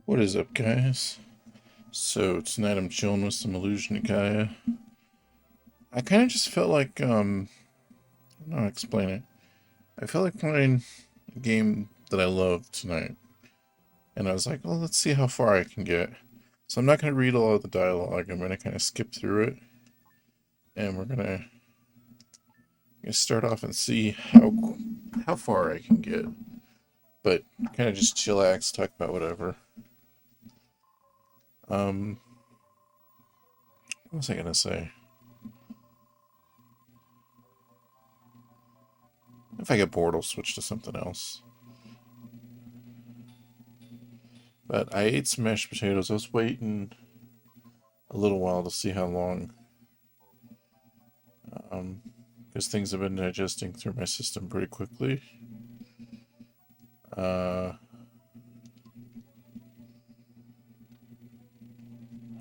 What is up, guys? So tonight I'm chilling with some Illusion of Gaia. I kind of just felt like, I don't know how to explain it. I felt like playing a game that I love tonight. And I was like, well, let's see how far I can get. So I'm not going to read all of the dialogue. I'm going to kind of skip through it. And we're going to start off and see how far I can get. But kind of just chillax, talk about whatever. What was I going to say? If I get bored, I'll switch to something else. But I ate some mashed potatoes. I was waiting a little while to see how long. Because things have been digesting through my system pretty quickly. I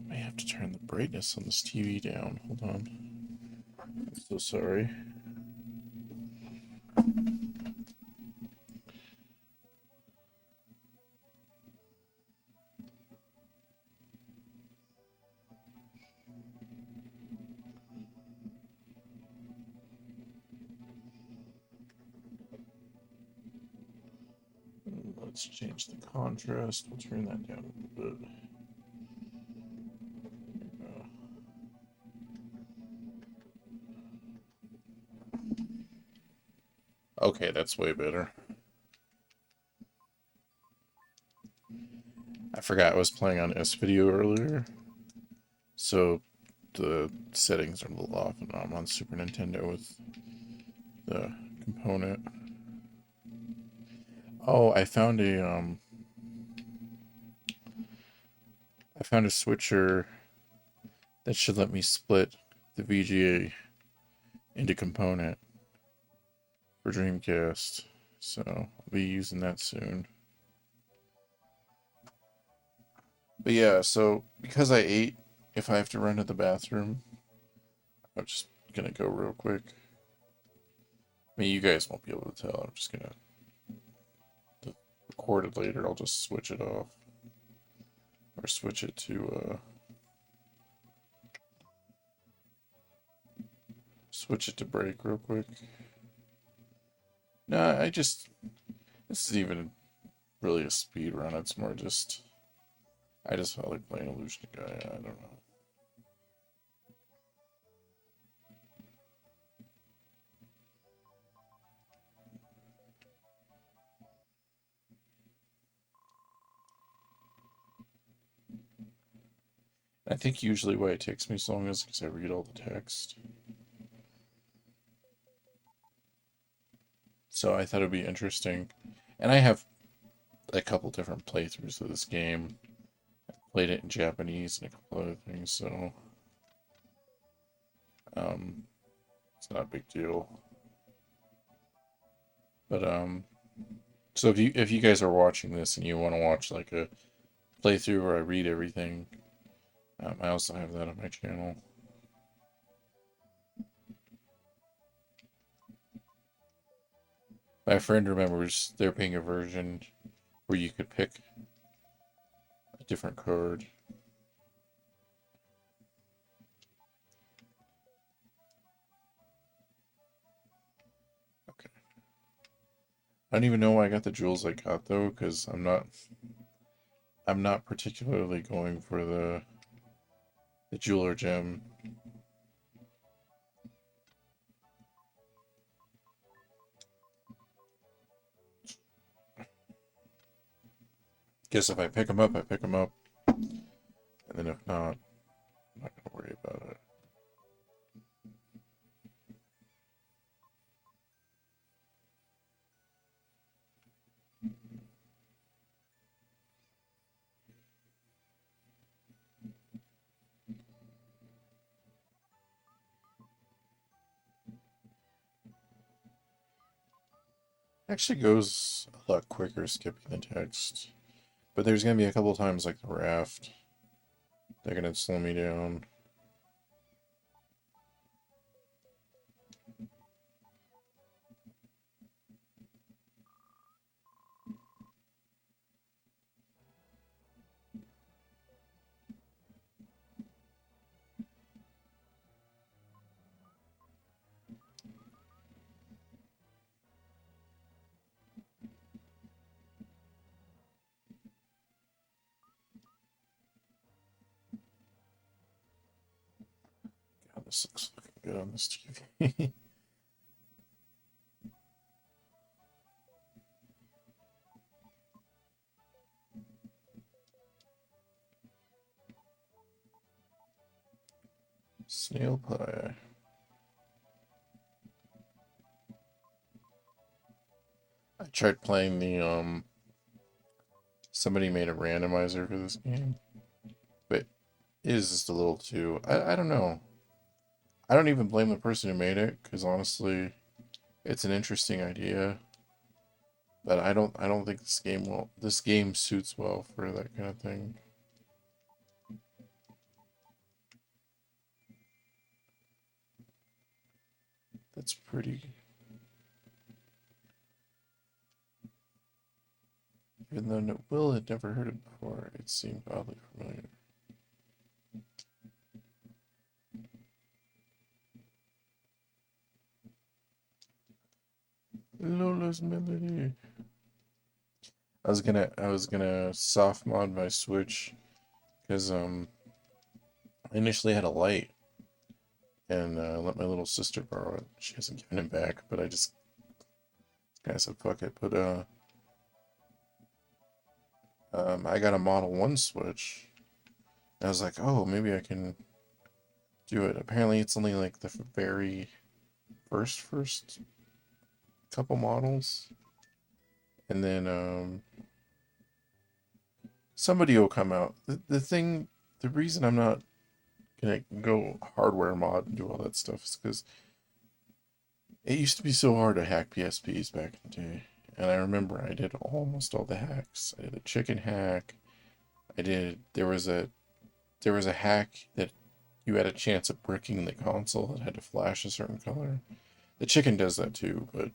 may have to turn the brightness on this TV down. Hold on. I'm so sorry. Let's change the contrast. We'll turn that down a little bit. Okay, that's way better. I forgot I was playing on S-Video earlier. So the settings are a little off, and I'm on Super Nintendo with the component. Oh, I found a switcher that should let me split the VGA into component for Dreamcast. So I'll be using that soon. But yeah, so because I ate, if I have to run to the bathroom, I'm just gonna go real quick. I mean, you guys won't be able to tell. I'm just gonna record it later. I'll just switch it off. Or switch it to, switch it to break real quick. Nah, this isn't even really a speed run. It's more just, I just felt like playing Illusion of Gaia. I don't know. I think usually why it takes me so long is because I read all the text. So I thought it'd be interesting. And I have a couple different playthroughs of this game. I played it in Japanese and a couple other things, so it's not a big deal. But so if you guys are watching this and you want to watch like a playthrough where I read everything, I also have that on my channel. My friend remembers there being a version where you could pick a different card. Okay. I don't even know why I got the jewels I got though, because I'm not particularly going for the jeweler gem. Guess if I pick them up, I pick them up. And then if not, I'm not gonna worry about it. Actually goes a lot quicker skipping the text. But there's gonna be a couple times like the raft. They're gonna slow me down. this looks looking good on this TV. Snail pie. I tried playing the somebody made a randomizer for this game, but it is just a little too. I don't know. I don't even blame the person who made it, because honestly, it's an interesting idea. But I don't think this game suits well for that kind of thing. That's pretty. Even though Will had never heard it before, it seemed oddly familiar. Lola's Melody. I was gonna soft mod my Switch because I initially had a light and let my little sister borrow it. She hasn't given it back, but I just kind of said fuck it. But I got a Model 1 Switch. And I was like, oh, maybe I can do it. Apparently, it's only like the very first couple models, and then somebody will come out. The reason I'm not gonna go hardware mod and do all that stuff is because it used to be so hard to hack PSPs back in the day. And I remember I did almost all the hacks. I did a chicken hack. There was a hack that you had a chance of bricking the console that had to flash a certain color. The chicken does that too, but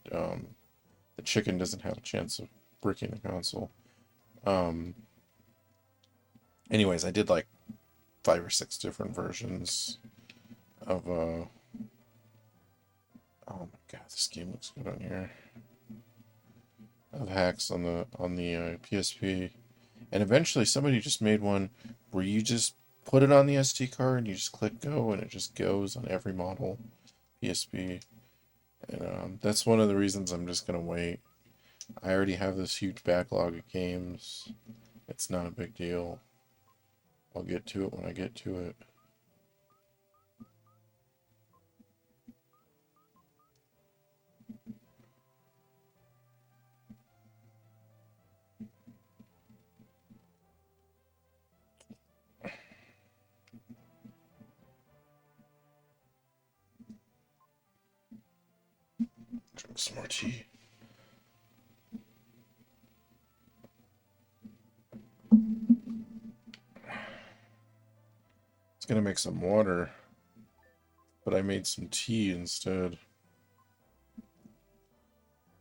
the chicken doesn't have a chance of bricking the console. Anyways, I did like 5 or 6 different versions of oh my god, this game looks good on here. Of hacks on the PSP, and eventually somebody just made one where you just put it on the SD card and you just click go and it just goes on every model PSP. And that's one of the reasons I'm just gonna wait. I already have this huge backlog of games. It's not a big deal. I'll get to it when I get to it. Drink some more tea. It's gonna make some water, but I made some tea instead.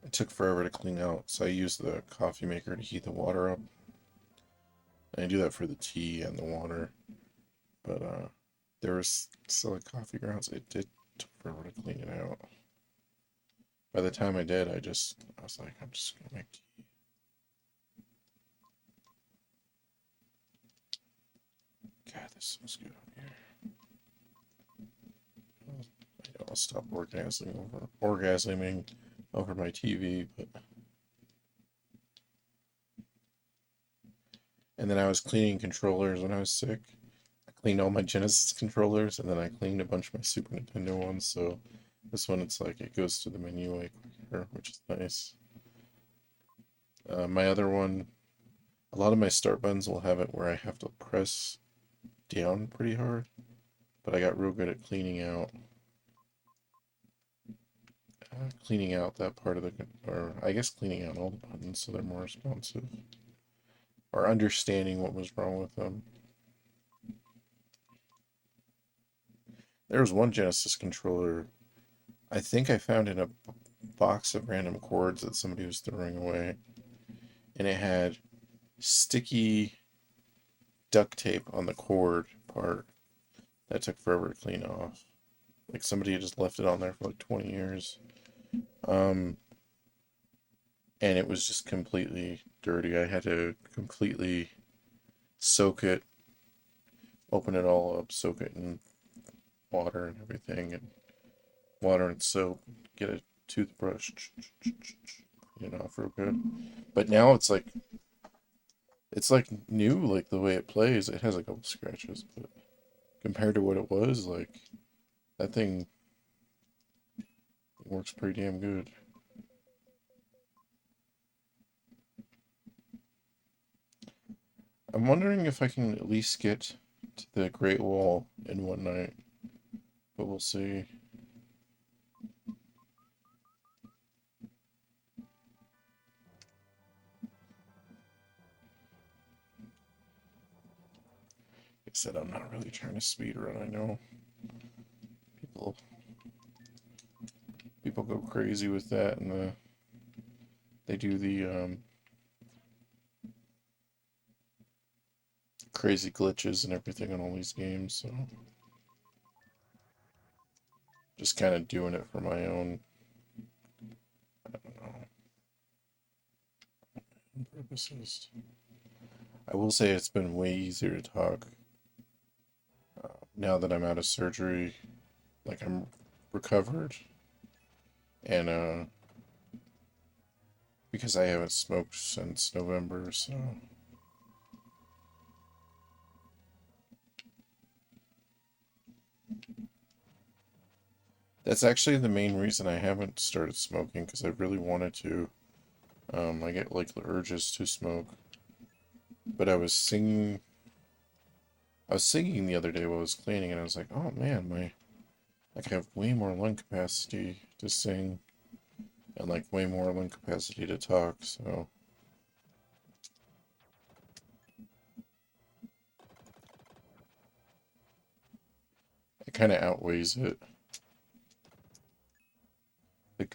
It took forever to clean out, so I used the coffee maker to heat the water up. And I do that for the tea and the water. But there was still like coffee grounds. It took forever to clean it out. By the time I did, I was like, I'm just gonna make tea. God, this smells good on here. I know I'll stop orgasming over my TV, but. And then I was cleaning controllers when I was sick. I cleaned all my Genesis controllers, and then I cleaned a bunch of my Super Nintendo ones, so this one, it's like, it goes to the menu way quicker, which is nice. My other one, a lot of my start buttons will have it where I have to press down pretty hard, but I got real good at cleaning out that part of or I guess cleaning out all the buttons so they're more responsive, or understanding what was wrong with them. There was one Genesis controller I think I found in a box of random cords that somebody was throwing away, and it had sticky duct tape on the cord part that took forever to clean off. Like somebody had just left it on there for like 20 years. And it was just completely dirty. I had to completely soak it, open it all up, soak it in water and everything, and water and soap, get a toothbrush, off real good. But now it's like new, like the way it plays. It has a couple scratches, but compared to what it was, like that thing works pretty damn good. I'm wondering if I can at least get to the Great Wall in one night, but we'll see. Like I said, I'm not really trying to speed run. I know people go crazy with that, and they do the crazy glitches and everything on all these games. So just kind of doing it for my own, I don't know, purposes. I will say it's been way easier to talk now that I'm out of surgery. Like I'm recovered, and because I haven't smoked since November, so that's actually the main reason I haven't started smoking, because I really wanted to. I get like the urges to smoke, but I was singing the other day while I was cleaning, and I was like, oh man, I have way more lung capacity to sing, and like way more lung capacity to talk, so it kind of outweighs it.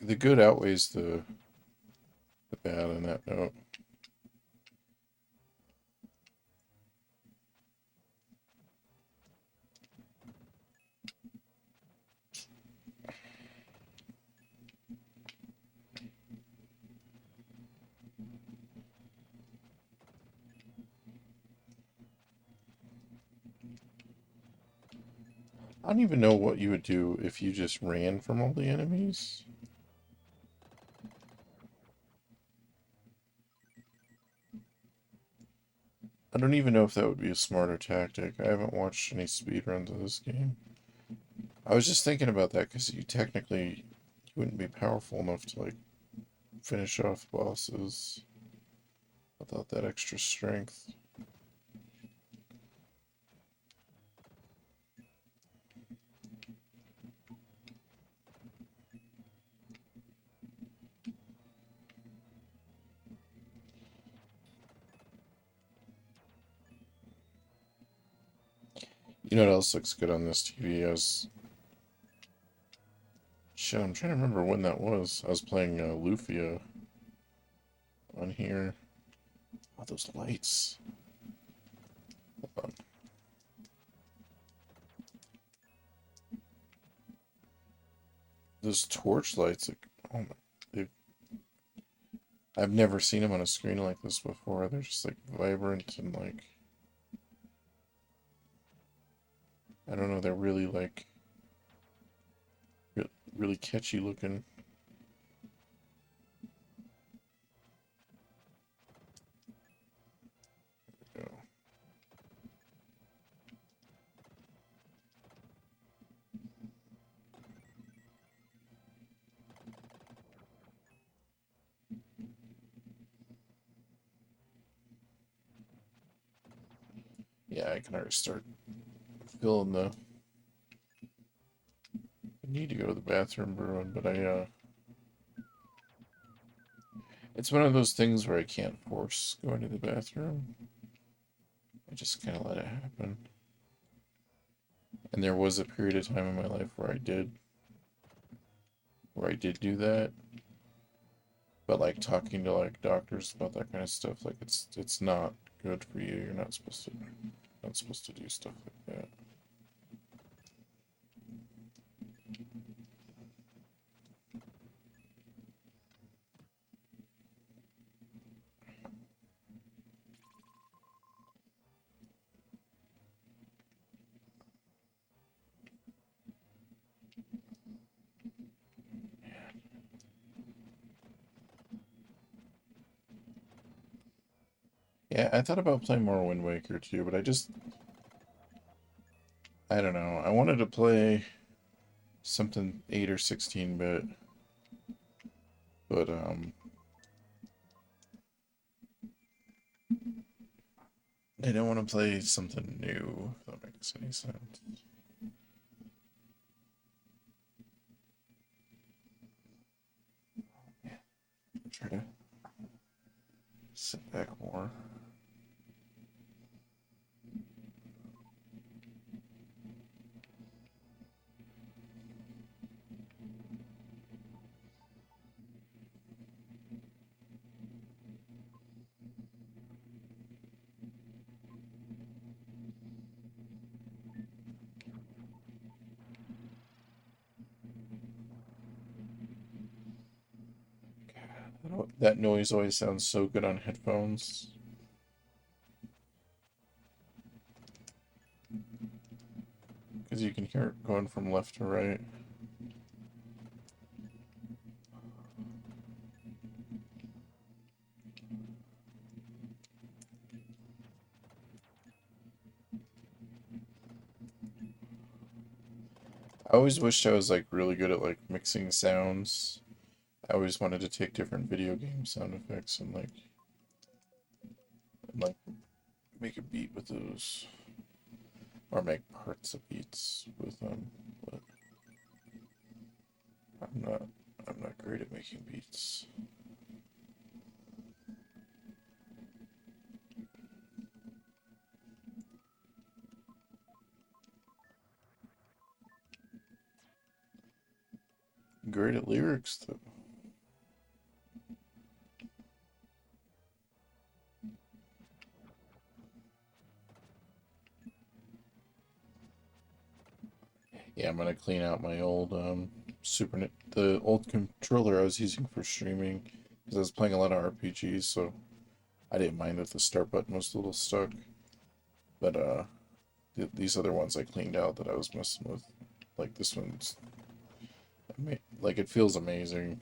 The good outweighs the bad on that note. I don't even know what you would do if you just ran from all the enemies. I don't even know if that would be a smarter tactic. I haven't watched any speedruns of this game. I was just thinking about that because you wouldn't be powerful enough to like finish off bosses without that extra strength. You know what else looks good on this TV? Shit, I'm trying to remember when that was. I was playing Lufia on here. Oh, those lights. Hold on. Those torch lights, like, oh my, I've never seen them on a screen like this before. They're just like vibrant and like, I don't know, they're really like, really catchy looking. There we go. Yeah, I can already start feeling the need to go to the bathroom, Bruin, but it's one of those things where I can't force going to the bathroom. I just kind of let it happen. And there was a period of time in my life where I did do that. But like talking to like doctors about that kind of stuff, like it's not good for you. You're not supposed to do stuff like that. Yeah, I thought about playing more Wind Waker too, but I don't know. I wanted to play something 8 or 16-bit, but I don't want to play something new, if that makes any sense. Try to sit back more. That noise always sounds so good on headphones. Because you can hear it going from left to right. I always wished I was like really good at like mixing sounds. I always wanted to take different video game sound effects and make a beat with those, or make parts of beats with them. But I'm not I'm not great at making beats. Great at lyrics though. Yeah, I'm gonna clean out my old the old controller I was using for streaming because I was playing a lot of RPGs, so I didn't mind if the start button was a little stuck. But these other ones I cleaned out that I was messing with, like this one's, like it feels amazing.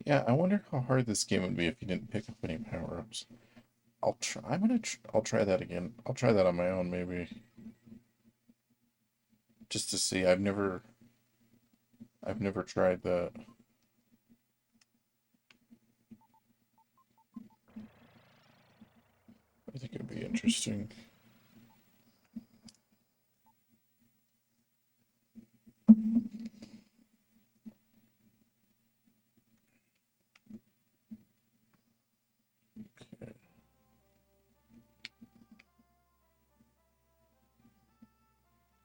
Yeah, I wonder how hard this game would be if you didn't pick up any power-ups. I'll try. I'll try that again. I'll try that on my own maybe, just to see. I've never tried that. I think it'd be interesting. Okay.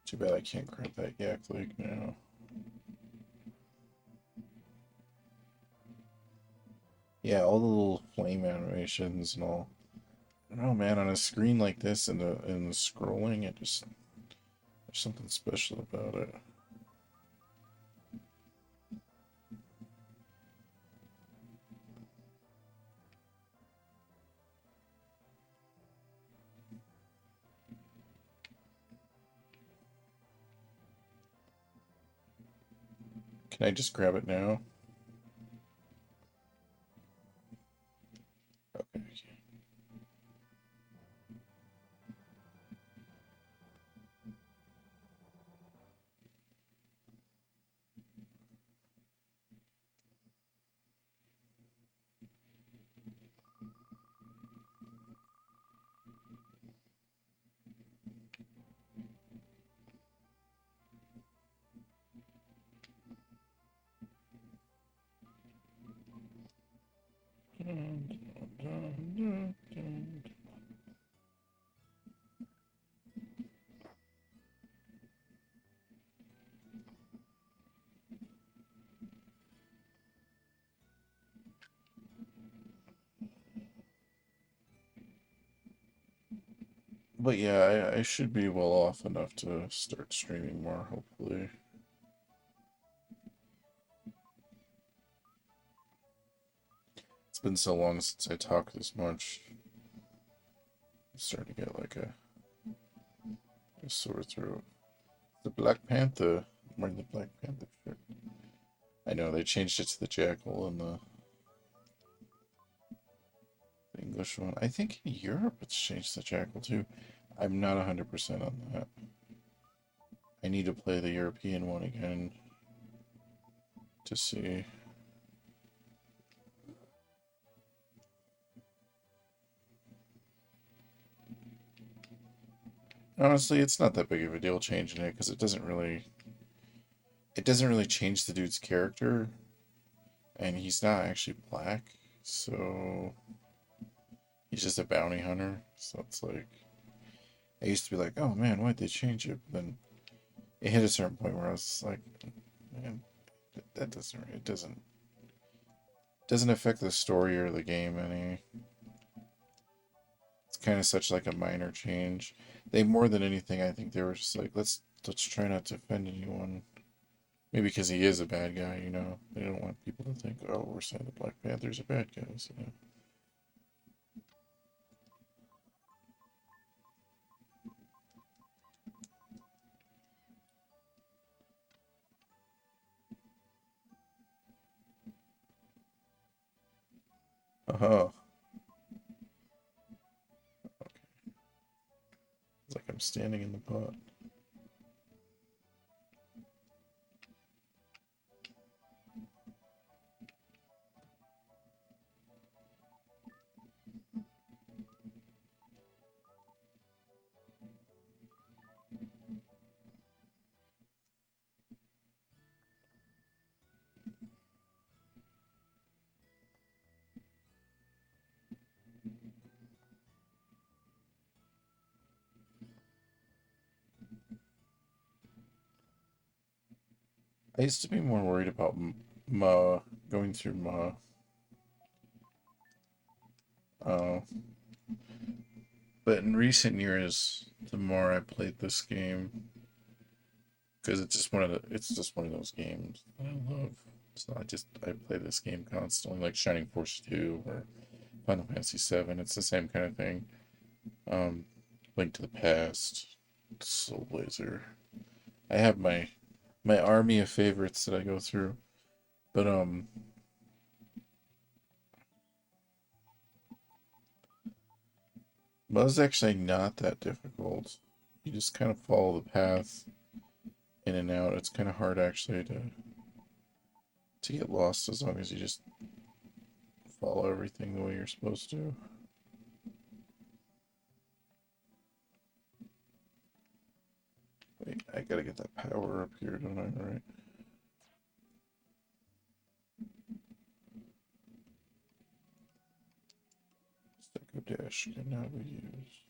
Too bad I can't grab that yak leg now. Yeah, all the little flame animations and all. I don't know, man. On a screen like this and the scrolling, there's something special about it. Can I just grab it now? Okay. But yeah, I should be well off enough to start streaming more, hopefully. It's been so long since I talked this much. I'm starting to get like a sore throat. The Black Panther. I'm wearing the Black Panther shirt. I know they changed it to the Jackal and the English one. I think in Europe it's changed to Jackal too. I'm not 100% on that. I need to play the European one again to see. Honestly, it's not that big of a deal changing it because it doesn't really change the dude's character, and he's not actually black, so he's just a bounty hunter. So it's like I used to be like, oh man, why'd they change it? But then it hit a certain point where I was like, man, that doesn't affect the story or the game any. It's kind of such like a minor change. They more than anything, I think they were just like, let's try not to offend anyone. Maybe because he is a bad guy, you know. They don't want people to think, oh, we're saying the Black Panther's a bad guy, you know. Uh-huh. It's like I'm standing in the pot. I used to be more worried about Ma going through Ma. Uh, but in recent years, the more I played this game, because it's just one of those games that I love. So I play this game constantly, like Shining Force 2 or Final Fantasy 7. It's the same kind of thing. Um, Link to the Past, Soul Blazer. I have my army of favorites that I go through. But Mud's actually not that difficult. You just kind of follow the path in and out. It's kind of hard actually to get lost as long as you just follow everything the way you're supposed to. Wait, I gotta get that power up here, don't I? Right. Stacko dash can now be used.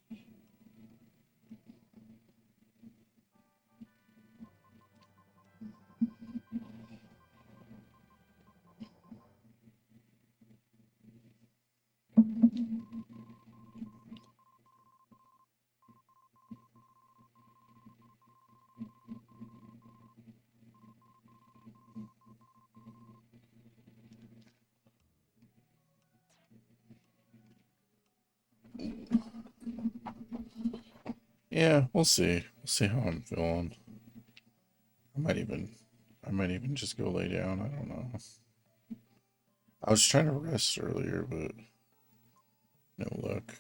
Yeah, we'll see. We'll see how I'm feeling. I might even I might even just go lay down. I don't know. I was trying to rest earlier, but no luck.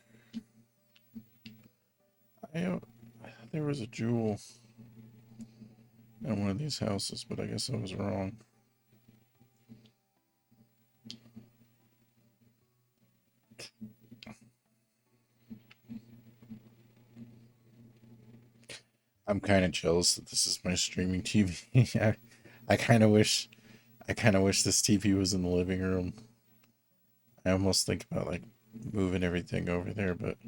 I thought there was a jewel in one of these houses, but I guess I was wrong. I'm kind of jealous that this is my streaming TV. I kind of wish this TV was in the living room. I almost think about like moving everything over there, but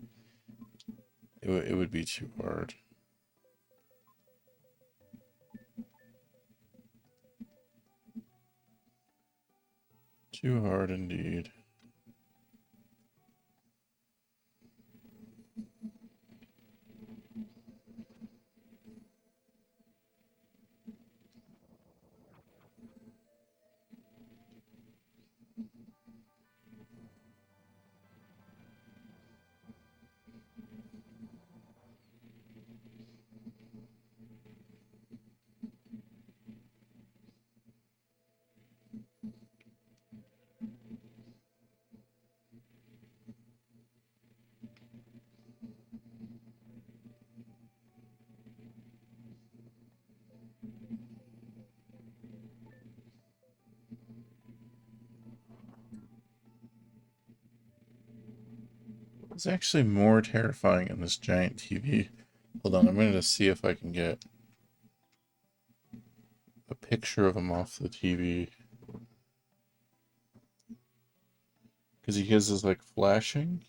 it would be too hard. Too hard indeed. It's actually more terrifying in this giant TV. Hold on, I'm going to see if I can get a picture of him off the TV. Because he has this, like, flashing.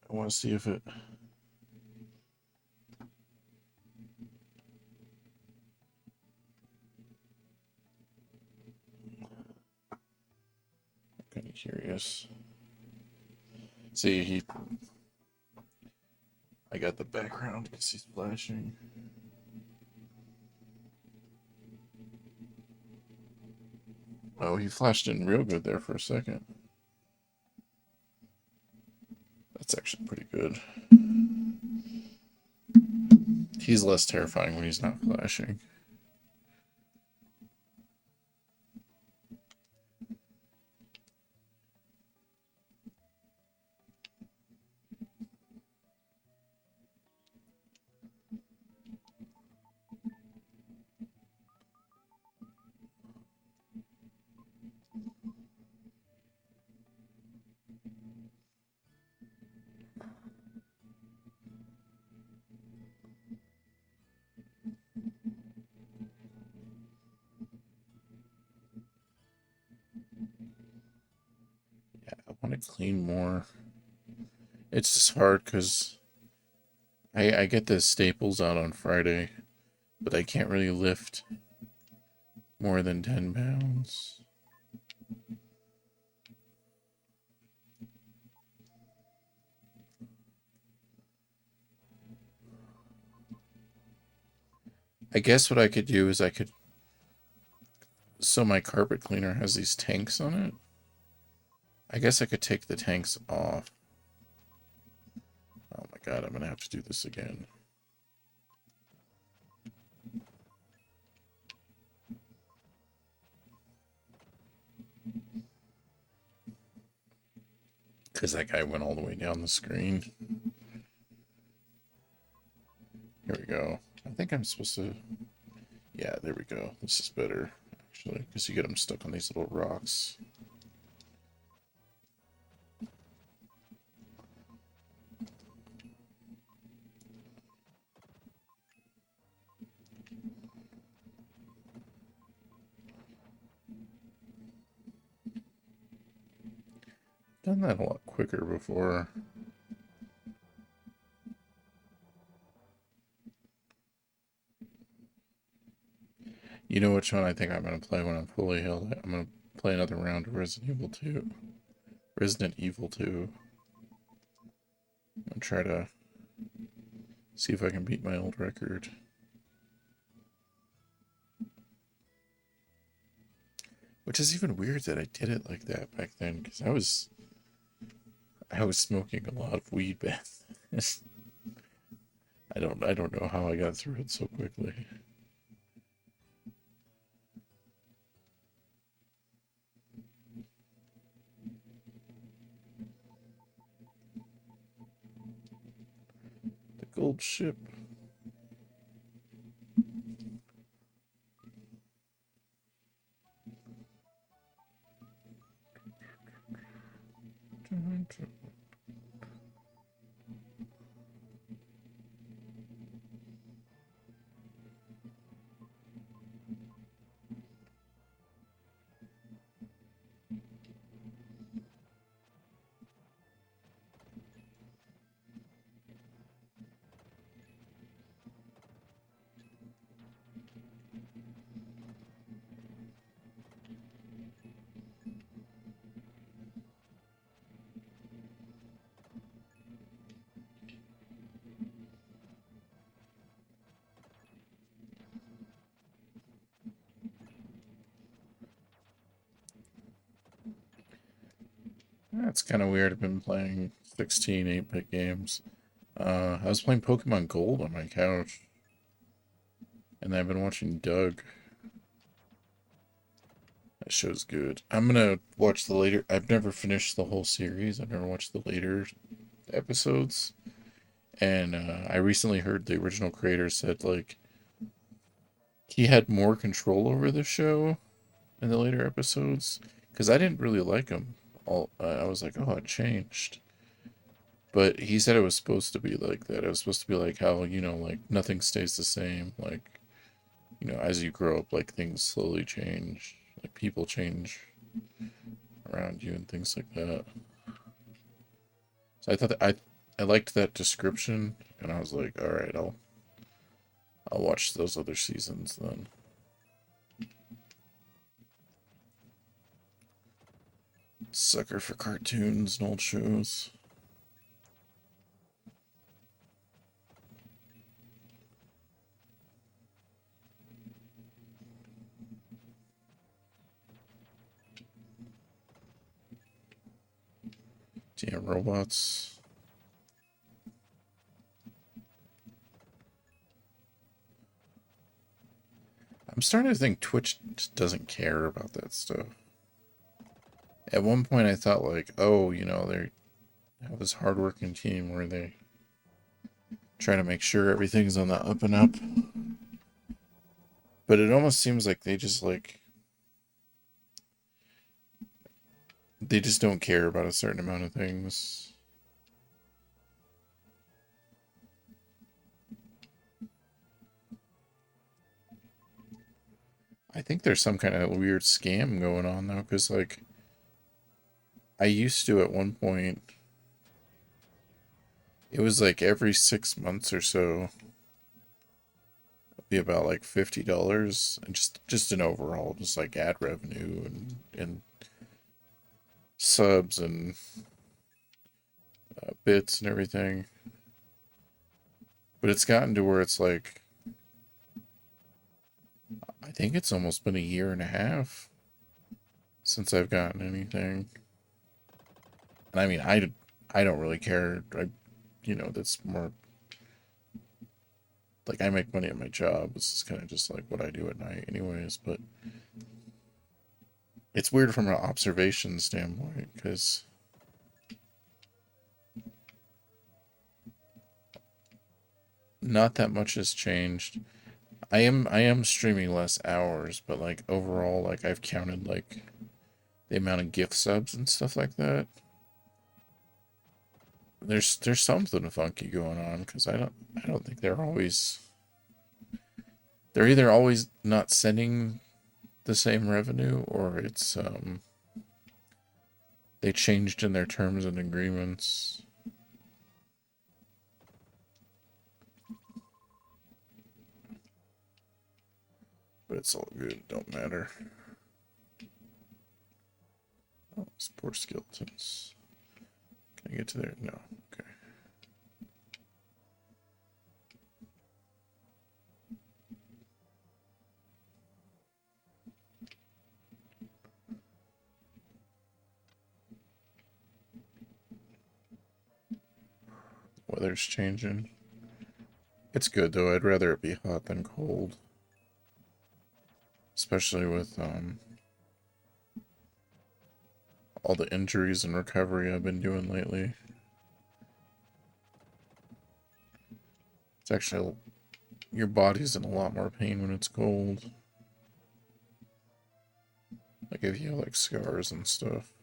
I want to see if it... I'm kind of curious. See, I got the background because he's flashing. Oh, he flashed in real good there for a second. That's actually pretty good. He's less terrifying when he's not flashing. I want to clean more. It's just hard because I get the staples out on Friday, but I can't really lift more than 10 pounds. I guess what I could do is so my carpet cleaner has these tanks on it. I guess I could take the tanks off. Oh my god, I'm gonna have to do this again. Because that guy went all the way down the screen. Here we go. I think I'm supposed to... Yeah, there we go. This is better, actually, because you get them stuck on these little rocks. Done that a lot quicker before. You know which one I think I'm going to play when I'm fully healed? I'm going to play another round of Resident Evil 2. Resident Evil 2. I'm going to try to see if I can beat my old record. Which is even weird that I did it like that back then, because I was smoking a lot of weed back then. I don't know how I got through it so quickly. The gold ship. That's kind of weird. I've been playing 16 8-bit games. I was playing Pokemon Gold on my couch. And I've been watching Doug. That show's good. I'm gonna watch the later... I've never finished the whole series. I've never watched the later episodes. And I recently heard the original creator said, like, he had more control over the show in the later episodes. Because I didn't really like him. I was like, oh, it changed. But he said it was supposed to be like that. It was supposed to be like how, you know, like nothing stays the same. Like, you know, as you grow up, like things slowly change. Like people change around you and things like that. So I thought that I liked that description, and I was like, all right, I'll watch those other seasons then. Sucker for cartoons and old shows. Damn robots. I'm starting to think Twitch just doesn't care about that stuff. At one point I thought like, oh, you know, they have this hardworking team where they try to make sure everything's on the up and up. But it almost seems like they just like, they just don't care about a certain amount of things. I think there's some kind of weird scam going on though, because like I used to at one point, it was like every 6 months or so, it'd be about like $50, and just an overall, just like ad revenue and subs and bits and everything. But it's gotten to where it's like, I think it's almost been a year and a half since I've gotten anything. And I mean, I don't really care. You know, that's more like I make money at my job. This is kind of just like what I do at night, anyways. But it's weird from an observation standpoint because not that much has changed. I am streaming less hours, but like overall, like I've counted like the amount of gift subs and stuff like that. There's something funky going on because I don't think they're either always not sending the same revenue, or it's they changed in their terms and agreements. But it's all good, don't matter. Oh, support skeletons. Can I get to there? No. Okay. Weather's changing. It's good though. I'd rather it be hot than cold. Especially with all the injuries and recovery I've been doing lately. It's actually, your body's in a lot more pain when it's cold. Like if you have like scars and stuff.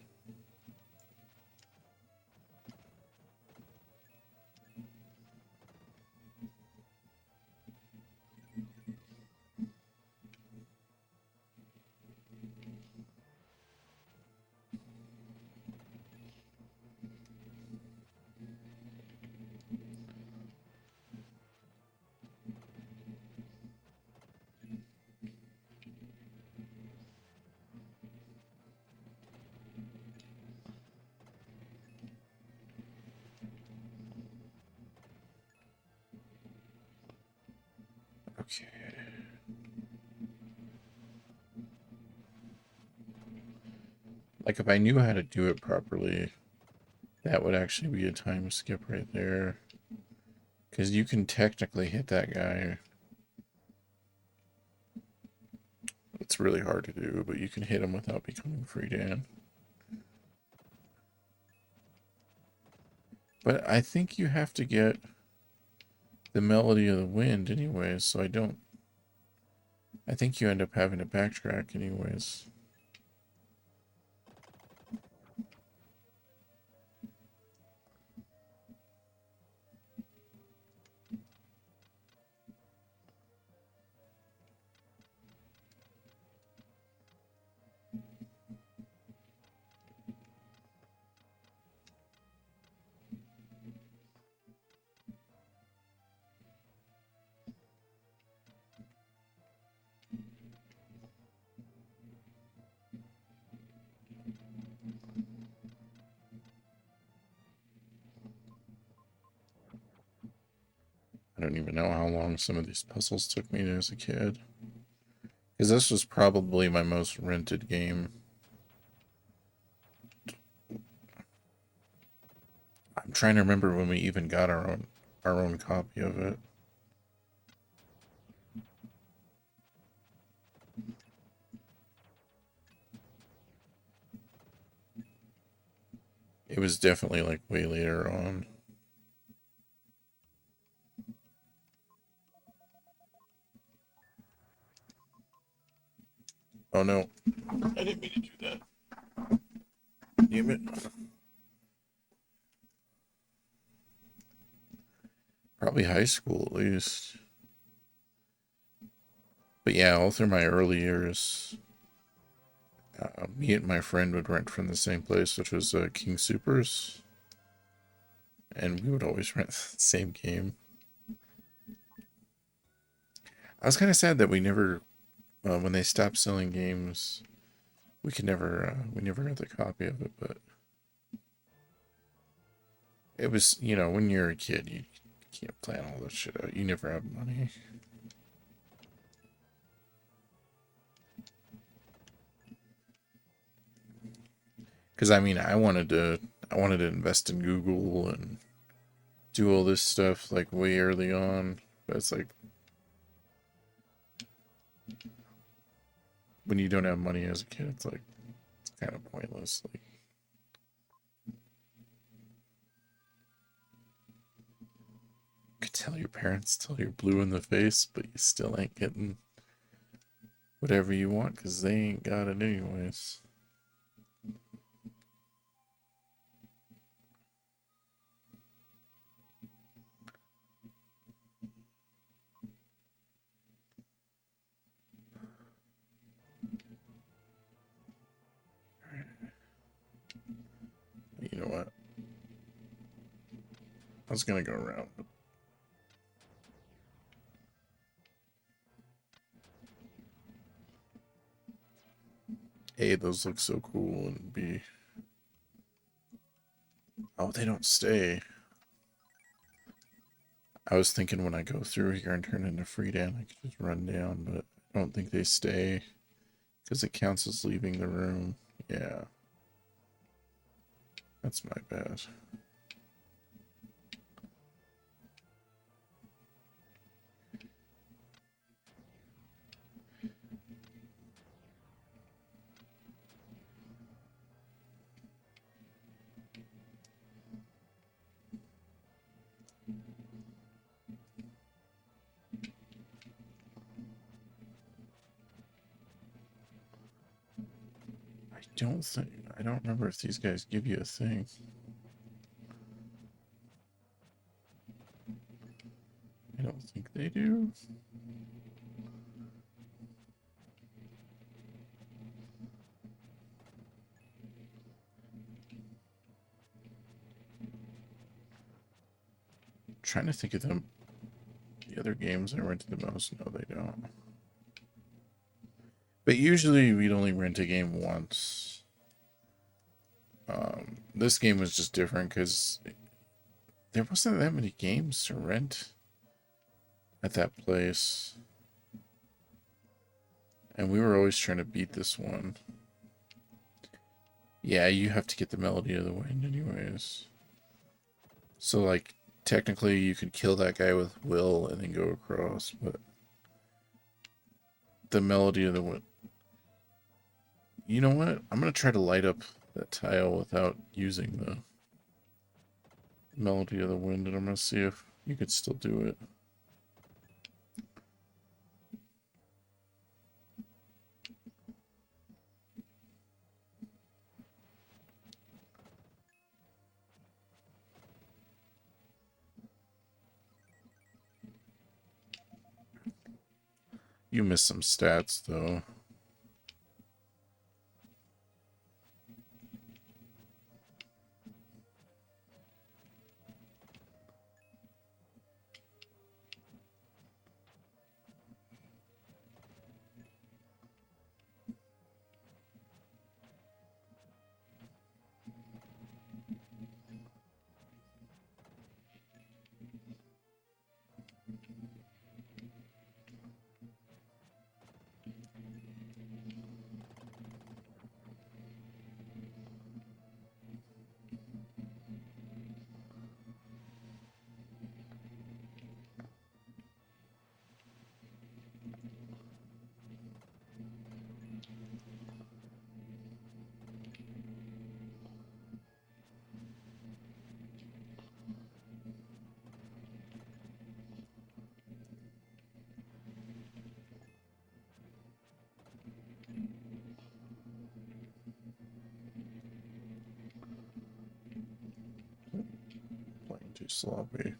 Okay. Like if I knew how to do it properly, that would actually be a time skip right there. Because you can technically hit that guy. It's really hard to do, but you can hit him without becoming free Dan. But I think you have to get the melody of the wind anyways, so I think you end up having to backtrack anyways. I don't even know how long some of these puzzles took me as a kid. Because this was probably my most rented game. I'm trying to remember when we even got our own copy of it. It was definitely like way later on. Oh no, I didn't mean to do that. Damn it. Probably high school at least. But yeah, all through my early years, me and my friend would rent from the same place, which was King Supers. And we would always rent the same game. I was kind of sad that we never, when they stopped selling games, we never got the copy of it, but it was, you know, when you're a kid, you can't plan all this shit out. You never have money. Because I mean, I wanted to invest in Google and do all this stuff like way early on, but it's like when you don't have money as a kid, it's like it's kind of pointless. Like, you could tell your parents till you're blue in the face, but you still ain't getting whatever you want because they ain't got it anyways. You know what? I was gonna go around. A, those look so cool, and B, oh, they don't stay. I was thinking when I go through here and turn into Freedan, I could just run down, but I don't think they stay because it counts as leaving the room. Yeah. That's my bad. I don't remember if these guys give you a thing. I don't think they do. I'm trying to think of the other games I rented the most. No, they don't. But usually we'd only rent a game once. This game was just different because there wasn't that many games to rent at that place. And we were always trying to beat this one. Yeah, you have to get the Melody of the Wind anyways. So, like, technically you could kill that guy with Will and then go across, but the Melody of the Wind... You know what? I'm going to try to light up that tile without using the Melody of the Wind, and I'm going to see if you could still do it. You missed some stats, though. too sloppy.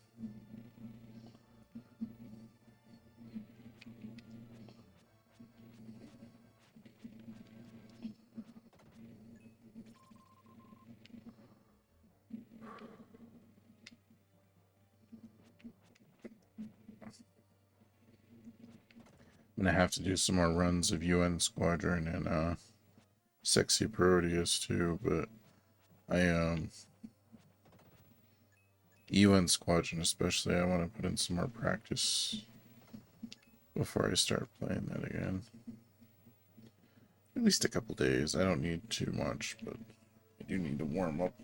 I'm gonna have to do some more runs of UN Squadron and Sexy Proteus too, but UN Squadron especially, I want to put in some more practice before I start playing that again. At least a couple days. I don't need too much, but I do need to warm up.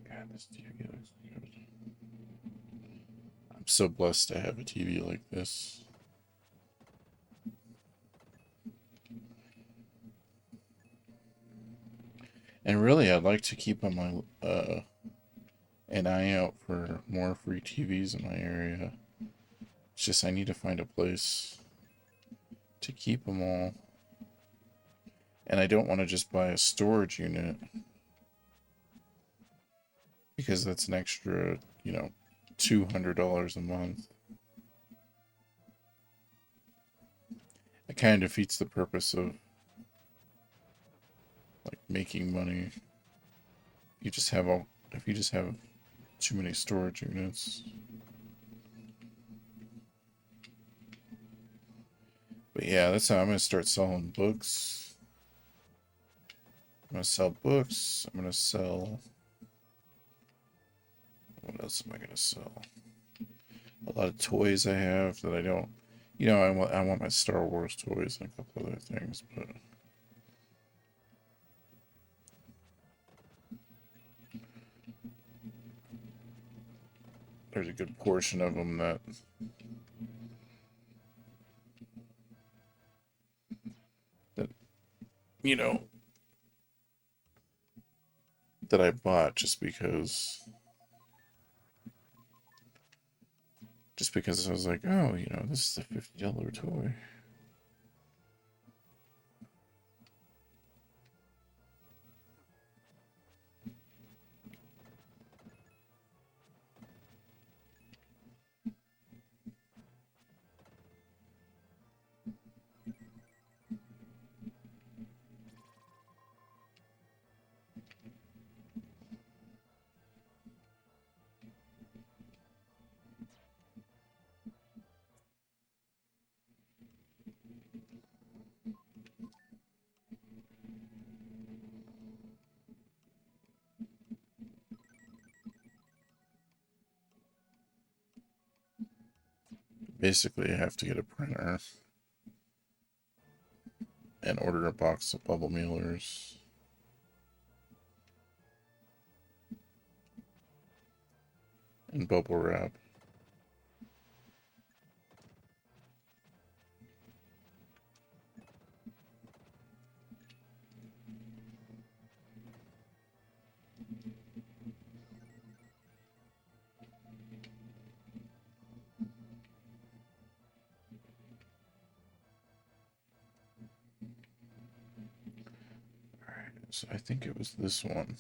God, this TV looks good. I'm so blessed to have a TV like this. And really, I'd like to keep on my an eye out for more free TVs in my area. It's just I need to find a place to keep them all. And I don't want to just buy a storage unit, because that's an extra, you know, $200 a month. It kind of defeats the purpose of like making money. You just have if you just have too many storage units. But yeah, that's how I'm gonna start selling books. I'm gonna sell books. I'm gonna sell. What else am I gonna sell? A lot of toys I have that I don't. You know, I want my Star Wars toys and a couple other things, but there's a good portion of them that you know, that I bought just because I was like, oh, you know, this is a $50 toy. Basically, I have to get a printer and order a box of bubble mailers. And bubble wrap. Alright, so I think it was this one.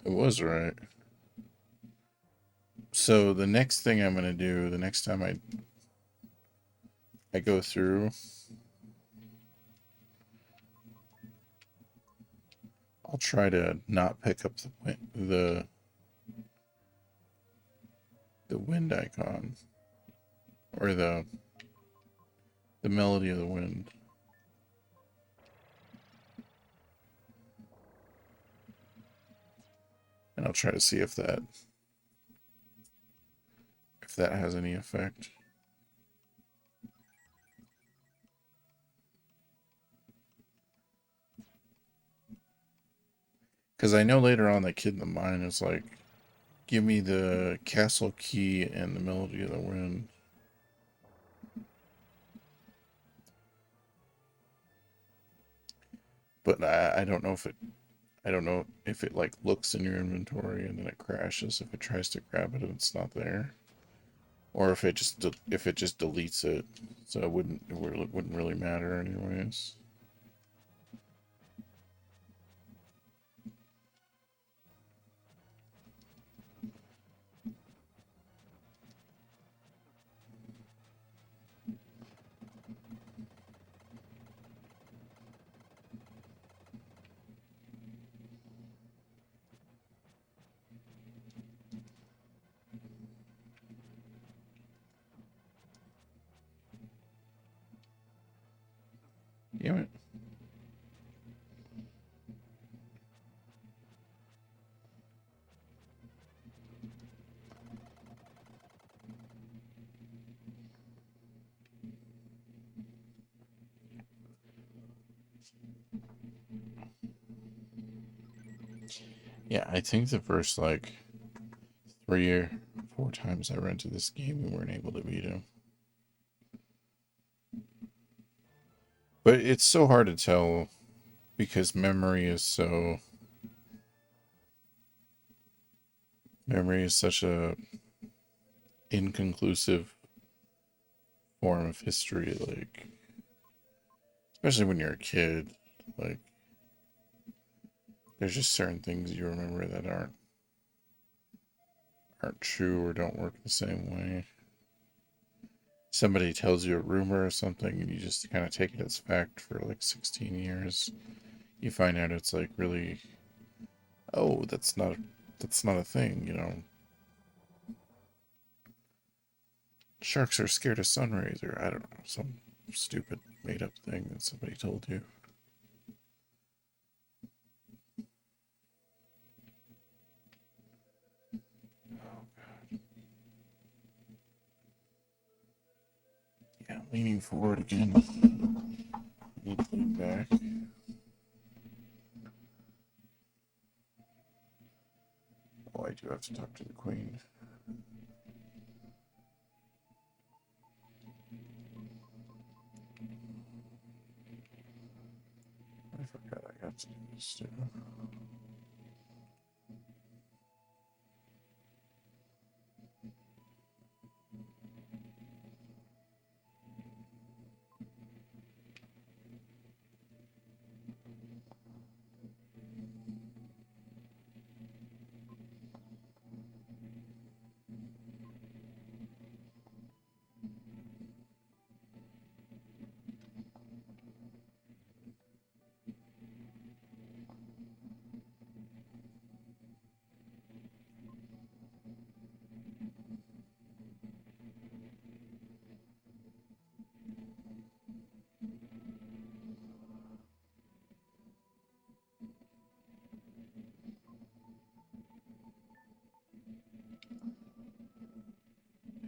I was right. So the next thing I'm gonna do, the next time I go through, I'll try to not pick up the wind icon or the The Melody of the Wind. And I'll try to see if that has any effect. Because I know later on that Kid in the Mine is like, give me the castle key and the Melody of the Wind. But I don't know if it like looks in your inventory and then it crashes if it tries to grab it and it's not there, or if it just deletes it, so it wouldn't really matter anyways. Damn it. Yeah, I think the first like 3 or 4 times I rented this game, we weren't able to beat him. But it's so hard to tell because memory is such a inconclusive form of history, like especially when you're a kid, like there's just certain things you remember that aren't true or don't work the same way. Somebody tells you a rumor or something and you just kind of take it as fact for like 16 years. You find out it's like really, oh, that's not a thing, you know. Sharks are scared of sun rays, or I don't know, some stupid made up thing that somebody told you. Oh god. Yeah, leaning forward again. Need to lean back. Oh, I do have to talk to the queen. I forgot I got to do this too.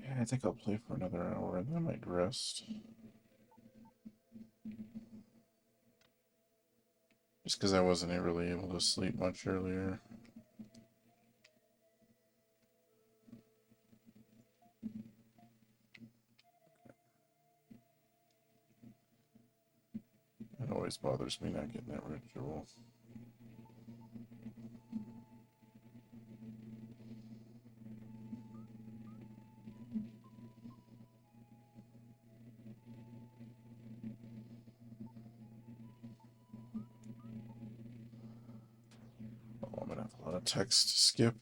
Yeah, I think I'll play for another hour and then I might rest. Just because I wasn't really able to sleep much earlier. It always bothers me not getting that ritual. Oh, I'm gonna have a lot of text to skip.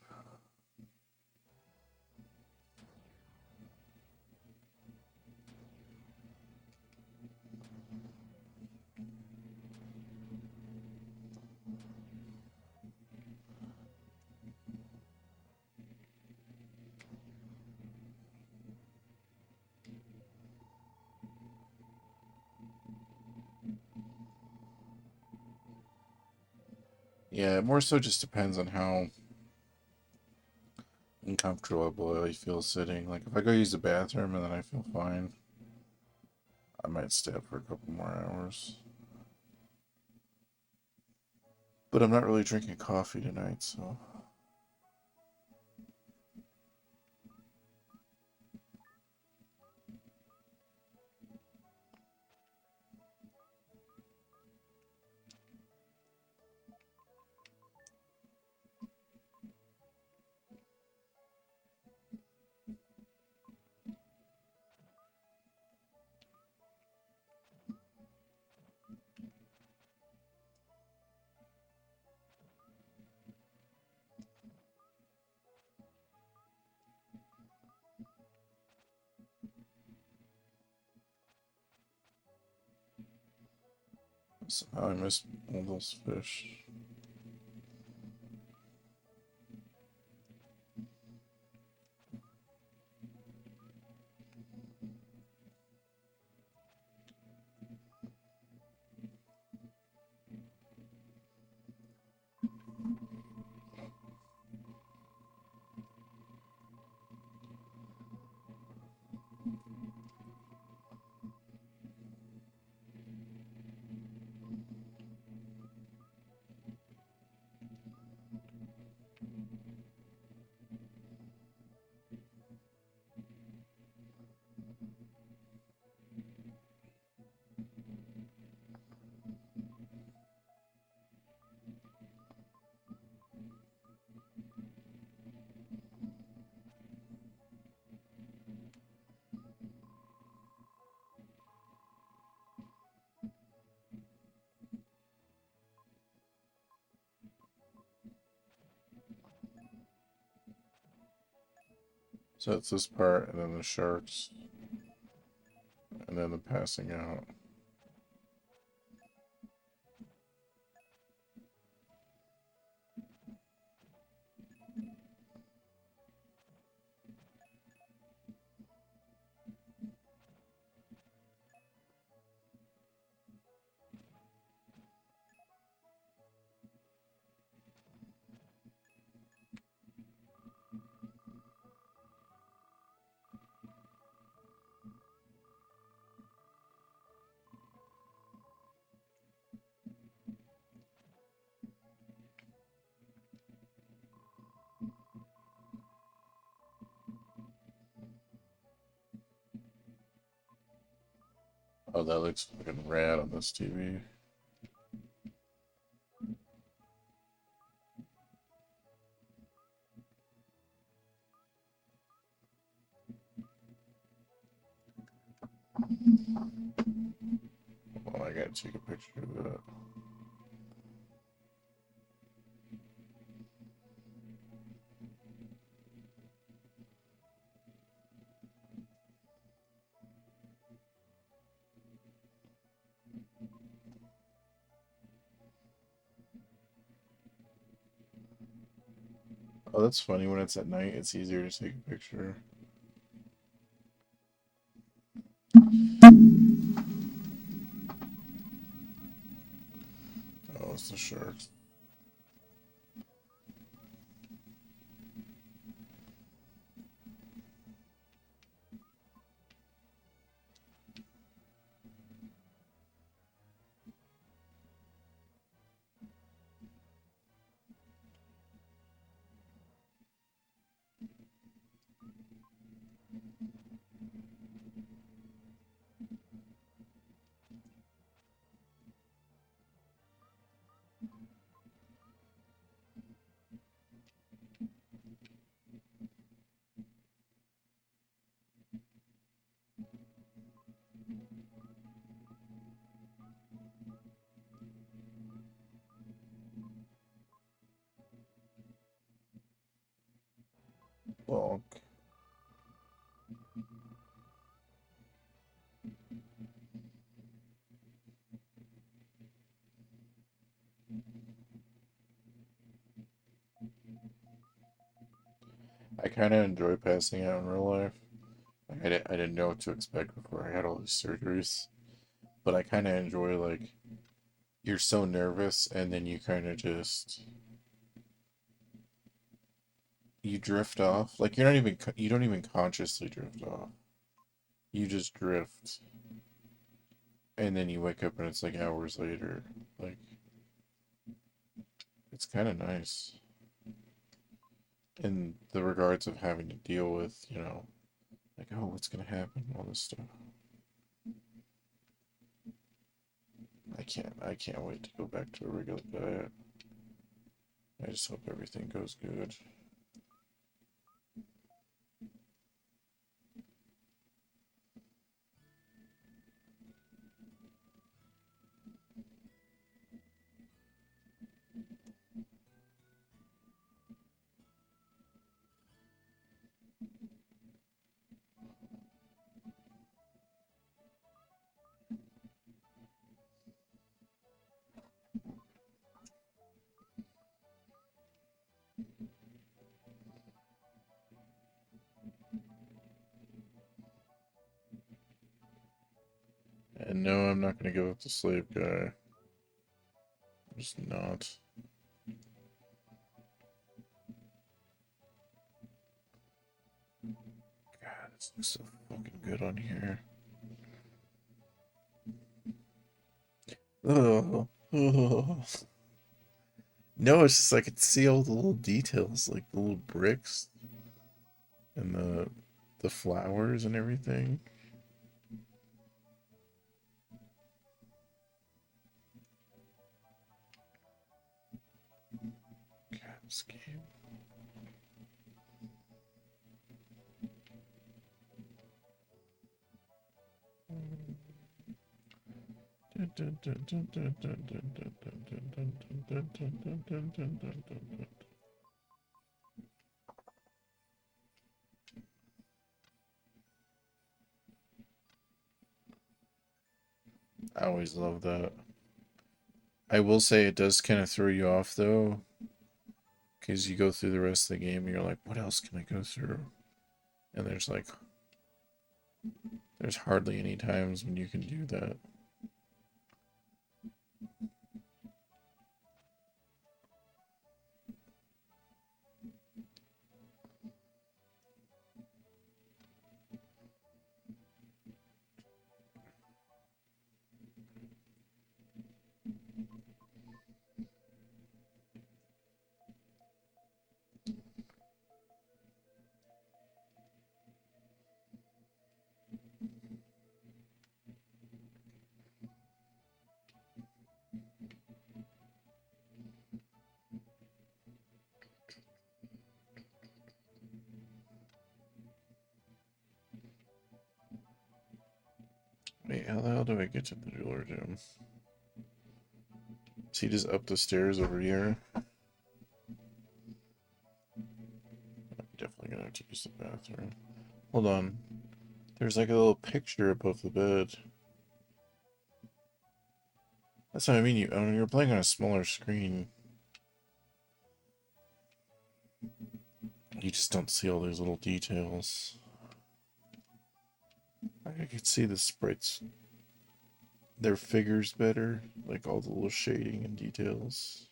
Yeah, it more so just depends on how uncomfortable I feel sitting. Like, if I go use the bathroom and then I feel fine, I might stay up for a couple more hours. But I'm not really drinking coffee tonight, so... Somehow I missed all those fish. So it's this part, and then the sharks, and then the passing out. Oh, that looks fucking rad on this TV. Well, I gotta take a picture of that. Oh, that's funny. When it's at night, it's easier to take a picture. Oh, it's the sharks. Bulk. I kind of enjoy passing out in real life. Like, I didn't know what to expect before I had all these surgeries. But I kind of enjoy, like, you're so nervous and then you kind of just you drift off. Like you don't even consciously drift off. You just drift. And then you wake up and it's like hours later. Like it's kind of nice in the regards of having to deal with, you know, like, oh, what's going to happen, all this stuff. I can't wait to go back to a regular diet. I just hope everything goes good. And no, I'm not going to give up the slave guy. I'm just not. God, this looks so fucking good on here. Oh, oh. No, it's just I could see all the little details, like the little bricks and the flowers and everything. God, this game. I always love that. I will say it does kind of throw you off though, because you go through the rest of the game and you're like, what else can I go through? And there's hardly any times when you can do that. Wait, how the hell do I get to the jeweler gym? Is he just up the stairs over here? I'm definitely gonna have to use the bathroom. Hold on. There's like a little picture above the bed. That's what I mean. You're playing on a smaller screen. You just don't see all these little details. I could see the sprites, their figures better, like all the little shading and details.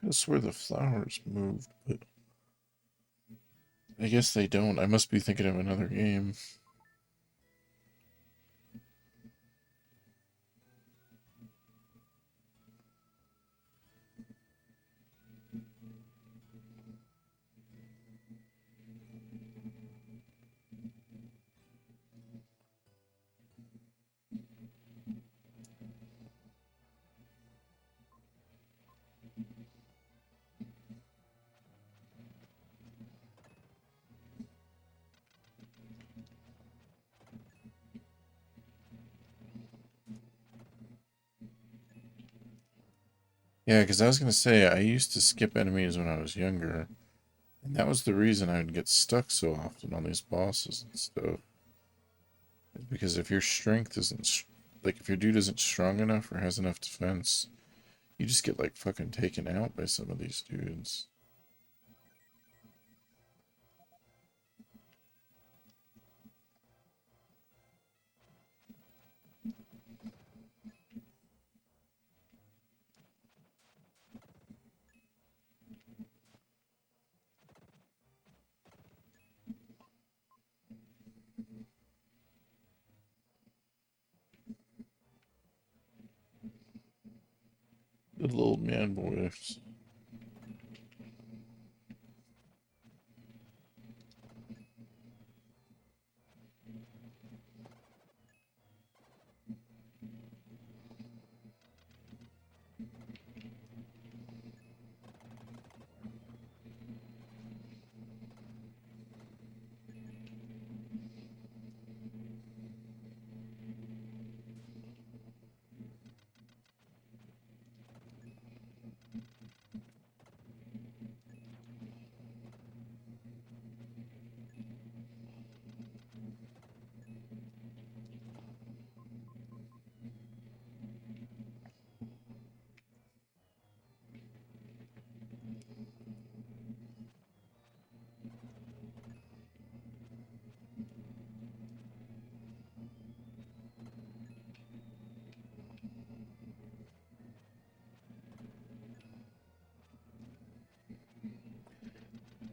I swear the flowers moved, but I guess they don't. I must be thinking of another game. Yeah, because I was gonna say I used to skip enemies when I was younger, and that was the reason I would get stuck so often on these bosses and stuff. Is because if your strength isn't like if your dude isn't strong enough or has enough defense, you just get like fucking taken out by some of these dudes. Little old man boys.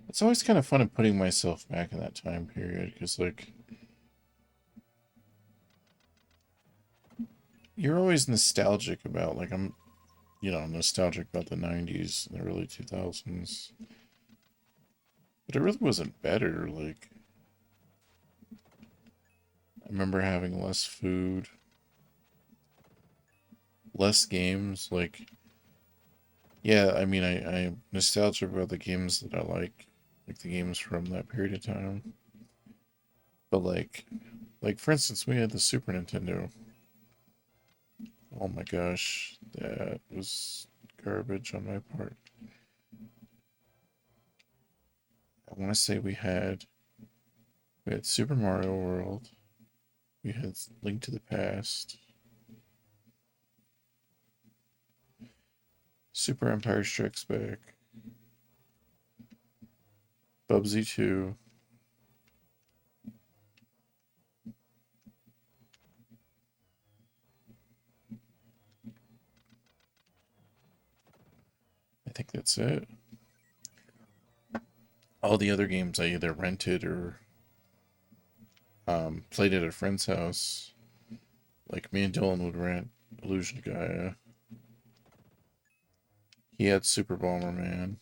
It's always kind of fun of putting myself back in that time period because, like, you're always nostalgic about, like, nostalgic about the 90s and the early 2000s. But it really wasn't better. Like, I remember having less food, less games. Like, yeah, I mean, I'm nostalgic about the games that I like the games from that period of time. But, like for instance, we had the Super Nintendo. Oh my gosh, that was garbage on my part. I want to say we had Super Mario World, we had Link to the Past, Super Empire Strikes Back, Bubsy 2. I think that's it. All the other games I either rented or played at a friend's house. Like me and Dylan would rent Illusion Gaia. He had Super Bomberman.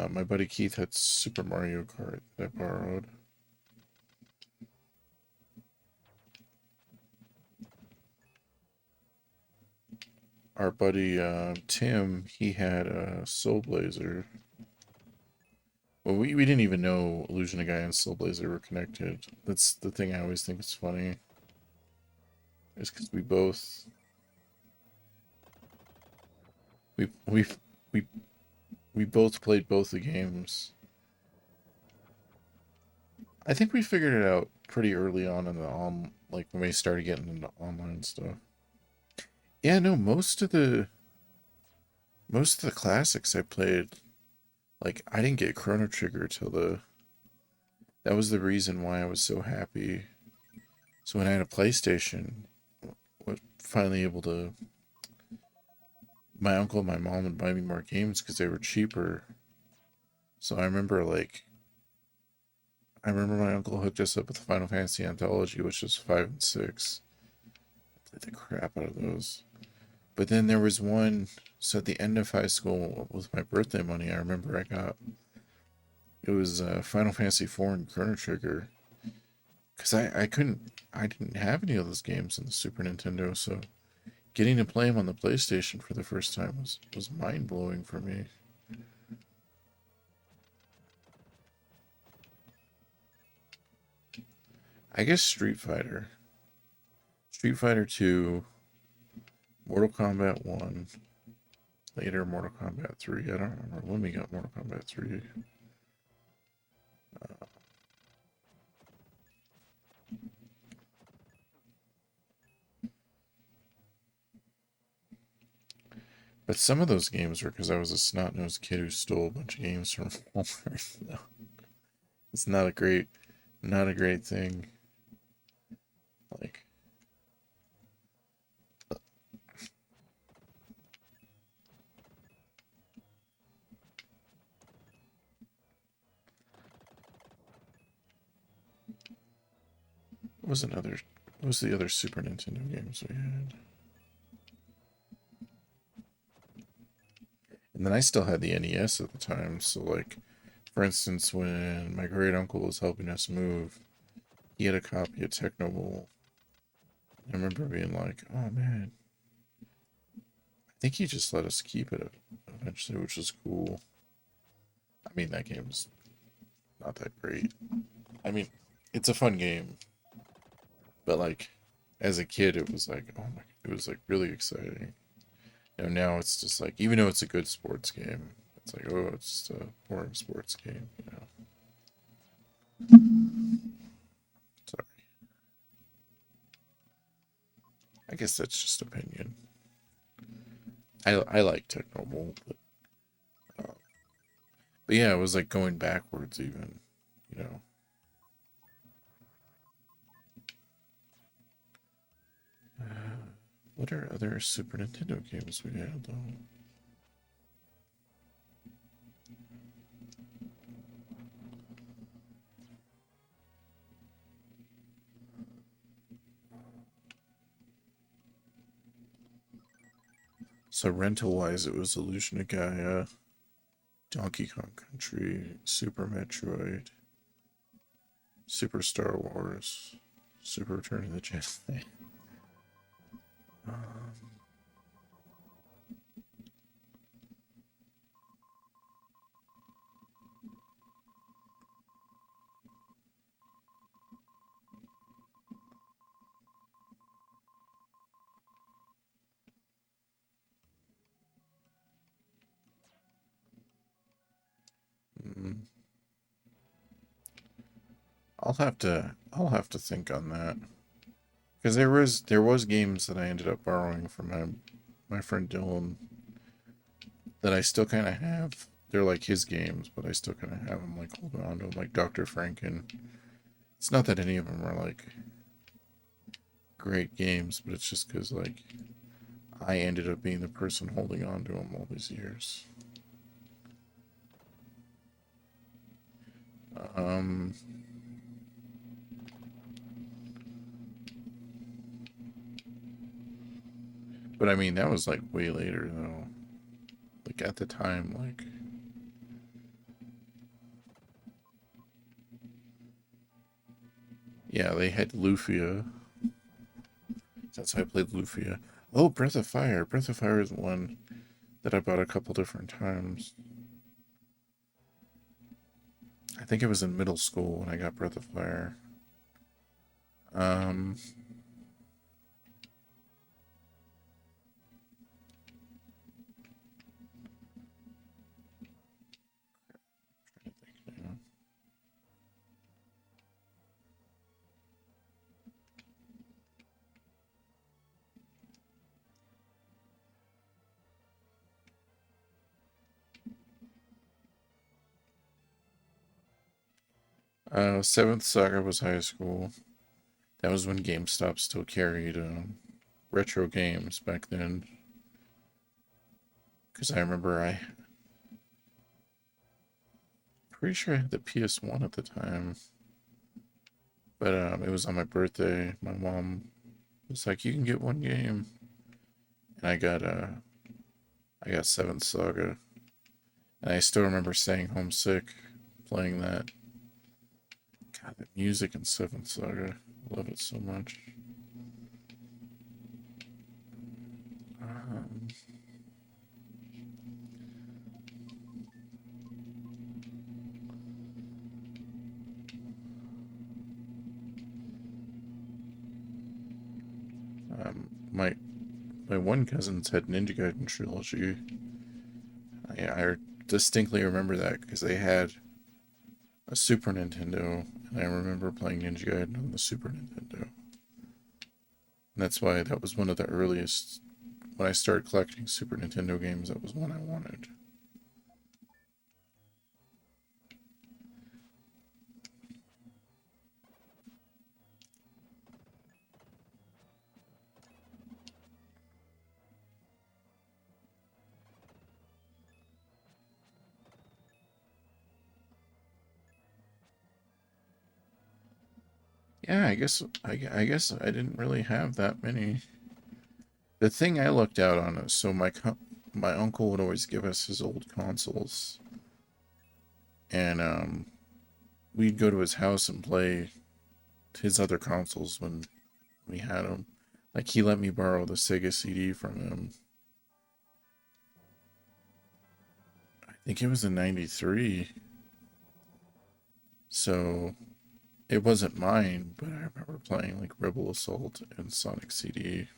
My buddy Keith had Super Mario Kart that I borrowed. Our buddy Tim, he had a Soul Blazer. Well, we didn't even know Illusion of Gaia and Soul Blazer were connected. That's the thing I always think is funny. Is because we we we we both played both the games. I think we figured it out pretty early on in the like when we started getting into online stuff. Yeah, no, most of the classics I played, like I didn't get Chrono Trigger till that was the reason why I was so happy. So when I had a PlayStation, was finally able to, my uncle and my mom would buy me more games because they were cheaper. So I remember my uncle hooked us up with the Final Fantasy Anthology, which was 5 and 6. I played the crap out of those. But then there was one. So at the end of high school, with my birthday money, I remember it was Final Fantasy 4 and Chrono Trigger. Because I didn't have any of those games on the Super Nintendo, so getting to play them on the PlayStation for the first time was mind blowing for me. I guess Street Fighter 2, Mortal Kombat 1. Later, Mortal Kombat 3. I don't remember when we got Mortal Kombat 3. But some of those games were because I was a snot-nosed kid who stole a bunch of games from Walmart. No, it's not a great thing. Like, what was the other Super Nintendo games we had? And then I still had the NES at the time, so like, for instance, when my great uncle was helping us move, he had a copy of Techno Bowl. I remember being like, oh man. I think he just let us keep it eventually, which was cool. I mean, that game's not that great. I mean, it's a fun game. But like, as a kid, it was like, oh my, it was like really exciting. You know, now it's just like, even though it's a good sports game, it's like, oh, it's just a boring sports game, you know. Sorry. I guess that's just opinion. I like Techno Bowl, but yeah, it was like going backwards even, you know. What are other Super Nintendo games we had though? So rental-wise, it was Illusion of Gaia, Donkey Kong Country, Super Metroid, Super Star Wars, Super Return of the Jedi. I'll have to think on that. Because there was games that I ended up borrowing from my friend Dylan that I still kind of have. They're like his games, but I still kind of have them, like holding on to them, like Dr. Franken. It's not that any of them are like great games, but it's just because like I ended up being the person holding on to them all these years. But I mean, that was like way later though. Like at the time, like yeah, they had Lufia. That's how I played Lufia. Oh, Breath of Fire. Breath of Fire is one that I bought a couple different times. I think it was in middle school when I got Breath of Fire. Um, Seventh Saga was high school. That was when GameStop still carried retro games back then. Because I remember pretty sure I had the PS1 at the time. But it was on my birthday. My mom was like, "You can get one game," and I got Seventh Saga, and I still remember staying homesick, playing that. God, the music in Seventh Saga, I love it so much. Um, might my one cousin's had Ninja Gaiden trilogy. I distinctly remember that because they had a Super Nintendo, and I remember playing Ninja Gaiden on the Super Nintendo. And that's why that was one of the earliest. When I started collecting Super Nintendo games, that was one I wanted. Yeah, I guess I didn't really have that many. The thing I looked out on is so my uncle would always give us his old consoles, and we'd go to his house and play his other consoles when we had them. Like he let me borrow the Sega CD from him. I think it was in '93, so it wasn't mine, but I remember playing like Rebel Assault and Sonic CD.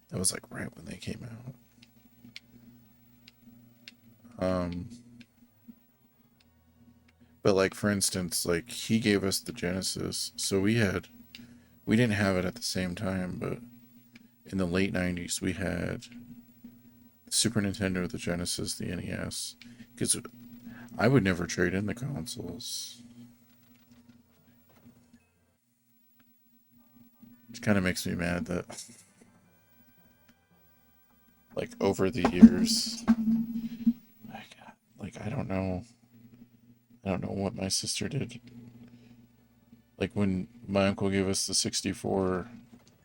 That was like right when they came out. But like for instance, like he gave us the Genesis, so we didn't have it at the same time, but in the late '90s we had the Super Nintendo, the Genesis, the NES, because I would never trade in the consoles. It kind of makes me mad that like over the years, like I don't know what my sister did. Like when my uncle gave us the 64,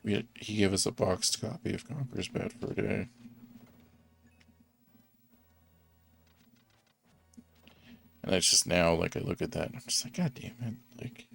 he gave us a boxed copy of Conker's Bad Fur Day. And it's just now, like I look at that and I'm just like, God damn it, like.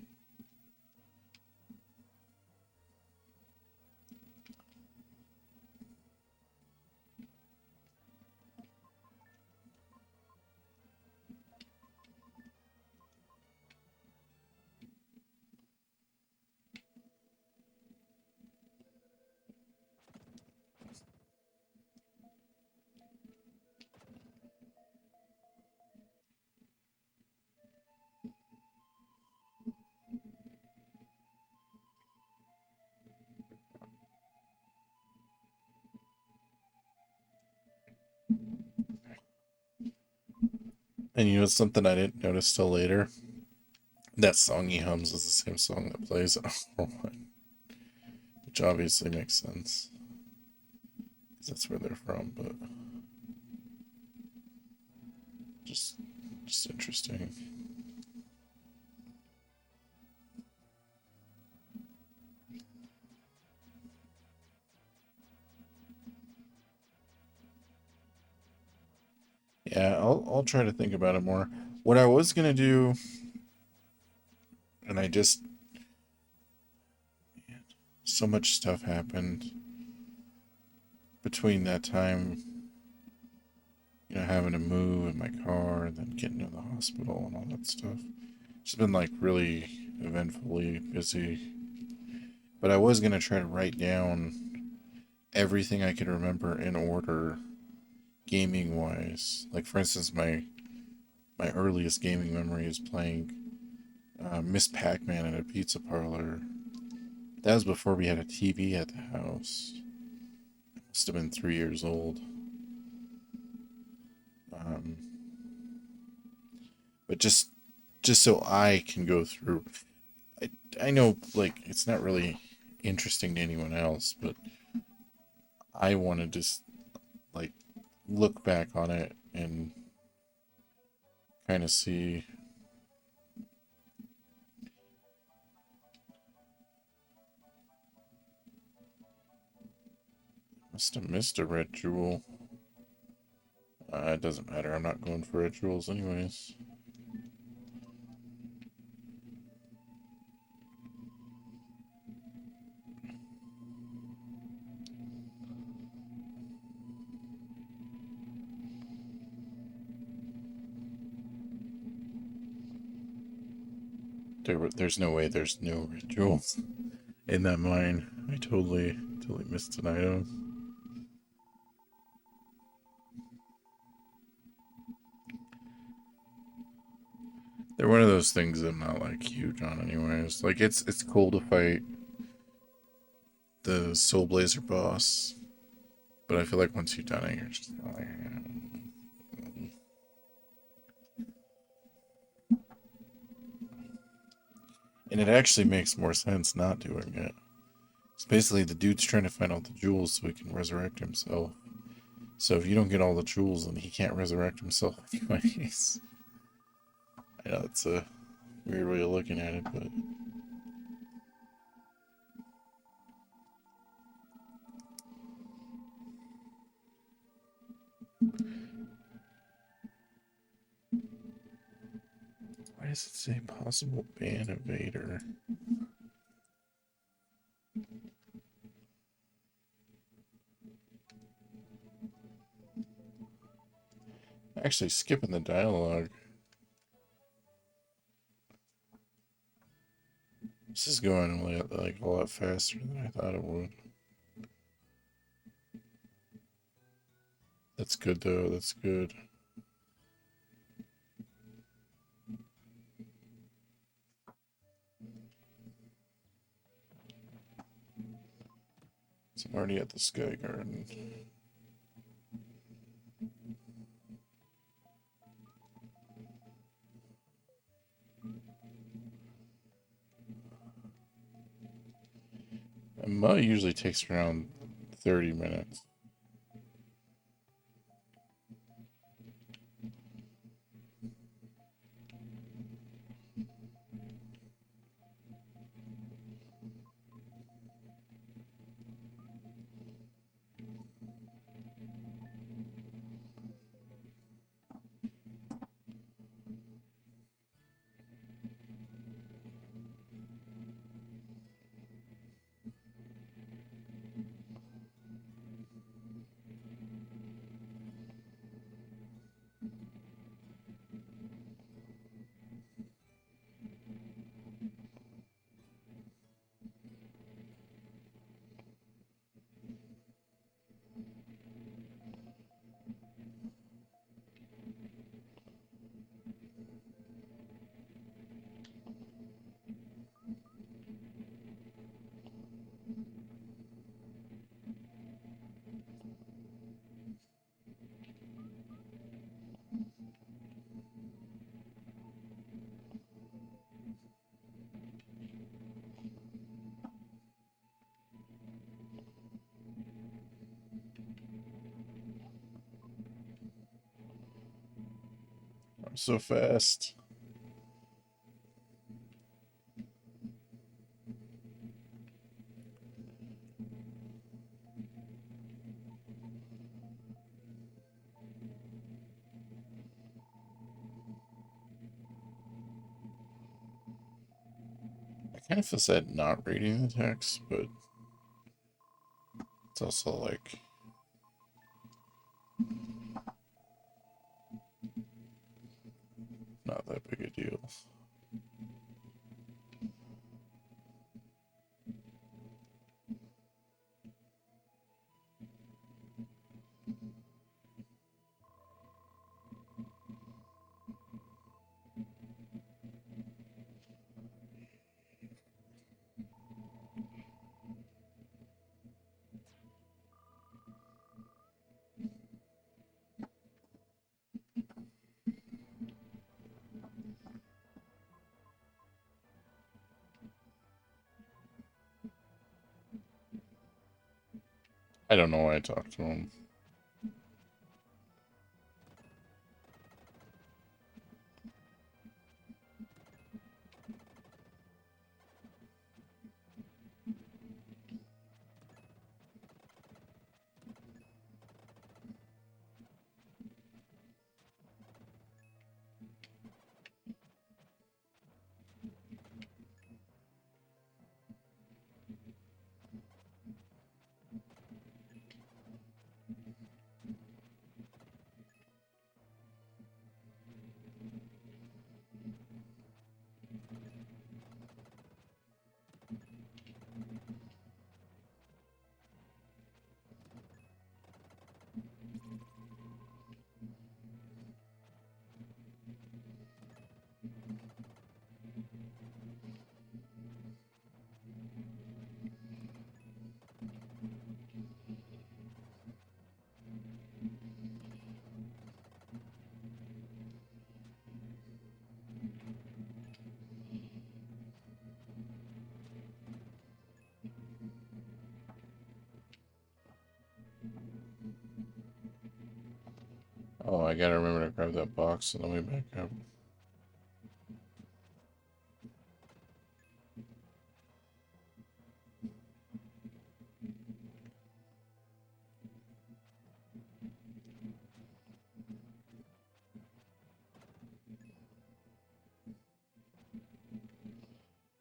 And you know something I didn't notice till later? That song he hums is the same song that plays in R1, which obviously makes sense. Because that's where they're from, but just interesting. Yeah, I'll try to think about it more. What I was gonna do, and I just man, so much stuff happened between that time, having to move in my car and then getting to the hospital and all that stuff. It's been like really eventfully busy. But I was gonna try to write down everything I could remember in order, gaming wise. Like for instance, my earliest gaming memory is playing Miss Pac-Man at a pizza parlor. That was before we had a TV at the house. I must have been 3 years old. Um, but just so I can go through. I know like it's not really interesting to anyone else, but I want to just like look back on it and kind of see. Must have missed a red jewel. It doesn't matter. I'm not going for red jewels anyways. There's no way there's no red jewels in that mine. I totally Totally missed an item. They're one of those things I'm not like huge on anyways. Like it's cool to fight the Soul Blazer boss, but I feel like once you've done it, you're just like, and it actually makes more sense not doing it. It's basically the dude's trying to find all the jewels so he can resurrect himself. So if you don't get all the jewels, then he can't resurrect himself anyways. I know it's a weird way of looking at it, but why does it say possible ban evader? Actually skipping the dialogue. This is going like a lot faster than I thought it would. That's good though, that's good. So I'm already at the Sky Garden. A MUT usually takes around 30 minutes. I'm so fast. I kind of feel sad not reading the text, but it's also like not that big a deal. I don't know why I talked to him. I gotta remember to grab that box on the way back up.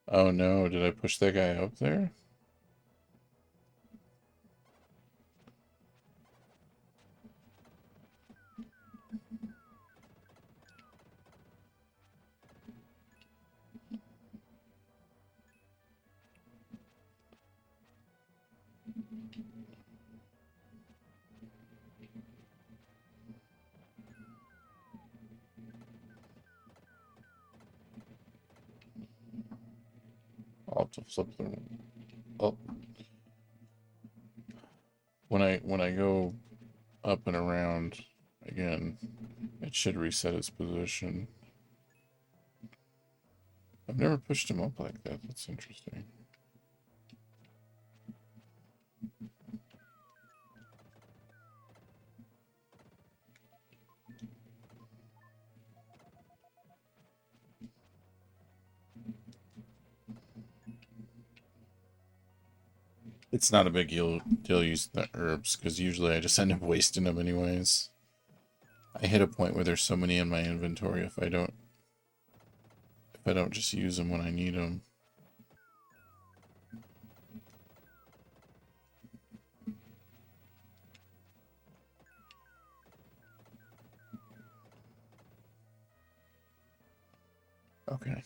Oh no, did I push that guy up there? I'll have to flip them. Oh. When I go up and around again, it should reset its position. I've never pushed him up like that. That's interesting. It's not a big deal using the herbs, because usually I just end up wasting them anyways. I hit a point where there's so many in my inventory if I don't just use them when I need them. Okay.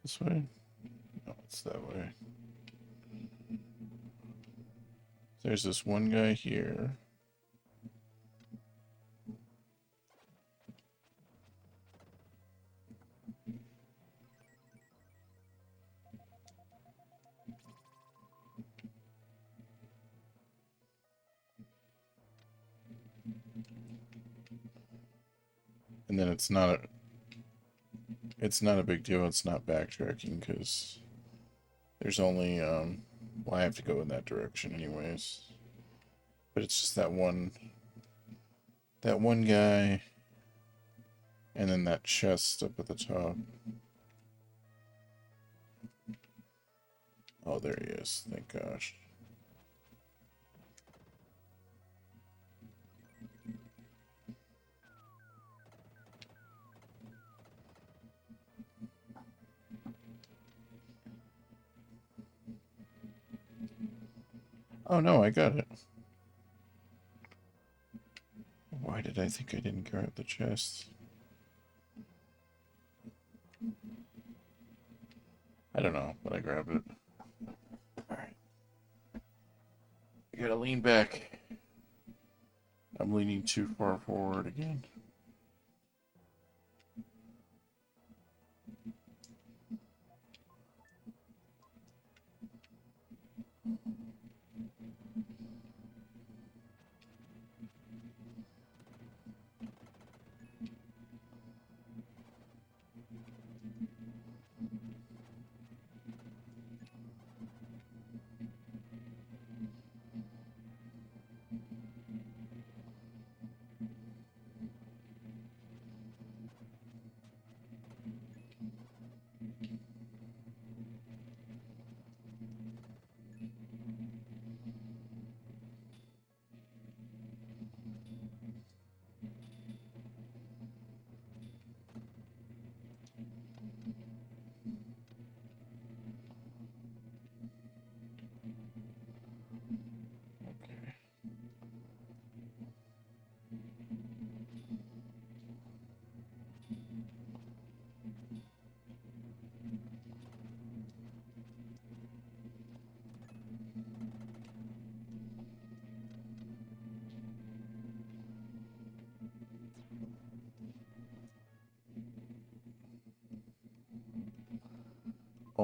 This way? No, it's that way. There's this one guy here. And then it's not a big deal. It's not backtracking because there's only well, I have to go in that direction anyways. But it's just that one guy, and then that chest up at the top. Oh, there he is. Thank gosh. Oh no, I got it. Why did I think I didn't grab the chest? I don't know, but I grabbed it. Alright. I gotta lean back. I'm leaning too far forward again.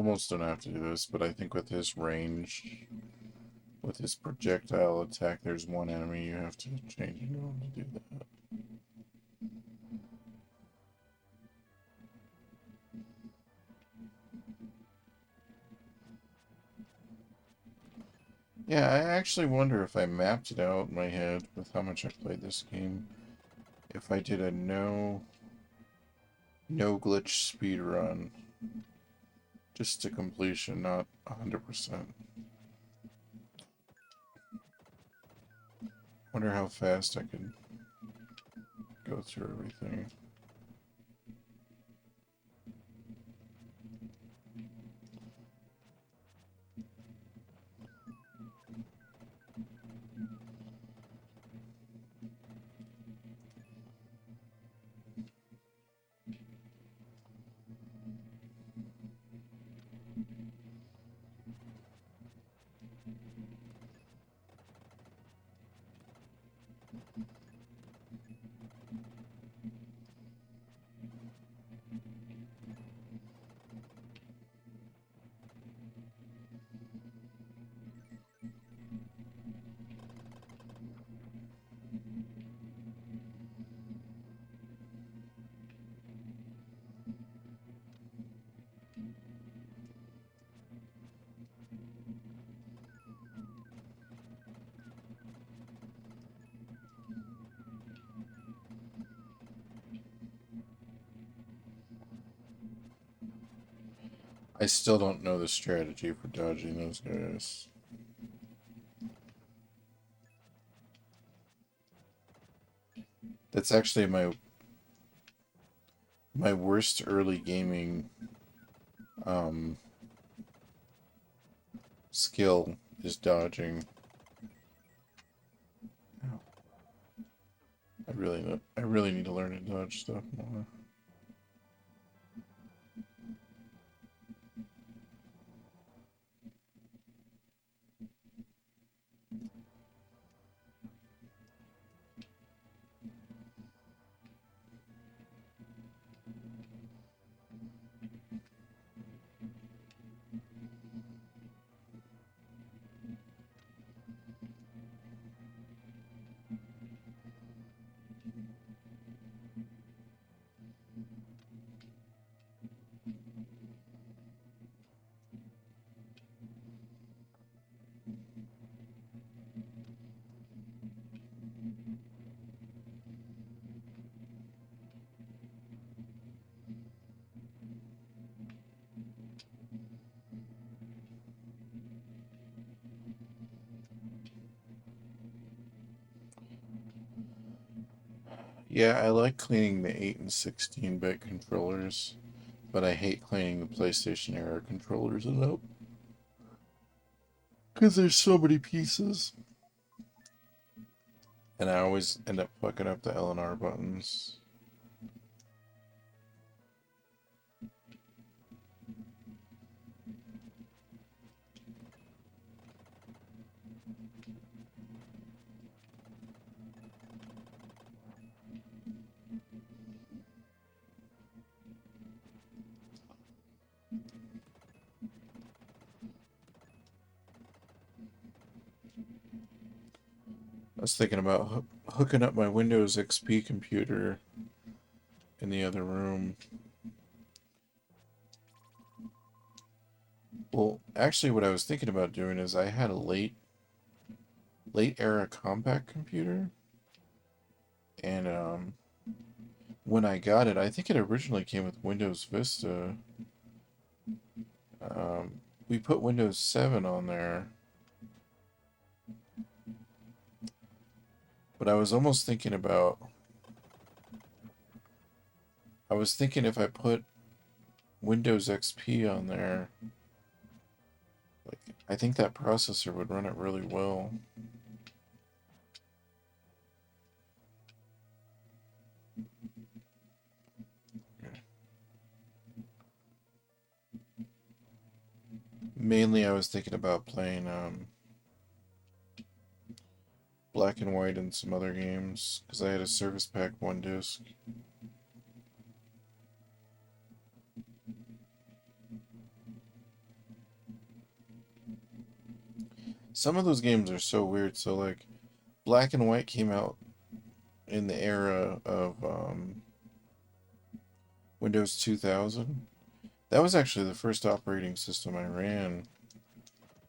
almost don't have to do this, but I think with his range, with his projectile attack, there's one enemy you have to change into him to do that. Yeah, I actually wonder if I mapped it out in my head with how much I played this game. If I did a no glitch speed run, just to completion, not 100%. Wonder how fast I could go through everything. I still don't know the strategy for dodging those guys. That's actually my worst early gaming skill is dodging. I really need to learn to dodge stuff more. Yeah, I like cleaning the 8 and 16-bit controllers, but I hate cleaning the PlayStation era controllers up. Because there's so many pieces. And I always end up fucking up the L and R buttons. I was thinking about hooking up my Windows XP computer in the other room. Well, actually what I was thinking about doing is I had a late era compact computer, and when I got it, I think it originally came with Windows Vista. We put Windows 7 on there, but I was almost thinking about, I was thinking if I put Windows XP on there, like, I think that processor would run it really well. Mainly I was thinking about playing Black and White and some other games, because I had a Service Pack 1 disc. Some of those games are so weird. So like Black and White came out in the era of Windows 2000. That was actually the first operating system I ran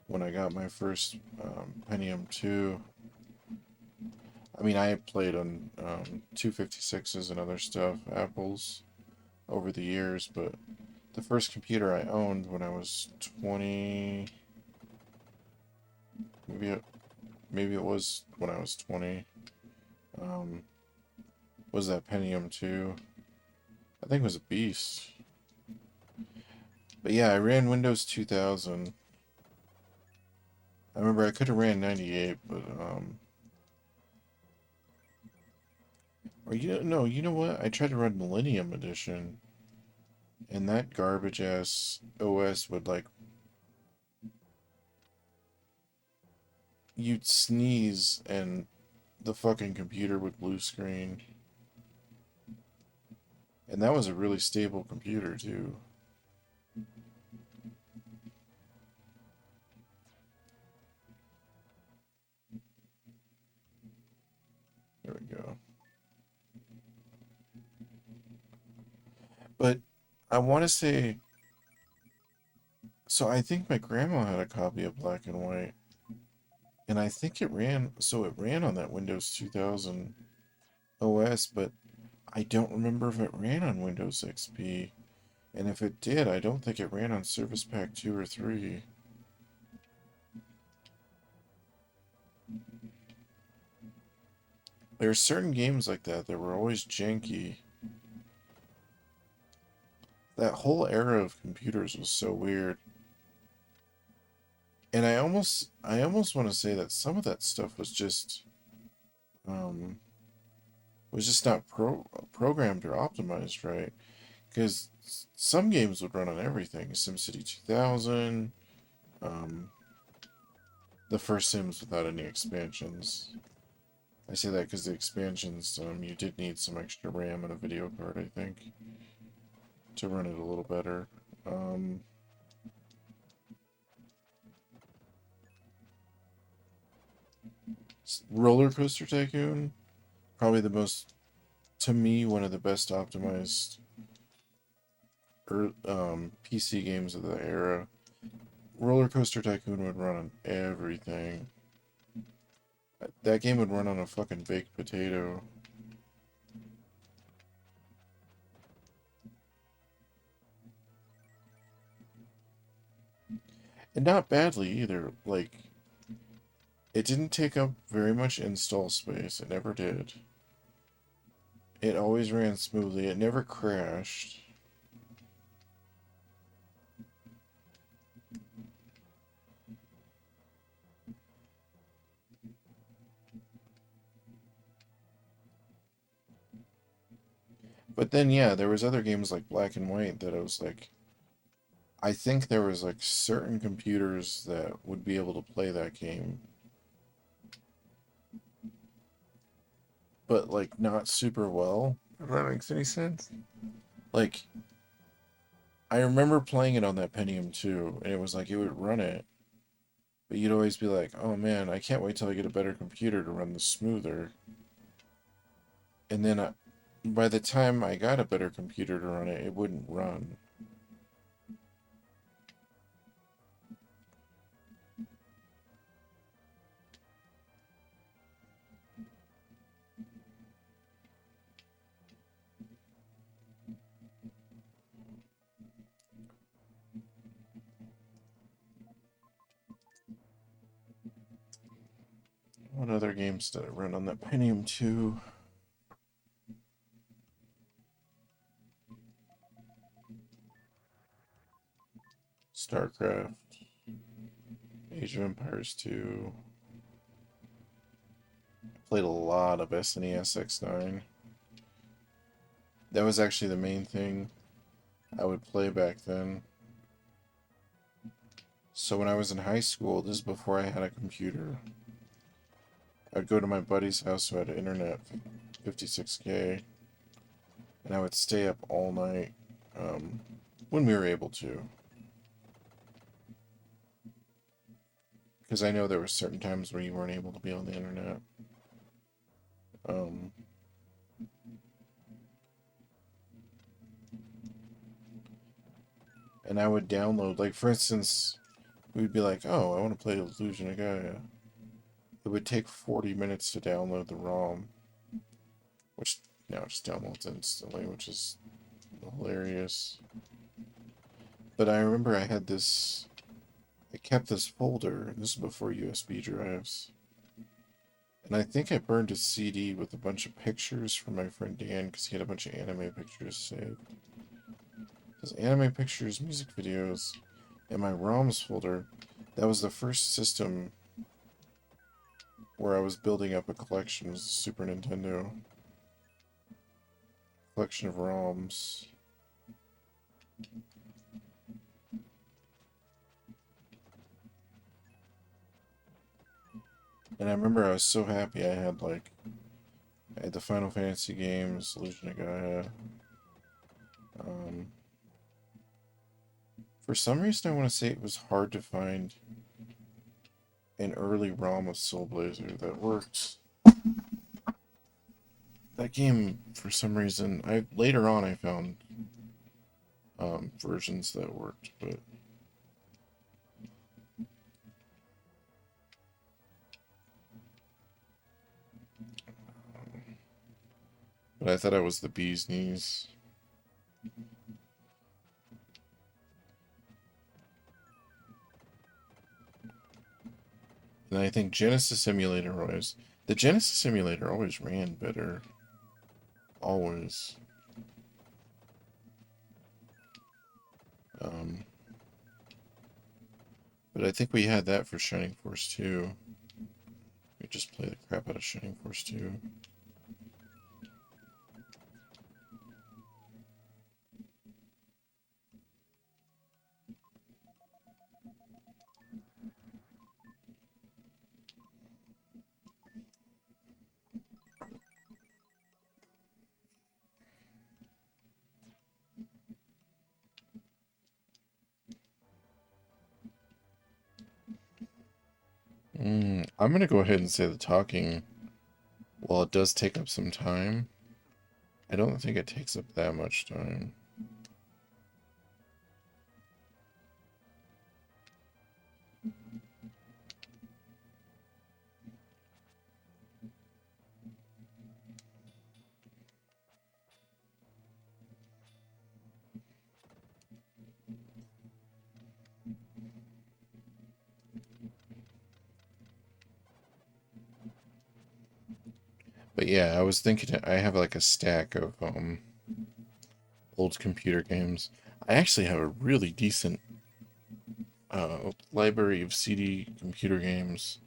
when I got my first Pentium 2. I mean, I played on 256s and other stuff, Apples, over the years, but the first computer I owned when I was 20, maybe it was when I was 20, um, was that Pentium 2. I think it was a beast. But yeah, I ran Windows 2000. I remember I could have ran 98, but or you know what? I tried to run Millennium Edition, and that garbage ass OS would like you'd sneeze and the fucking computer would blue screen. And that was a really stable computer too. There we go. But I want to say, so I think my grandma had a copy of Black and White, and I think it ran on that Windows 2000 OS, but I don't remember if it ran on Windows XP. And if it did, I don't think it ran on Service Pack 2 or 3. There are certain games like that that were always janky. That whole era of computers was so weird. And I almost want to say that some of that stuff um was just not programmed or optimized right. Because some games would run on everything. SimCity 2000, um, the first Sims without any expansions. I say that because the expansions, you did need some extra RAM and a video card, I think, to run it a little better. Roller Coaster Tycoon, probably to me, one of the best optimized PC games of the era. Roller Coaster Tycoon would run on everything. That game would run on a fucking baked potato. And not badly either. Like, it didn't take up very much install space. It never did. It always ran smoothly. It never crashed. But then, yeah, there was other games like Black and White that I was like, I think there was like certain computers that would be able to play that game, but like not super well. If that makes any sense. Like, I remember playing it on that Pentium 2, and it was like it would run it, but you'd always be like, oh man, I can't wait till I get a better computer to run this smoother. And then by the time I got a better computer to run it, it wouldn't run. What other games did I run on that Pentium 2? StarCraft, Age of Empires 2. Played a lot of SNES X9. That was actually the main thing I would play back then. So when I was in high school, this is before I had a computer, I'd go to my buddy's house who had internet, 56K, and I would stay up all night when we were able to. Because I know there were certain times where you weren't able to be on the internet. And I would download, like, for instance, we'd be like, oh, I want to play Illusion of Gaia. It would take 40 minutes to download the ROM, which now just downloads instantly, which is hilarious. But I remember I had this, I kept this folder, this is before USB drives, and I think I burned a CD with a bunch of pictures from my friend Dan, because he had a bunch of anime pictures saved. His anime pictures, music videos, and my ROMs folder. That was the first system where I was building up a collection. It was a Super Nintendo collection of ROMs. And I remember I was so happy I had the Final Fantasy games, Illusion of Gaia. For some reason I want to say it was hard to find an early ROM of Soul Blazer that worked. That game, for some reason, later on I found versions that worked, but I thought I was the bee's knees. And I think the Genesis Simulator always ran better. Always. But I think we had that for Shining Force 2. We just play the crap out of Shining Force 2. I'm going to go ahead and say the talking, while it does take up some time, I don't think it takes up that much time. But yeah, I was thinking I have like a stack of old computer games. I actually have a really decent library of CD computer games,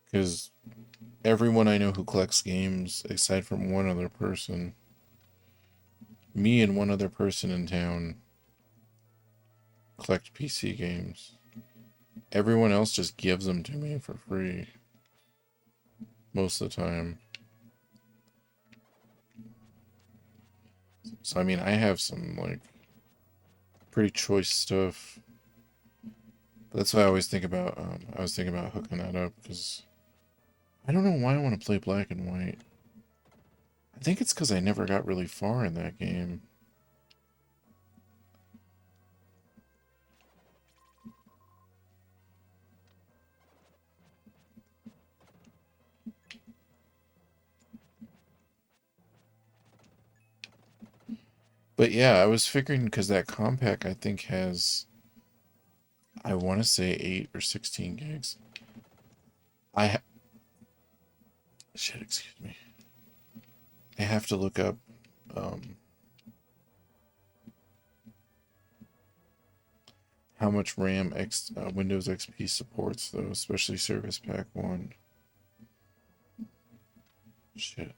because everyone I know who collects games, aside from one other person, me and one other person in town, collect PC games. Everyone else just gives them to me for free most of the time. So I mean, I have some like pretty choice stuff. But that's why I always think about. I was thinking about hooking that up, because I don't know why I want to play Black and White. I think it's because I never got really far in that game. But yeah, I was figuring, because that compact I think has, I want to say 8 or 16 gigs. Shit, excuse me. I have to look up how much RAM Windows XP supports, though, especially Service Pack 1. Shit.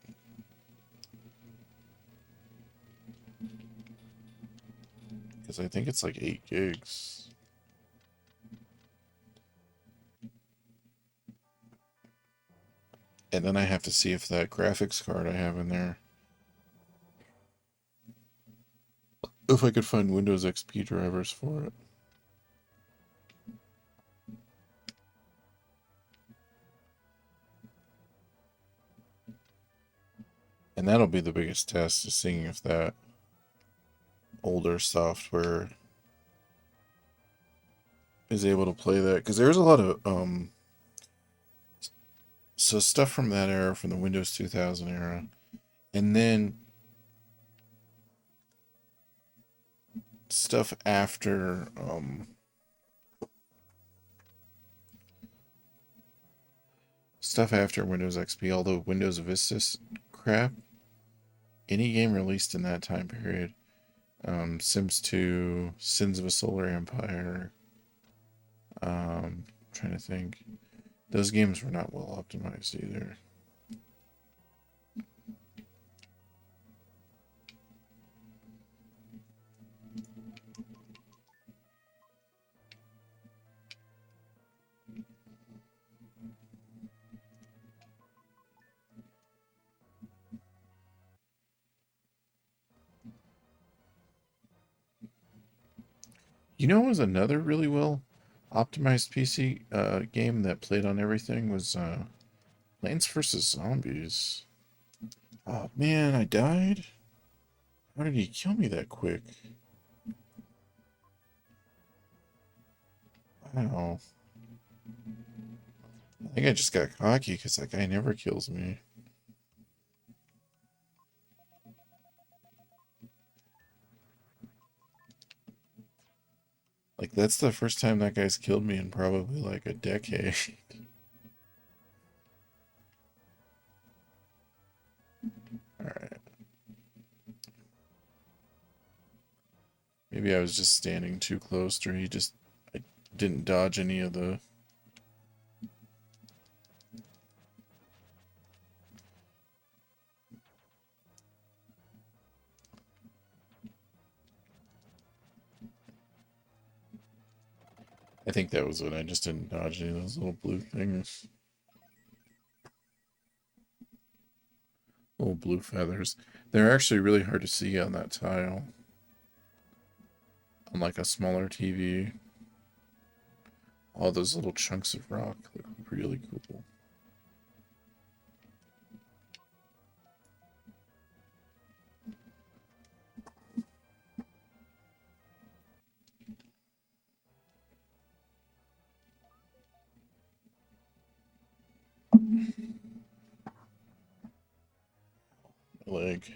Because I think it's like 8 gigs. And then I have to see if that graphics card I have in there, if I could find Windows XP drivers for it. And that'll be the biggest test, is seeing if that older software is able to play that. Because there's a lot of so stuff from that era, from the Windows 2000 era, and then stuff after Windows XP, all the Windows Vista crap. Any game released in that time period, Sims 2, Sins of a Solar Empire, trying to think. Those games were not well optimized either. You know, what was another really well optimized PC game that played on everything was Plants vs. Zombies. Oh man, I died? How did he kill me that quick? Wow. I think I just got cocky because that guy never kills me. Like, that's the first time that guy's killed me in probably like a decade. Alright. Maybe I was just standing too close, or I didn't dodge any of the... I think that was it. I just didn't dodge any of those little blue things. Little blue feathers. They're actually really hard to see on that tile. On like a smaller TV. All those little chunks of rock look really cool. My leg.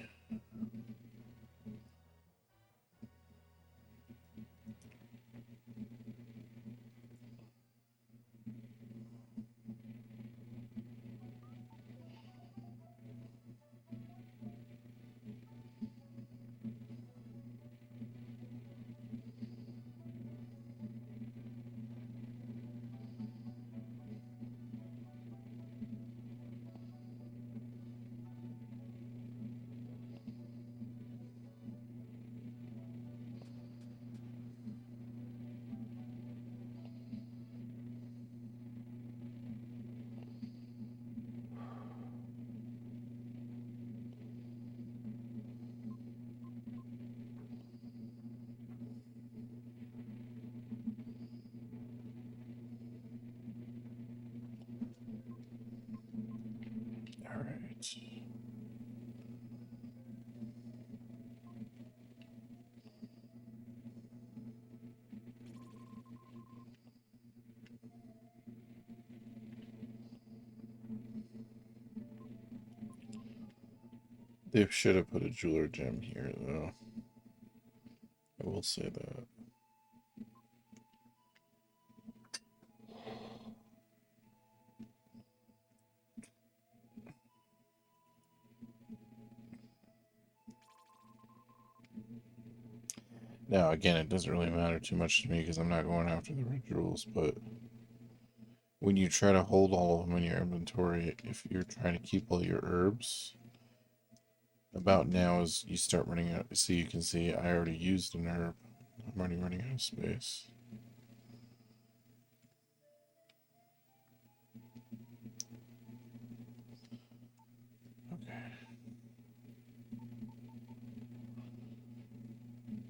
Alright. They should have put a jeweler gem here, though. I will say that. Now, again, it doesn't really matter too much to me because I'm not going after the red jewels, but when you try to hold all of them in your inventory, if you're trying to keep all your herbs, about now is you start running out. So you can see I already used an herb. I'm already running out of space. Okay.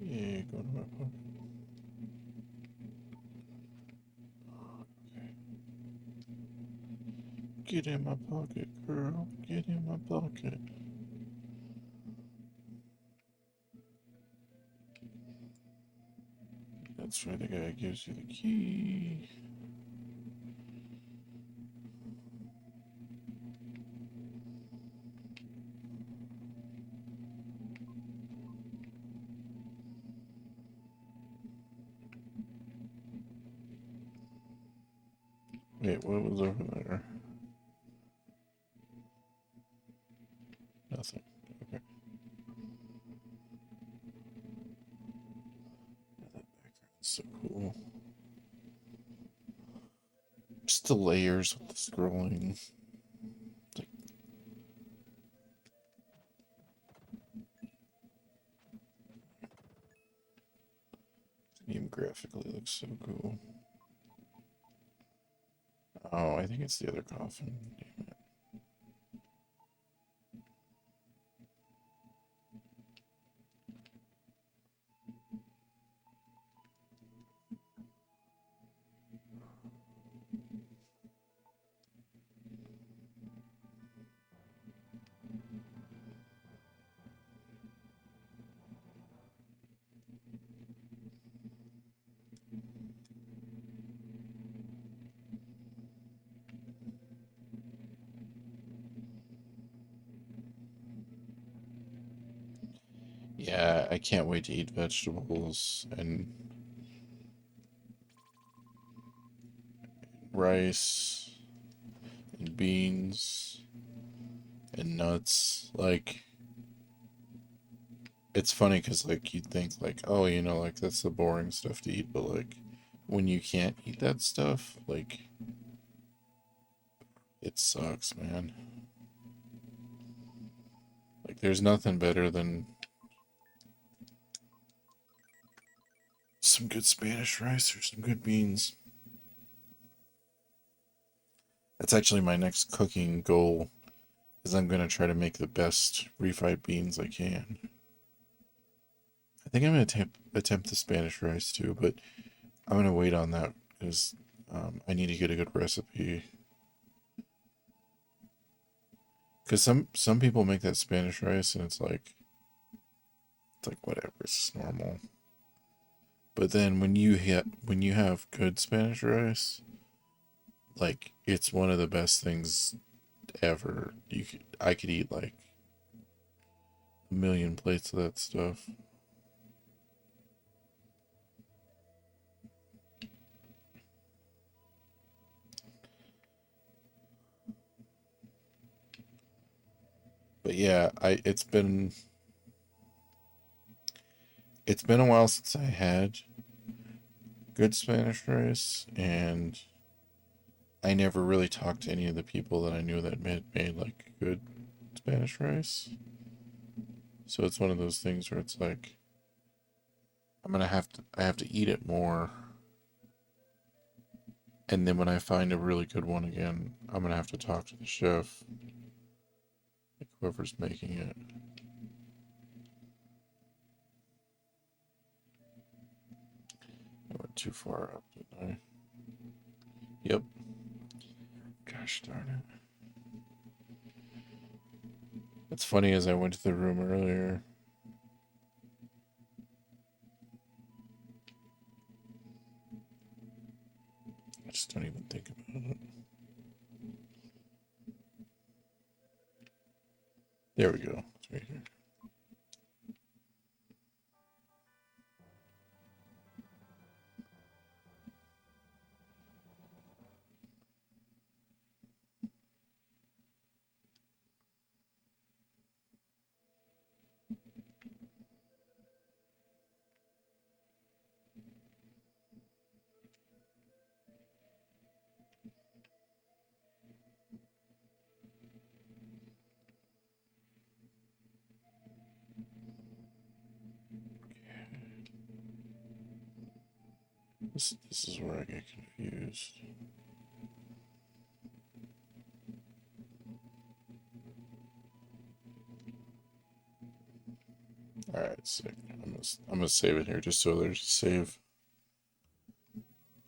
Yeah, go to my pocket. Okay. Get in my pocket, girl. Get in my pocket. That's where the guy gives you the key. Wait, what was over there? Nothing. Okay. That background's so cool. Just the layers with the scrolling. Like, the game graphically looks so cool. Oh, I think it's the other coffin. Damn it. Yeah, I can't wait to eat vegetables and rice and beans and nuts. Like, it's funny because, like, you'd think, like, oh, you know, like, that's the boring stuff to eat, but, like, when you can't eat that stuff, like, it sucks, man. Like, there's nothing better than some good Spanish rice or some good beans. That's actually my next cooking goal, is I'm going to try to make the best refried beans I can. I think I'm going to attempt the Spanish rice too, but I'm going to wait on that because I need to get a good recipe. Because some people make that Spanish rice and it's like whatever, it's just normal. But then when you have good Spanish rice, like, it's one of the best things ever. I could eat like a million plates of that stuff. But yeah, it's been a while since I had good Spanish rice, and I never really talked to any of the people that I knew that made like good Spanish rice. So it's one of those things where it's like I have to eat it more. And then when I find a really good one again, I'm gonna have to talk to the chef, like whoever's making it. I went too far up, didn't I? Yep. Gosh darn it. It's funny, as I went to the room earlier, I just don't even think about it. There we go. It's right here. This is where I get confused. Alright, sick. I'm gonna save it here just so there's a save.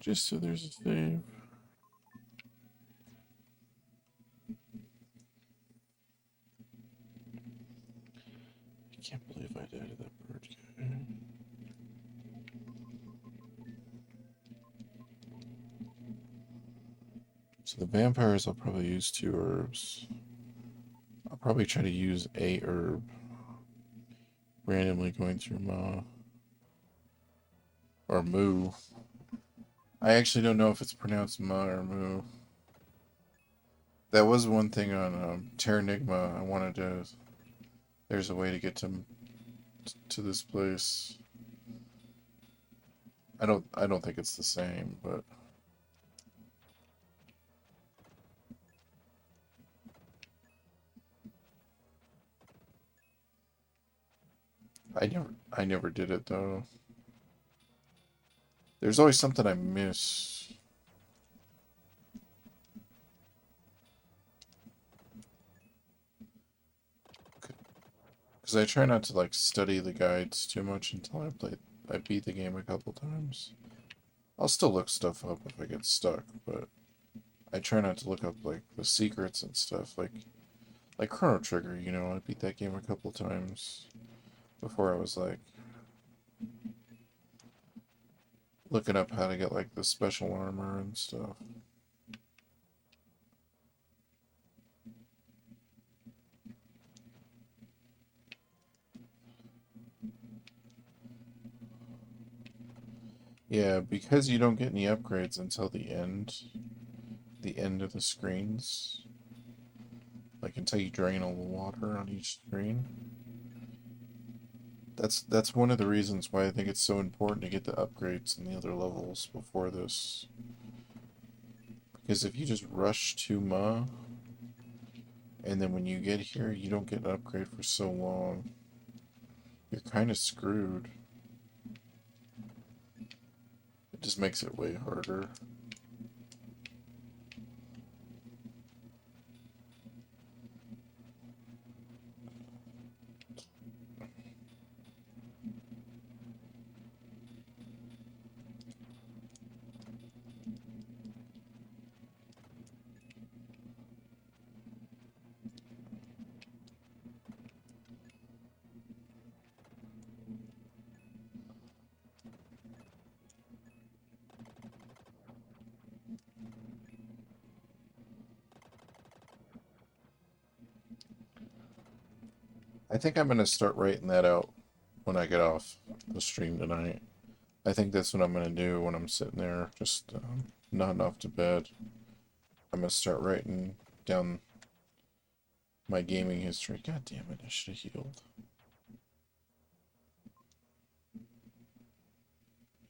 Just so there's a save. I can't believe I died to that bird guy. So the vampires, I'll probably use 2 herbs. I'll probably try to use a herb. Randomly going through Ma. Or Moo. I actually don't know if it's pronounced Ma or Moo. That was one thing on Terranigma. I wanted to... There's a way to get to this place. I don't think it's the same, but... I never did it though. There's always something I miss. Because I try not to like study the guides too much until I beat the game a couple times. I'll still look stuff up if I get stuck, but I try not to look up like the secrets and stuff. Like Chrono Trigger, you know, I beat that game a couple times before I was like looking up how to get like the special armor and stuff. Yeah, because you don't get any upgrades until the end of the screens. Like until you drain all the water on each screen. That's one of the reasons why I think it's so important to get the upgrades in the other levels before this. Because if you just rush to Ma, and then when you get here you don't get an upgrade for so long, you're kind of screwed. It just makes it way harder. I think I'm going to start writing that out when I get off the stream tonight. I think that's what I'm going to do when I'm sitting there just nodding off to bed. I'm going to start writing down my gaming history. God damn it, I should have healed.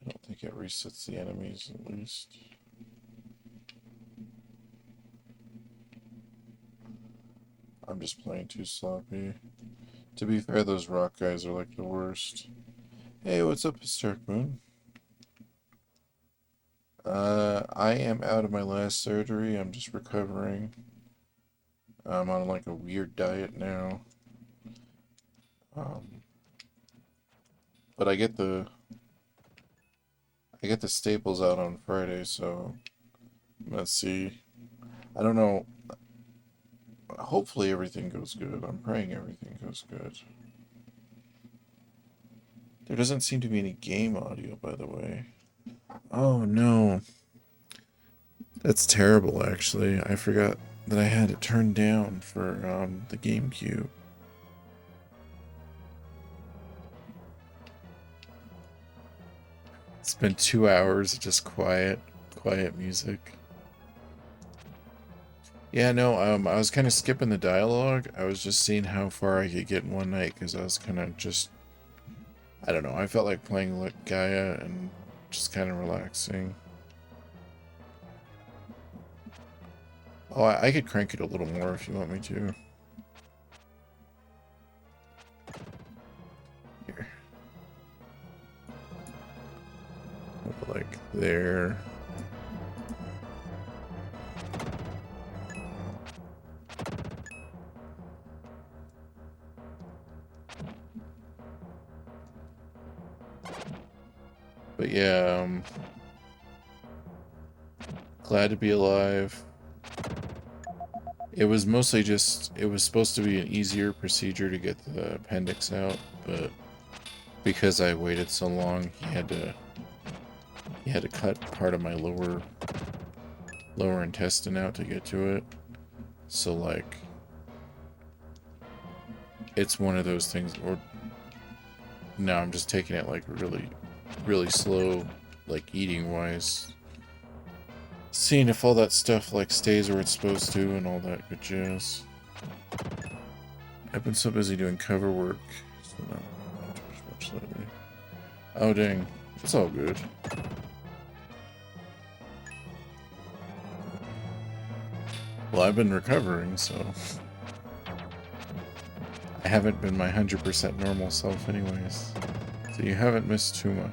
I don't think it resets the enemies at least. I'm just playing too sloppy. To be fair, those rock guys are like the worst. Hey, what's up, Hysteric Moon? I am out of my last surgery. I'm just recovering. I'm on like a weird diet now. But I get the staples out on Friday, so let's see. I don't know. Hopefully everything goes good. I'm praying everything goes good. There doesn't seem to be any game audio, by the way. Oh no. That's terrible, actually. I forgot that I had it turned down for the GameCube. It's been 2 hours of just quiet music. Yeah, no, I was kind of skipping the dialogue. I was just seeing how far I could get in one night, because I was kind of just, I don't know, I felt like playing like Gaia and just kind of relaxing. Oh, I could crank it a little more if you want me to. Here. Like there. But yeah, glad to be alive. It was mostly just, it was supposed to be an easier procedure to get the appendix out, but because I waited so long, he had to cut part of my lower lower intestine out to get to it. So like, it's one of those things. Or no, I'm just taking it like really slow, like eating wise. Seeing if all that stuff like stays where it's supposed to and all that good jazz. I've been so busy doing cover work, so not much lately. Oh dang, it's all good. Well, I've been recovering, so I haven't been my 100% normal self anyways. So you haven't missed too much.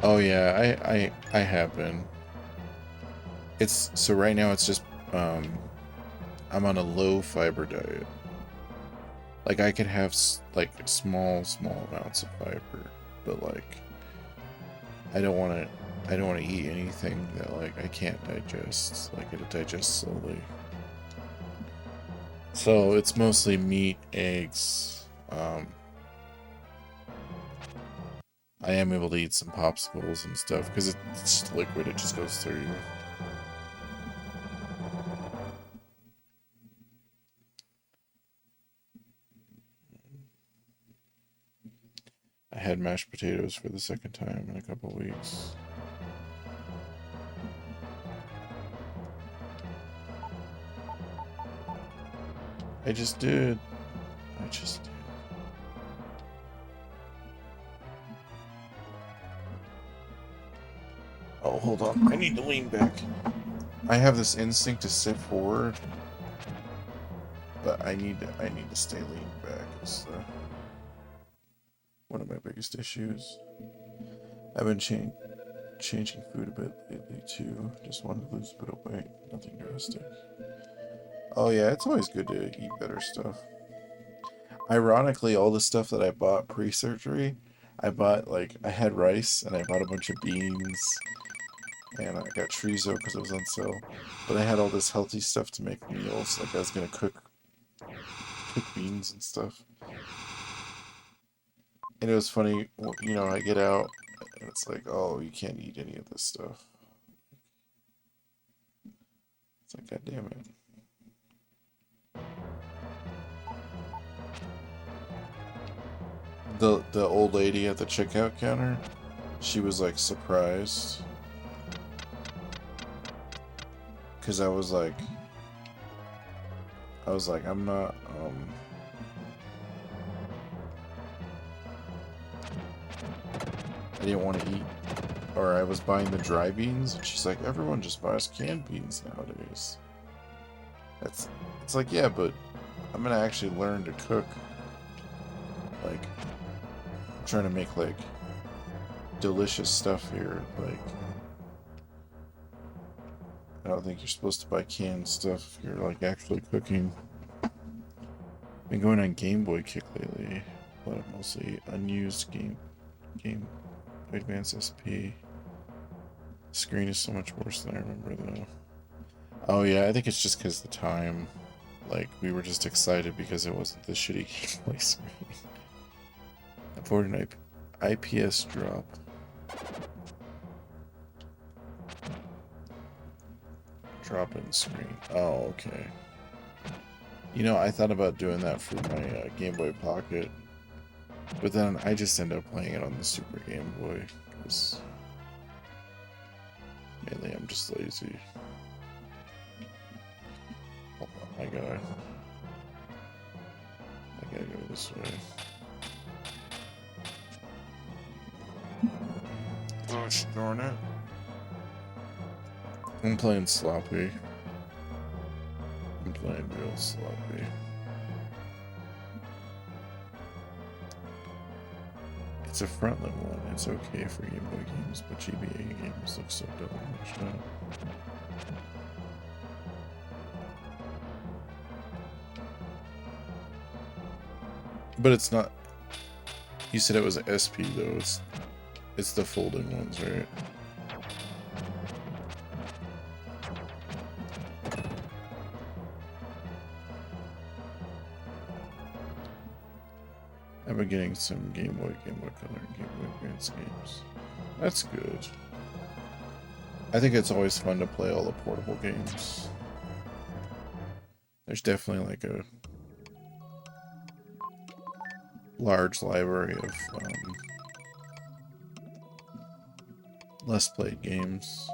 Oh yeah, I have been. It's so right now it's just I'm on a low fiber diet. Like I could have like small amounts of fiber, but like I don't want to eat anything that like I can't digest. Like it digests slowly. So it's mostly meat, eggs. I am able to eat some popsicles and stuff because it's just liquid. It just goes through you. I had mashed potatoes for the second time in a couple weeks. I just did. Oh, hold on. I need to lean back. I have this instinct to sit forward, but I need to stay leaned back. It's one of my biggest issues. I've been changing food a bit lately too. Just wanted to lose a bit of weight. Nothing drastic. Oh yeah, it's always good to eat better stuff. Ironically, all the stuff that I bought pre-surgery, I bought like I had rice and I bought a bunch of beans. And I got chorizo because it was on sale. But I had all this healthy stuff to make meals. Like I was gonna cook beans and stuff. And it was funny, you know, I get out and it's like, oh, you can't eat any of this stuff. It's like, god damn it. The old lady at the checkout counter, she was like surprised. Cause I was like, I'm not, I didn't want to eat, or I was buying the dry beans, and she's like, everyone just buys canned beans nowadays. It's like, yeah, but I'm gonna actually learn to cook. Like, I'm trying to make like delicious stuff here. Like, I don't think you're supposed to buy canned stuff if you're like actually cooking. Been going on Game Boy kick lately, but mostly unused Game Advance SP. Screen is so much worse than I remember though. Oh yeah, I think it's just because the time, like we were just excited because it wasn't the shitty Game Boy screen. Avoid an IPS drop. Drop in screen. Oh, okay. You know, I thought about doing that for my Game Boy Pocket, but then I just end up playing it on the Super Game Boy, because mainly I'm just lazy. Hold on, I gotta go this way. Gosh darn it. I'm playing sloppy. I'm playing real sloppy. It's a Frontlet one. It's okay for Game Boy games, but GBA games look so double washed out. But it's not. You said it was an SP though. It's the folding ones, right? I've been getting some Game Boy Color, and Game Boy Advance games. That's good. I think it's always fun to play all the portable games. There's definitely like a large library of less played games.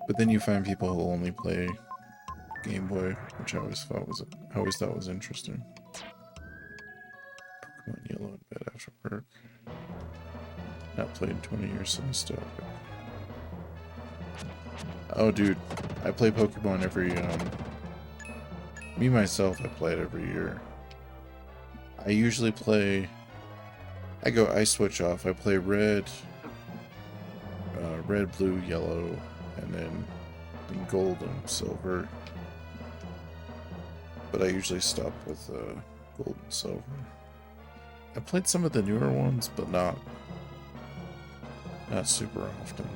But then you find people who only play Game Boy, which I always thought was interesting. Pokemon Yellow in bed after work. Not played in 20 years, so nostalgic. Oh, dude, I play Pokemon every me myself. I play it every year. I usually play. I switch off. I play red, blue, yellow, and then gold and silver. But I usually stop with gold and silver. I played some of the newer ones, but not super often.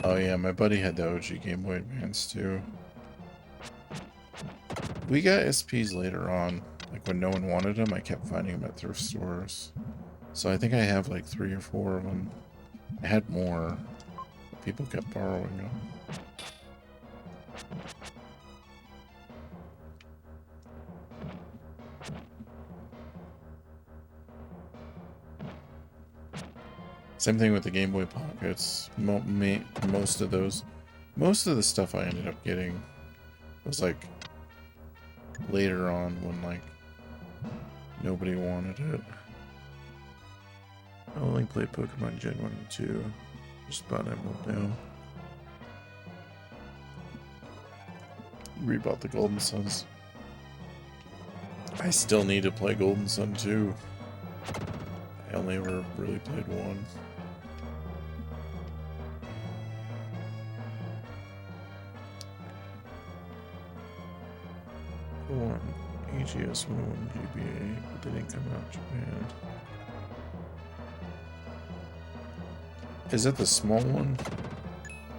Oh yeah, my buddy had the OG Game Boy Advance too. We got SPs later on. Like when no one wanted them, I kept finding them at thrift stores. So I think I have like 3 or 4 of them. I had more. But people kept borrowing them. Same thing with the Game Boy Pockets. Most of the stuff I ended up getting was like later on when like nobody wanted it. I only played Pokemon Gen 1 and 2. Just bought Emerald now. Rebought the Golden Suns. I still need to play Golden Sun 2. I only ever really played 1. AGS 1 GBA, but they didn't come out in Japan. Is that the small one?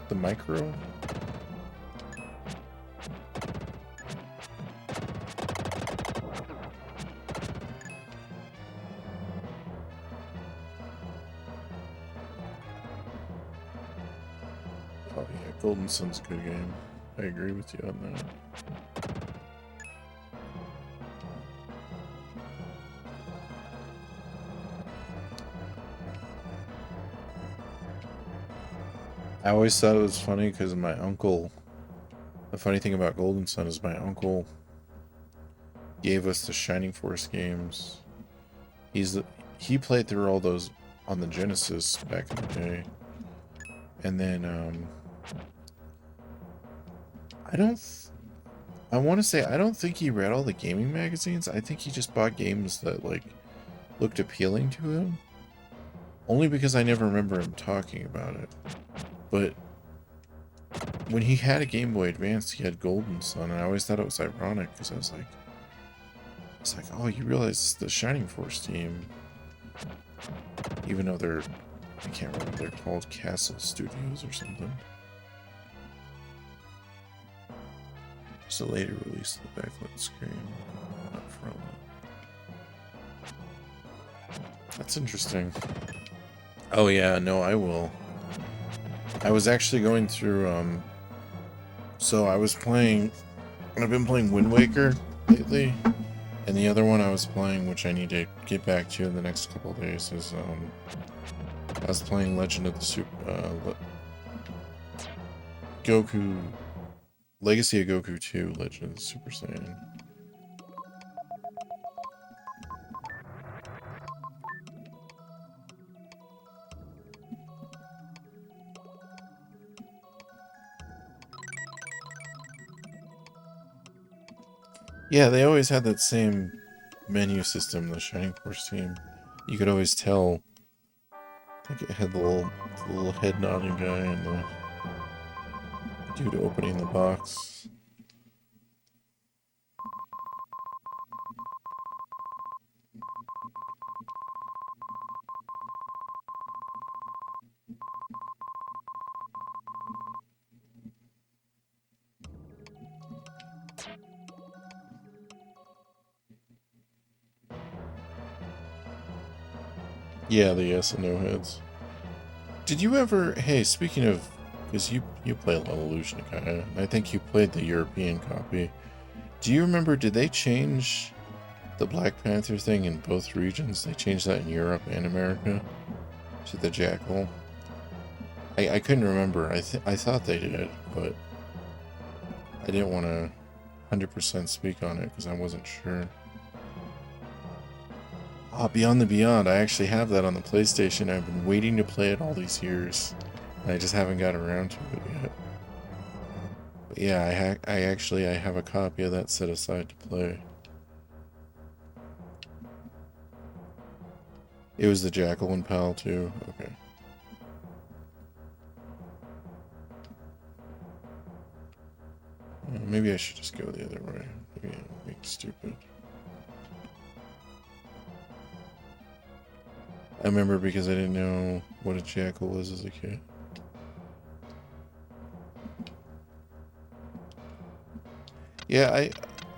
The micro? Oh yeah, Golden Sun's a good game. I agree with you on that. I always thought it was funny because my uncle, the funny thing about Golden Sun is my uncle gave us the Shining Force games. He played through all those on the Genesis back in the day. And then, I want to say, I don't think he read all the gaming magazines. I think he just bought games that, like, looked appealing to him. Only because I never remember him talking about it. But when he had a Game Boy Advance, he had Golden Sun, and I always thought it was ironic because I was like, oh, you realize it's the Shining Force team, even though I can't remember, they're called Castle Studios or something. It's a later release of the backlit screen, not from. That's interesting. Oh yeah, no, I will. I was actually going through, so I was playing, I've been playing Wind Waker lately, and the other one I was playing, which I need to get back to in the next couple of days, is, I was playing Legend of the Goku, Legacy of Goku 2, Legend of the Super Saiyan. Yeah, they always had that same menu system, the Shining Force team. You could always tell. I think it had the little head nodding guy and the dude opening the box. Yeah, the yes and no heads. Did you ever... Hey, speaking of... Because you play a lot of Illusion of Gaia, and I think you played the European copy. Do you remember, did they change the Black Panther thing in both regions? They changed that in Europe and America to the Jackal. I couldn't remember. I thought they did, but I didn't want to 100% speak on it because I wasn't sure. Oh, Beyond the Beyond. I actually have that on the PlayStation. I've been waiting to play it all these years. And I just haven't got around to it yet. But yeah, I have a copy of that set aside to play. It was the Jackal and PAL too. Okay. Maybe I should just go the other way. Maybe I'm being stupid. I remember because I didn't know what a Jackal was as a kid. Yeah,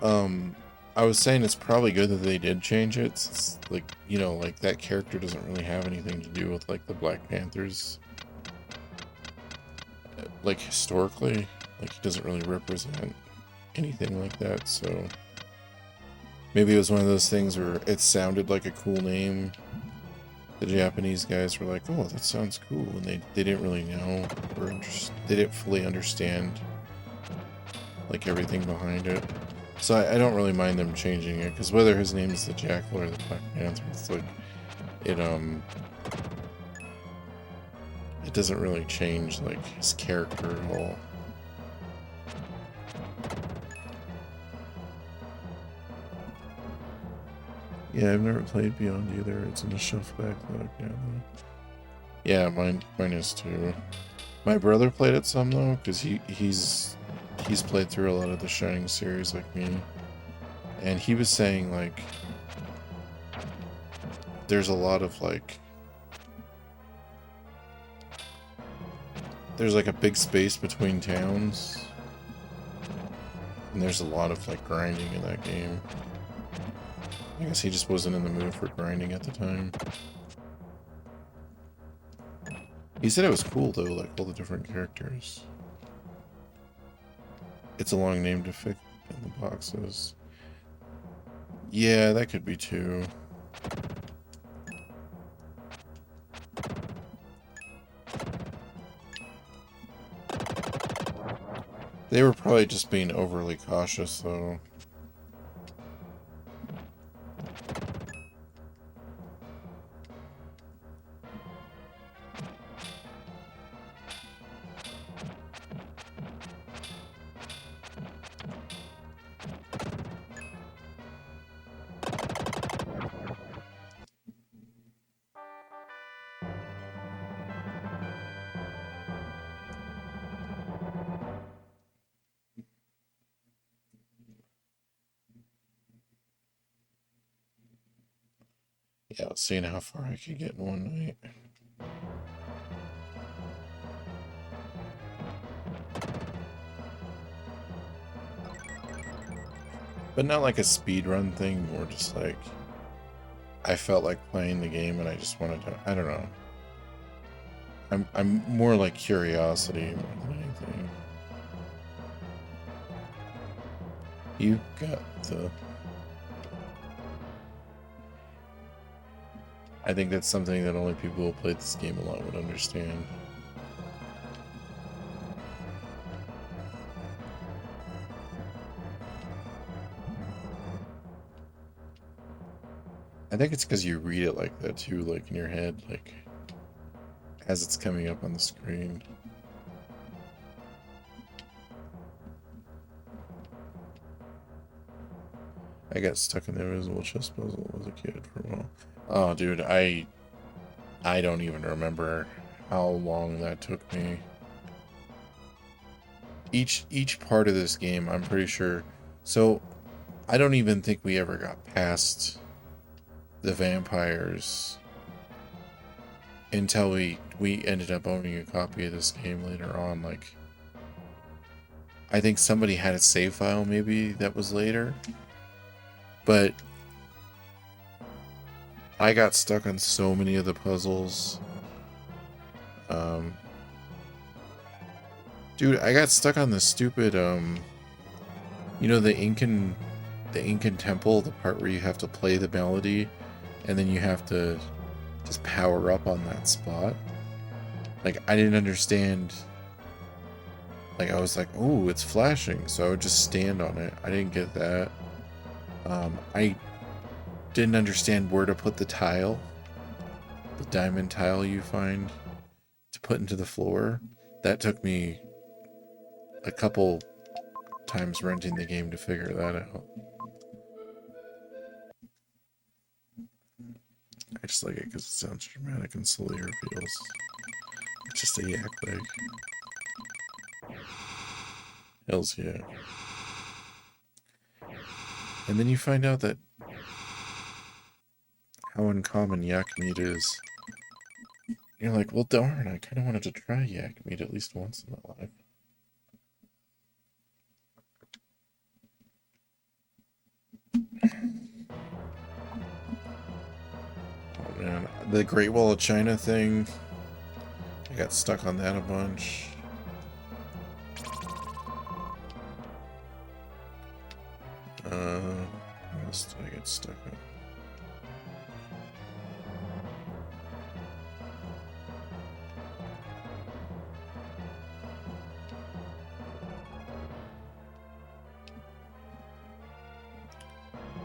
I was saying it's probably good that they did change it. It's like, you know, like that character doesn't really have anything to do with like the Black Panthers. Like historically, like he doesn't really represent anything like that, so maybe it was one of those things where it sounded like a cool name. The Japanese guys were like, oh, that sounds cool, and they didn't really know, or they didn't fully understand like everything behind it. So I don't really mind them changing it, because whether his name is the Jackal or the Black Panther, it's like it doesn't really change like his character at all. Yeah, I've never played Beyond either. It's in the shelf backlog now. Yeah, mine is too. My brother played it some though, because he's played through a lot of the Shining series like me, and he was saying like there's a lot of like there's like a big space between towns, and there's a lot of like grinding in that game. I guess he just wasn't in the mood for grinding at the time. He said it was cool though, like all the different characters. It's a long name to fit in the boxes. Yeah, that could be too. They were probably just being overly cautious though. Yeah, I was seeing how far I could get in one night. But not like a speedrun thing, more just like I felt like playing the game and I just wanted to, I don't know. I'm more like curiosity more than anything. You got the... I think that's something that only people who played this game a lot would understand. I think it's because you read it like that too, like in your head, like as it's coming up on the screen. I got stuck in the invisible chest puzzle as a kid for a while. Oh, dude, I don't even remember how long that took me. Each part of this game, I'm pretty sure. So, I don't even think we ever got past the vampires until we ended up owning a copy of this game later on. Like, I think somebody had a save file maybe that was later. But I got stuck on so many of the puzzles. Dude, I got stuck on the stupid, you know, the Incan temple, the part where you have to play the melody, and then you have to just power up on that spot. Like, I didn't understand. Like, I was like, oh, it's flashing, so I would just stand on it. I didn't get that. I didn't understand where to put the tile, the diamond tile you find to put into the floor. That took me a couple times renting the game to figure that out. I just like it because it sounds dramatic and slowly reveals. It's just a yak leg. Hells yeah. And then you find out that how uncommon yak meat is. You're like, well darn, I kind of wanted to try yak meat at least once in my life. Oh man, the Great Wall of China thing, I got stuck on that a bunch. What else did I get stuck on?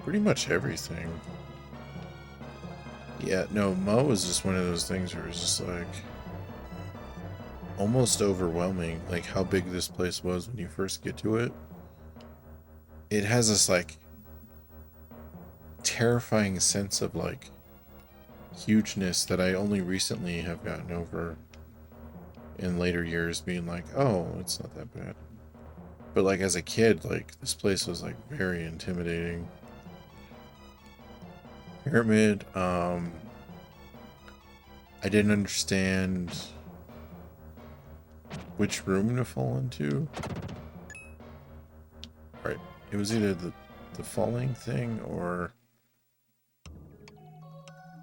Pretty much everything. Yeah, no, Mo was just one of those things where it was just like almost overwhelming, like how big this place was when you first get to it. It has this like terrifying sense of like hugeness that I only recently have gotten over in later years, being like, oh, it's not that bad. But like as a kid, like this place was like very intimidating. Pyramid, I didn't understand which room to fall into. Right, it was either the falling thing or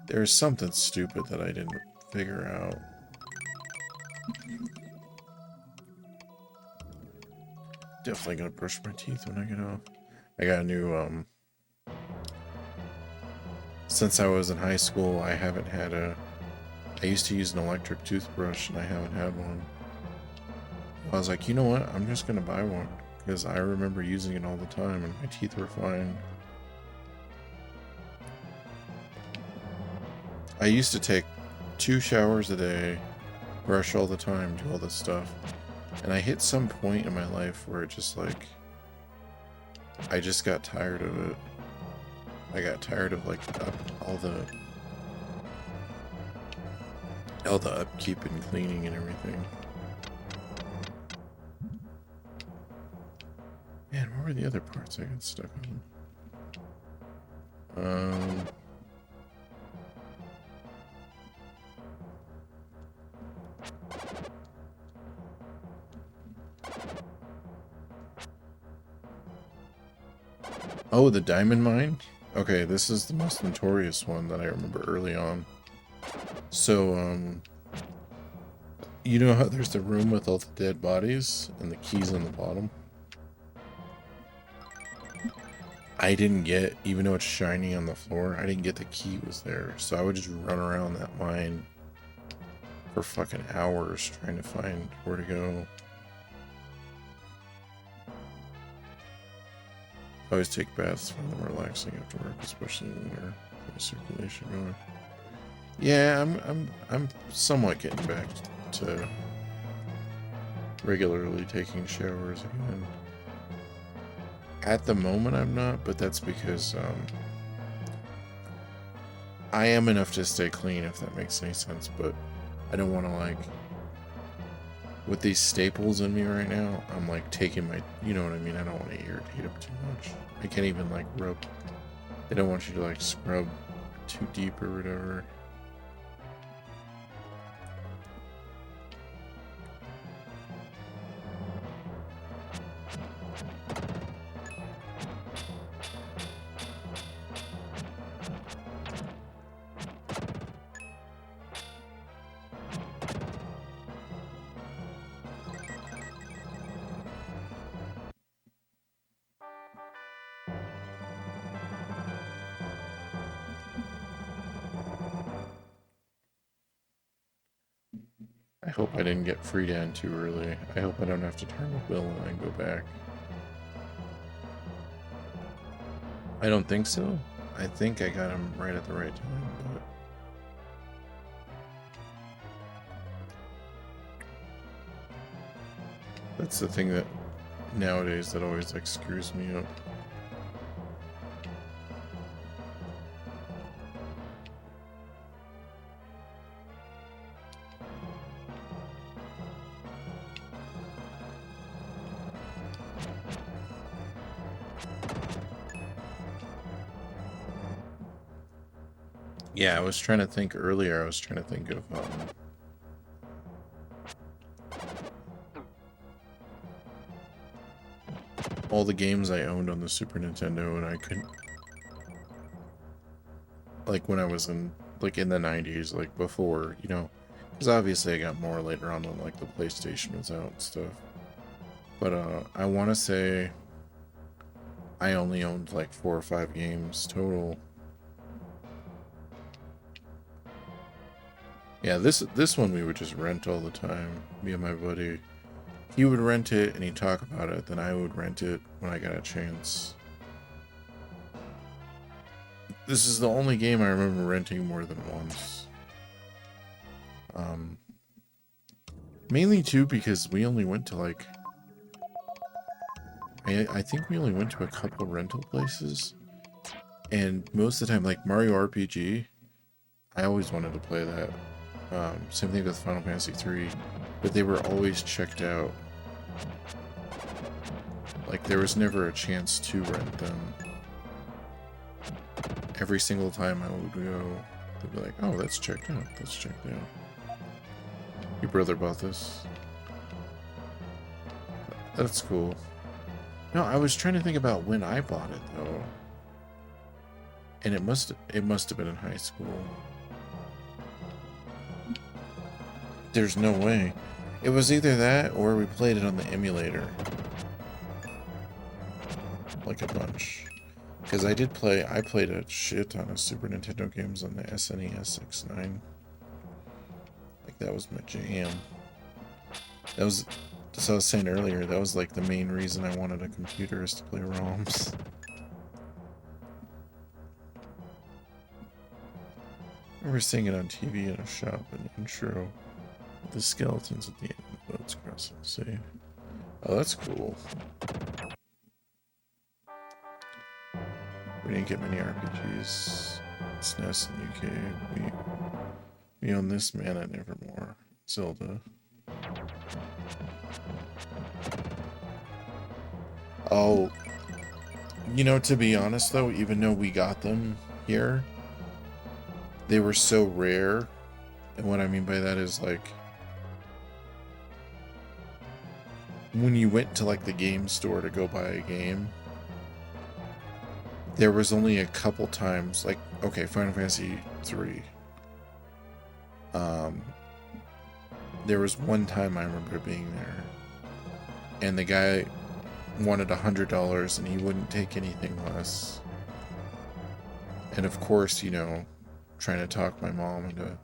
there's something stupid that I didn't figure out. Definitely gonna brush my teeth when I get off. I got a new, since I was in high school, I haven't had I used to use an electric toothbrush and I haven't had one. I was like, you know what? I'm just gonna buy one because I remember using it all the time and my teeth were fine. I used to take 2 showers a day, brush all the time, do all this stuff. And I hit some point in my life where it just like, I just got tired of it. I got tired of like all the upkeep and cleaning and everything. Man, what were the other parts I got stuck on? Oh, the diamond mine? Okay, this is the most notorious one that I remember early on. So, you know how there's the room with all the dead bodies and the keys on the bottom? I didn't get, even though it's shiny on the floor, I didn't get the key was there. So I would just run around that mine for fucking hours trying to find where to go. I always take baths, find them relaxing after work, especially when there's circulation going. Yeah, I'm somewhat getting back to regularly taking showers again. At the moment I'm not, but that's because I am enough to stay clean, if that makes any sense, but I don't want to like, with these staples in me right now, I'm like taking my, you know what I mean, I don't want to irritate them too much. I can't even like rub, they don't want you to like scrub too deep or whatever. I hope I didn't get freed in too early. I hope I don't have to turn the wheel and then go back. I don't think so. I think I got him right at the right time, but... That's the thing that nowadays that always like screws me up. Yeah, I was trying to think earlier. I was trying to think of all the games I owned on the Super Nintendo, and I couldn't, like when I was in the 90s, like before, you know, because obviously I got more later on when like the PlayStation was out and stuff. But I want to say I only owned like 4 or 5 games total. Yeah, this one we would just rent all the time, me and my buddy. He would rent it and he'd talk about it, then I would rent it when I got a chance. This is the only game I remember renting more than once. Mainly too because we only went to like... I think we only went to a couple rental places. And most of the time, like Mario RPG, I always wanted to play that. Same thing with Final Fantasy 3, but they were always checked out. Like there was never a chance to rent them. Every single time I would go, they'd be like, oh, that's checked out, that's checked out. Your brother bought this. That's cool. No, I was trying to think about when I bought it though. And it must have been in high school. There's no way. It was either that or we played it on the emulator. Like a bunch. Because I played a shit ton of Super Nintendo games on the SNES X9. Like that was my jam. That was, as I was saying earlier, that was like the main reason I wanted a computer is to play ROMs. I remember seeing it on TV in a shop in the intro. With the skeletons at the end of the boats crossing the sea. Oh, that's cool. We didn't get many RPGs. SNES in the UK. We own this Mana Nevermore. Zelda. Oh. You know, to be honest though, even though we got them here, they were so rare. And what I mean by that is like, when you went to like the game store to go buy a game, there was only a couple times, like, okay, Final Fantasy 3. There was one time I remember being there, and the guy wanted $100 and he wouldn't take anything less. And of course, you know, trying to talk my mom into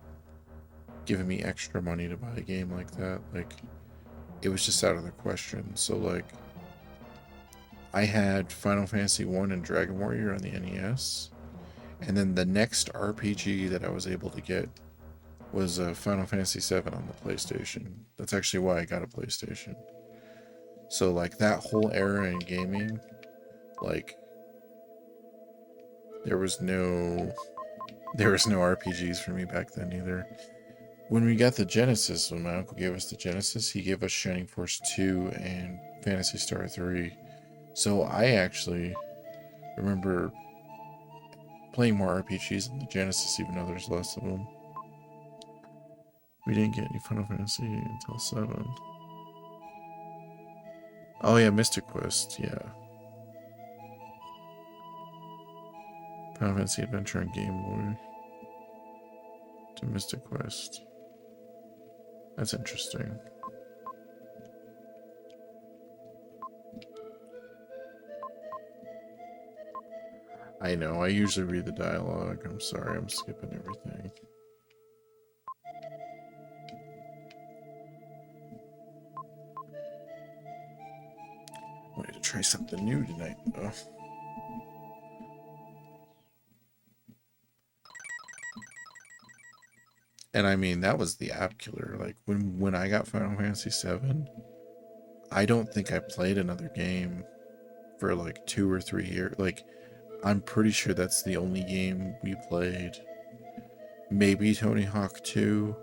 giving me extra money to buy a game like that, like, it was just out of the question. So like, I had Final Fantasy 1 and Dragon Warrior on the NES, and then the next RPG that I was able to get was Final Fantasy 7 on the PlayStation. That's actually why I got a PlayStation. So like that whole era in gaming, like there was no RPGs for me back then either. When we got the Genesis, when my uncle gave us the Genesis, he gave us Shining Force 2 and Phantasy Star 3. So I actually remember playing more RPGs in the Genesis, even though there's less of them. We didn't get any Final Fantasy until 7. Oh yeah, Mystic Quest, yeah. Final Fantasy Adventure on Game Boy to Mystic Quest. That's interesting. I know, I usually read the dialogue. I'm sorry, I'm skipping everything. try something new tonight, though. And I mean, that was the app killer. Like, when I got Final Fantasy VII, I don't think I played another game for like 2 or 3 years. Like, I'm pretty sure that's the only game we played. Maybe Tony Hawk 2.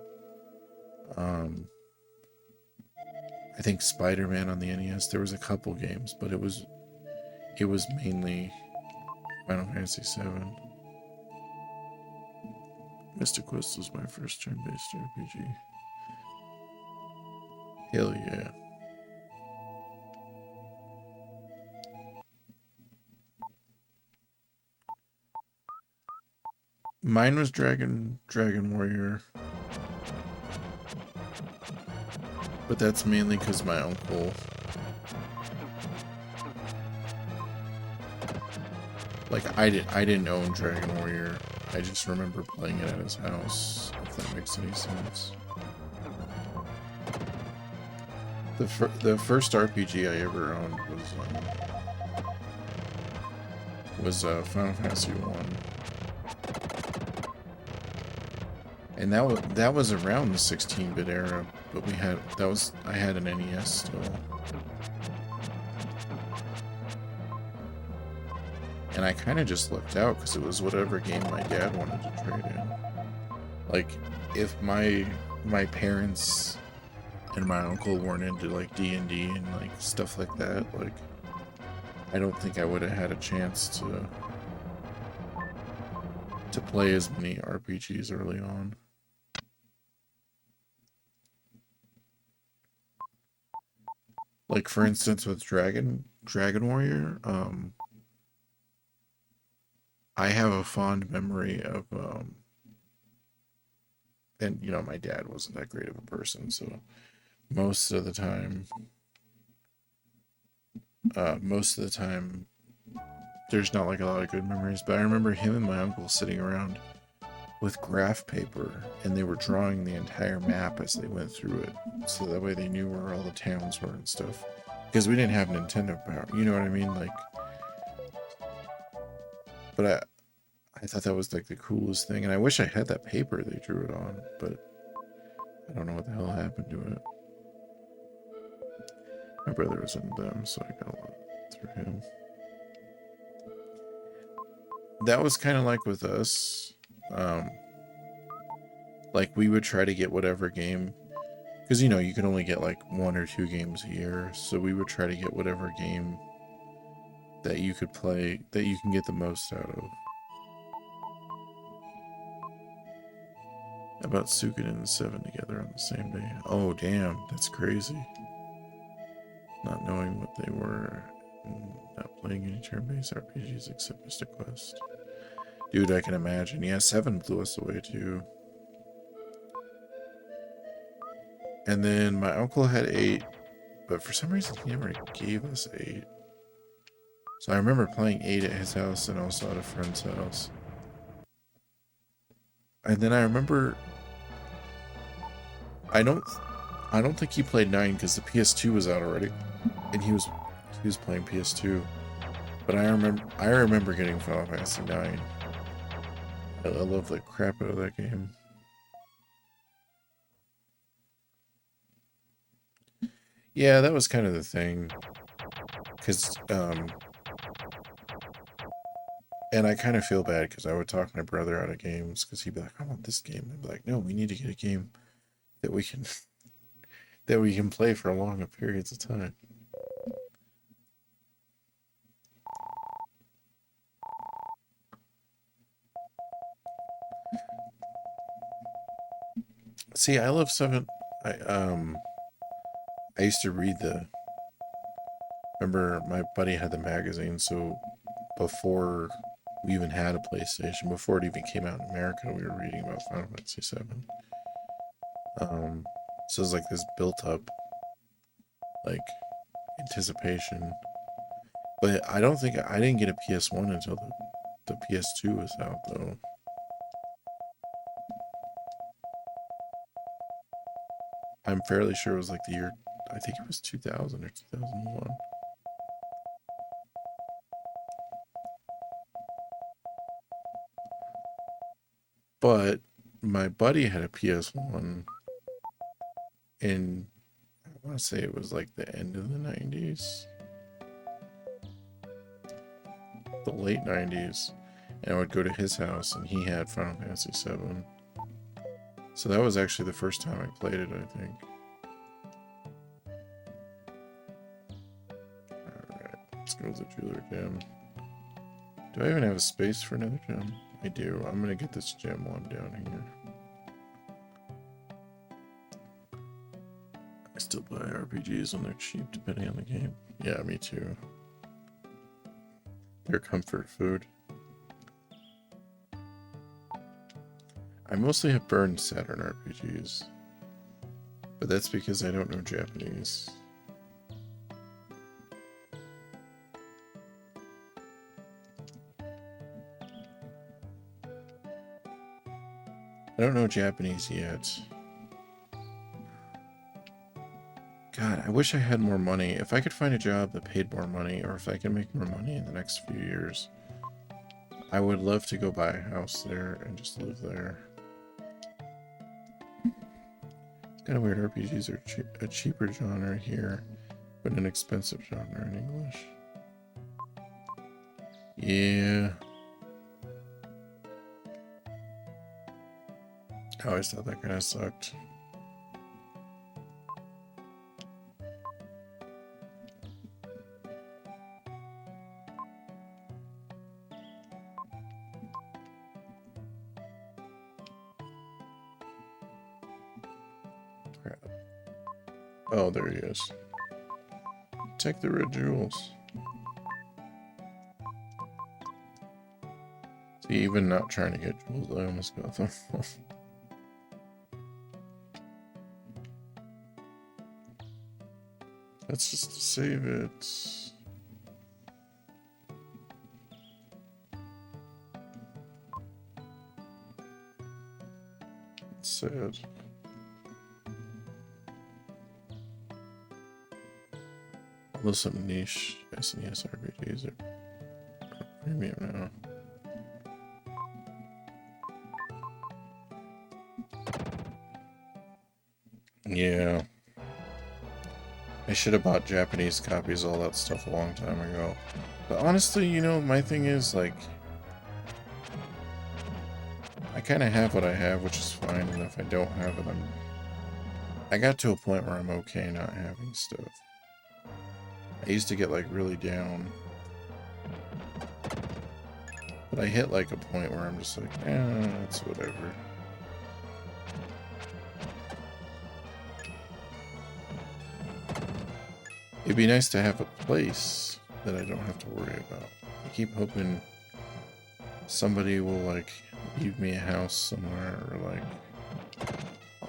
I think Spider-Man on the NES. There was a couple games, but it was mainly Final Fantasy VII. Mystic Quest was my first turn-based RPG. Hell yeah. Mine was Dragon Warrior. But that's mainly because my uncle, like, I didn't own Dragon Warrior. I just remember playing it at his house, if that makes any sense. The first RPG I ever owned was Final Fantasy 1. And that was around the 16-bit era, but I had an NES still. And I kind of just looked out because it was whatever game my dad wanted to trade in. Like, if my parents and my uncle weren't into like D&D and like stuff like that, like, I don't think I would have had a chance to play as many RPGs early on. Like, for instance, with Dragon Warrior, I have a fond memory of, and you know, my dad wasn't that great of a person, so most of the time, there's not like a lot of good memories. But I remember him and my uncle sitting around with graph paper, and they were drawing the entire map as they went through it, so that way they knew where all the towns were and stuff. Because we didn't have Nintendo power, you know what I mean? Like, but I thought that was like the coolest thing, and I wish I had that paper they drew it on, but I don't know what the hell happened to it. My brother was into them, so I got a lot through him. That was kind of like with us. Like, we would try to get whatever game, because, you know, you could only get like 1 or 2 games a year, so we would try to get whatever game that you could play, that you can get the most out of. About Suikoden and 7 together on the same day. Oh, damn, that's crazy. Not knowing what they were, and not playing any turn-based RPGs except Mystic Quest. Dude, I can imagine. Yeah, 7 blew us away too. And then my uncle had 8, but for some reason he never gave us 8. So I remember playing 8 at his house and also at a friend's house. And then I remember, I don't think he played 9 because the PS2 was out already, and he was playing PS2. But I remember getting Final Fantasy 9. I love the crap out of that game. Yeah, that was kind of the thing, because and I kind of feel bad because I would talk my brother out of games because he'd be like, I want this game. I'd be like, no, we need to get a game that we can play for long periods of time. See, I love 7. I used to read remember my buddy had the magazine, so before we even had a PlayStation, before it even came out in America, we were reading about Final Fantasy VII. So it's like this built up, like, anticipation. But I didn't get a PS1 until the PS2 was out, though. I'm fairly sure it was like the year, I think it was 2000 or 2001. But my buddy had a PS1 in, I want to say it was like the end of the 90s. The late 90s. And I would go to his house and he had Final Fantasy VII. So that was actually the first time I played it, I think. Alright, let's go to the jeweler gem. Do I even have a space for another gem? I do. I'm gonna get this gem one down here. I still buy RPGs when they're cheap, depending on the game. Yeah, me too. They're comfort food. I mostly have burned Saturn RPGs, but that's because I don't know Japanese. I don't know Japanese yet. God, I wish I had more money. If I could find a job that paid more money, or if I can make more money in the next few years, I would love to go buy a house there and just live there. It's kind of weird. RPGs are a cheaper genre here, but an expensive genre in English. Yeah. I always thought that kind of sucked. Crap. Oh, there he is. Take the red jewels. See, even not trying to get jewels, I almost got them. That's just to save it. It's sad. Although some niche SNES RPGs are premium now. Yeah. I should have bought Japanese copies of all that stuff a long time ago. But honestly, you know, my thing is, like, I kind of have what I have, which is fine, and if I don't have it, I got to a point where I'm okay not having stuff. I used to get, like, really down. But I hit, like, a point where I'm just like, it's whatever. It'd be nice to have a place that I don't have to worry about. I keep hoping somebody will, like, leave me a house somewhere, or, like,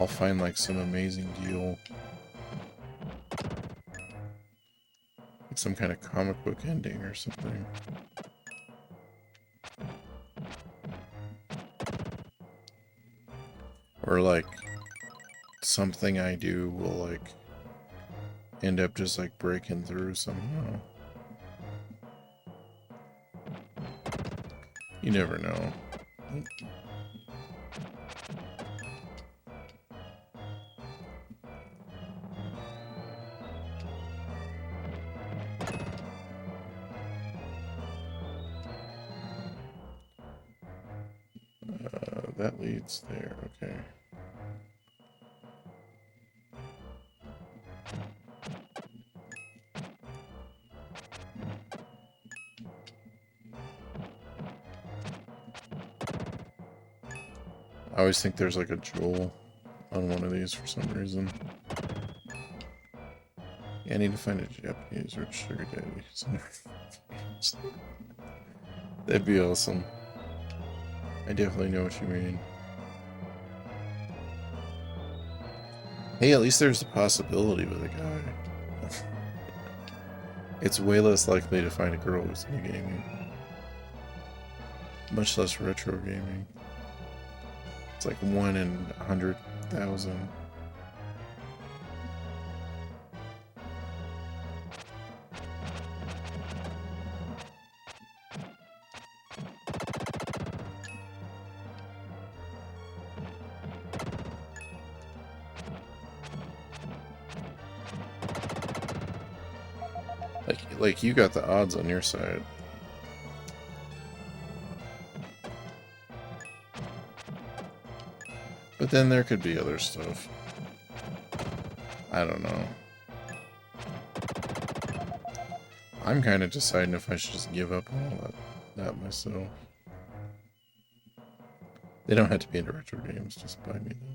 I'll find, like, some amazing deal. Like some kind of comic book ending or something. Or, like, something I do will, like, end up just, like, breaking through somehow. You never know. That leads there, okay. I always think there's like a jewel on one of these for some reason. Yeah, I need to find a Japanese or sugar daddy. That'd be awesome. I definitely know what you mean. Hey, at least there's a possibility with a guy. It's way less likely to find a girl who's into gaming. Much less retro gaming. It's like 1 in 100,000. like, you got the odds on your side. But then there could be other stuff. I don't know. I'm kind of deciding if I should just give up on all that myself. They don't have to be into retro games, just buy me them.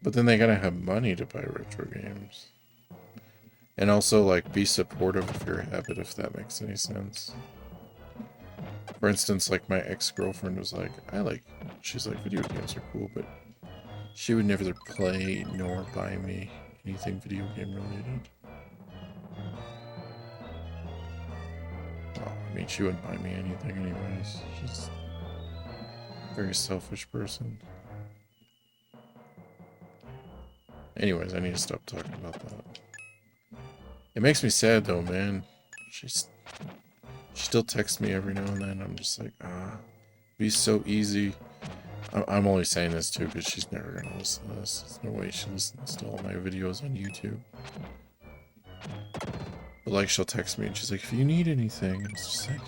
But then they gotta have money to buy retro games. And also, like, be supportive of your habit, if that makes any sense. For instance, like, my ex-girlfriend was like, she's like, video games are cool, but she would never play nor buy me anything video game related. Well, I mean, she wouldn't buy me anything anyways. She's a very selfish person. Anyways, I need to stop talking about that. It makes me sad though, man. She still texts me every now and then. I'm just like, it'd be so easy. I'm only saying this too because she's never gonna listen to this. There's no way she listens to all my videos on YouTube. But like, she'll text me and she's like, if you need anything, it's just like,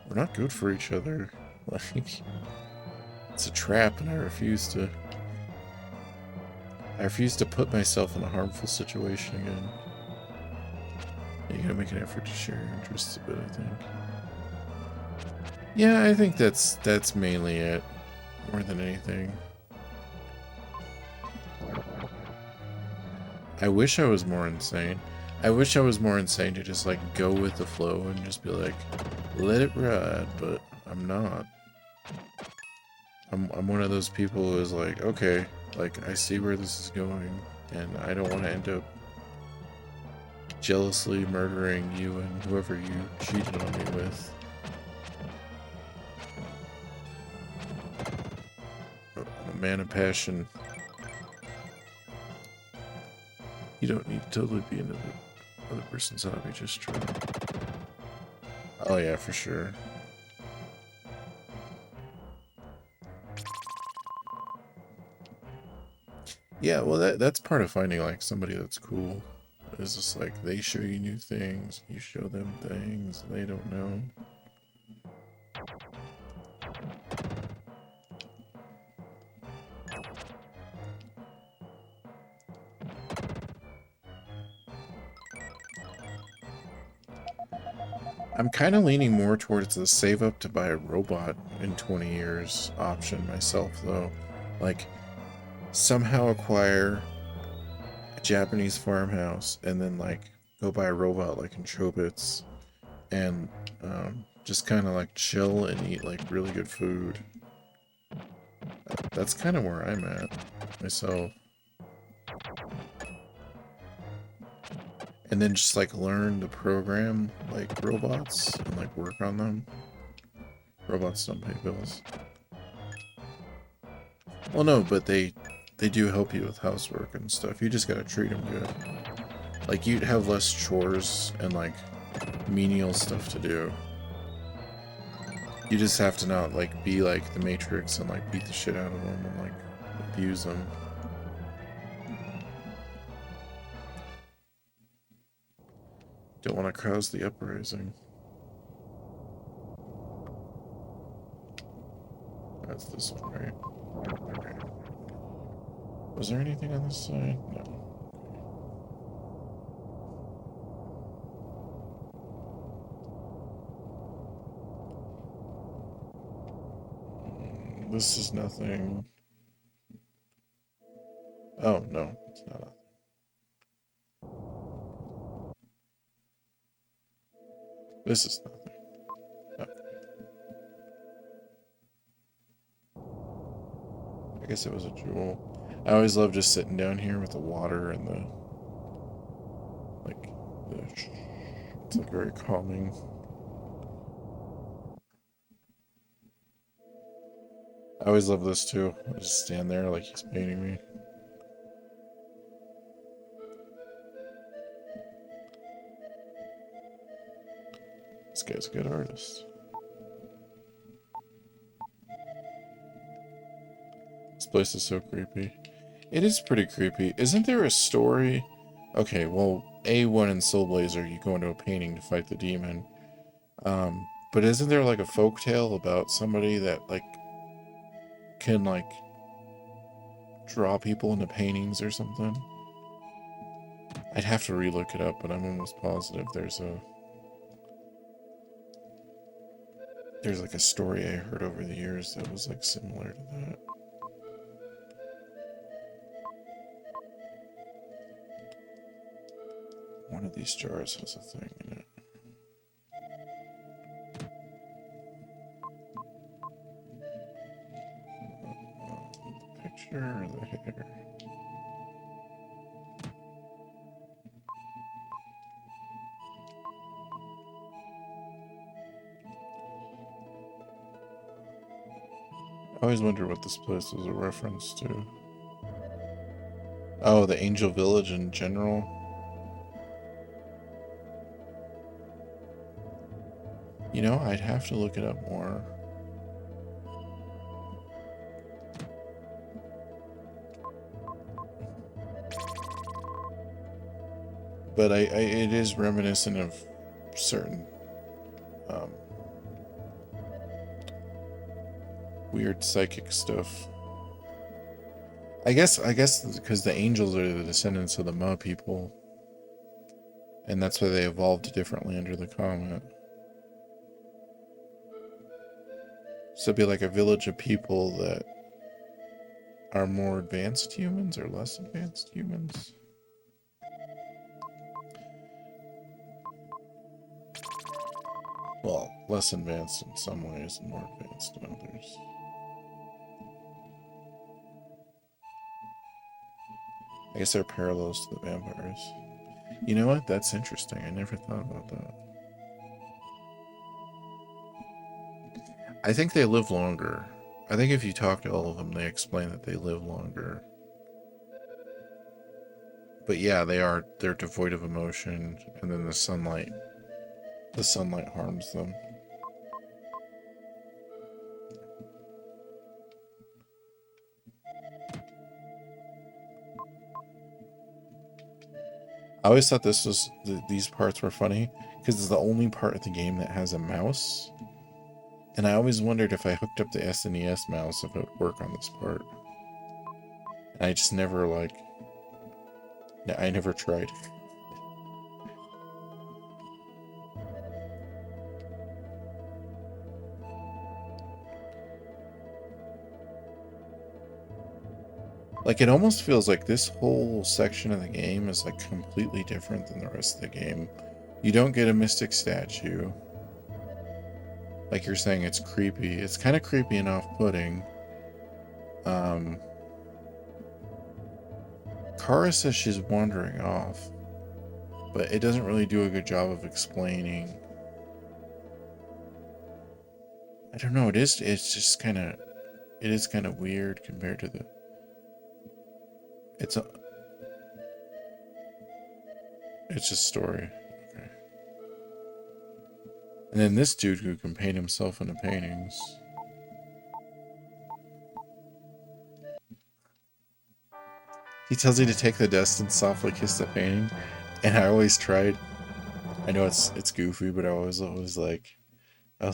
we're not good for each other. Like, it's a trap, and I refuse to put myself in a harmful situation again. You gotta make an effort to share your interests a bit, I think. Yeah, I think that's mainly it. More than anything. I wish I was more insane. I wish I was more insane to just like go with the flow and just be like, let it ride, but I'm not. I'm one of those people who is like, okay, like I see where this is going, and I don't want to end up jealously murdering you and whoever you cheated on me with. I'm a man of passion. You don't need to totally be into the other person's hobby, just try. Oh yeah, for sure. Yeah, well that's part of finding like somebody that's cool. It's just like they show you new things, you show them things they don't know. I'm kind of leaning more towards the save up to buy a robot in 20 years option myself, though. Like, somehow acquire a Japanese farmhouse and then, like, go buy a robot like in Chobits and just kind of, like, chill and eat, like, really good food. That's kind of where I'm at myself. And then just like learn to program like robots and like work on them. Robots don't pay bills. Well, no, but they do help you with housework and stuff. You just gotta treat them good. Like, you'd have less chores and like menial stuff to do. You just have to not like be like the Matrix and like beat the shit out of them and like abuse them. Don't want to cause the uprising. That's this one, right? Okay. Was there anything on this side? No. This is nothing. Oh, no, it's not nothing. This is nothing. Okay. I guess it was a jewel. I always love just sitting down here with the water and the... It's like very calming. I always love this too. I just stand there like he's painting me. This guy's a good artist. This place is so creepy. It is pretty creepy. Isn't there a story? Okay, well, A1 in Soul Blazer, you go into a painting to fight the demon. But isn't there like a folktale about somebody that like can like draw people into paintings or something? I'd have to relook it up, but I'm almost positive there's like a story I heard over the years that was like similar to that. One of these jars has a thing in it. The picture or the hair? I always wonder what this place was a reference to. Oh, the Angel Village in general. You know, I'd have to look it up more. But it is reminiscent of certain weird psychic stuff. I guess because the angels are the descendants of the Ma people, and that's why they evolved differently under the comet. So it'd be like a village of people that are more advanced humans or less advanced humans. Well, less advanced in some ways and more advanced in others. I guess they're parallels to the vampires. You know what? That's interesting. I never thought about that. I think they live longer. I think if you talk to all of them, they explain that they live longer. But yeah, they're devoid of emotion, and then the sunlight harms them. I always thought these parts were funny because it's the only part of the game that has a mouse. And I always wondered if I hooked up the SNES mouse if it would work on this part. And I just never I never tried. Like, it almost feels like this whole section of the game is like completely different than the rest of the game. You don't get a mystic statue. Like you're saying, it's creepy. It's kind of creepy and off-putting. Kara says she's wandering off, but it doesn't really do a good job of explaining. I don't know. It's just kind of, it is kind of weird compared to the. It's just story. Okay. And then this dude who can paint himself into paintings. He tells you to take the dust and softly kiss the painting, and I always tried. I know it's goofy, but I was always like, I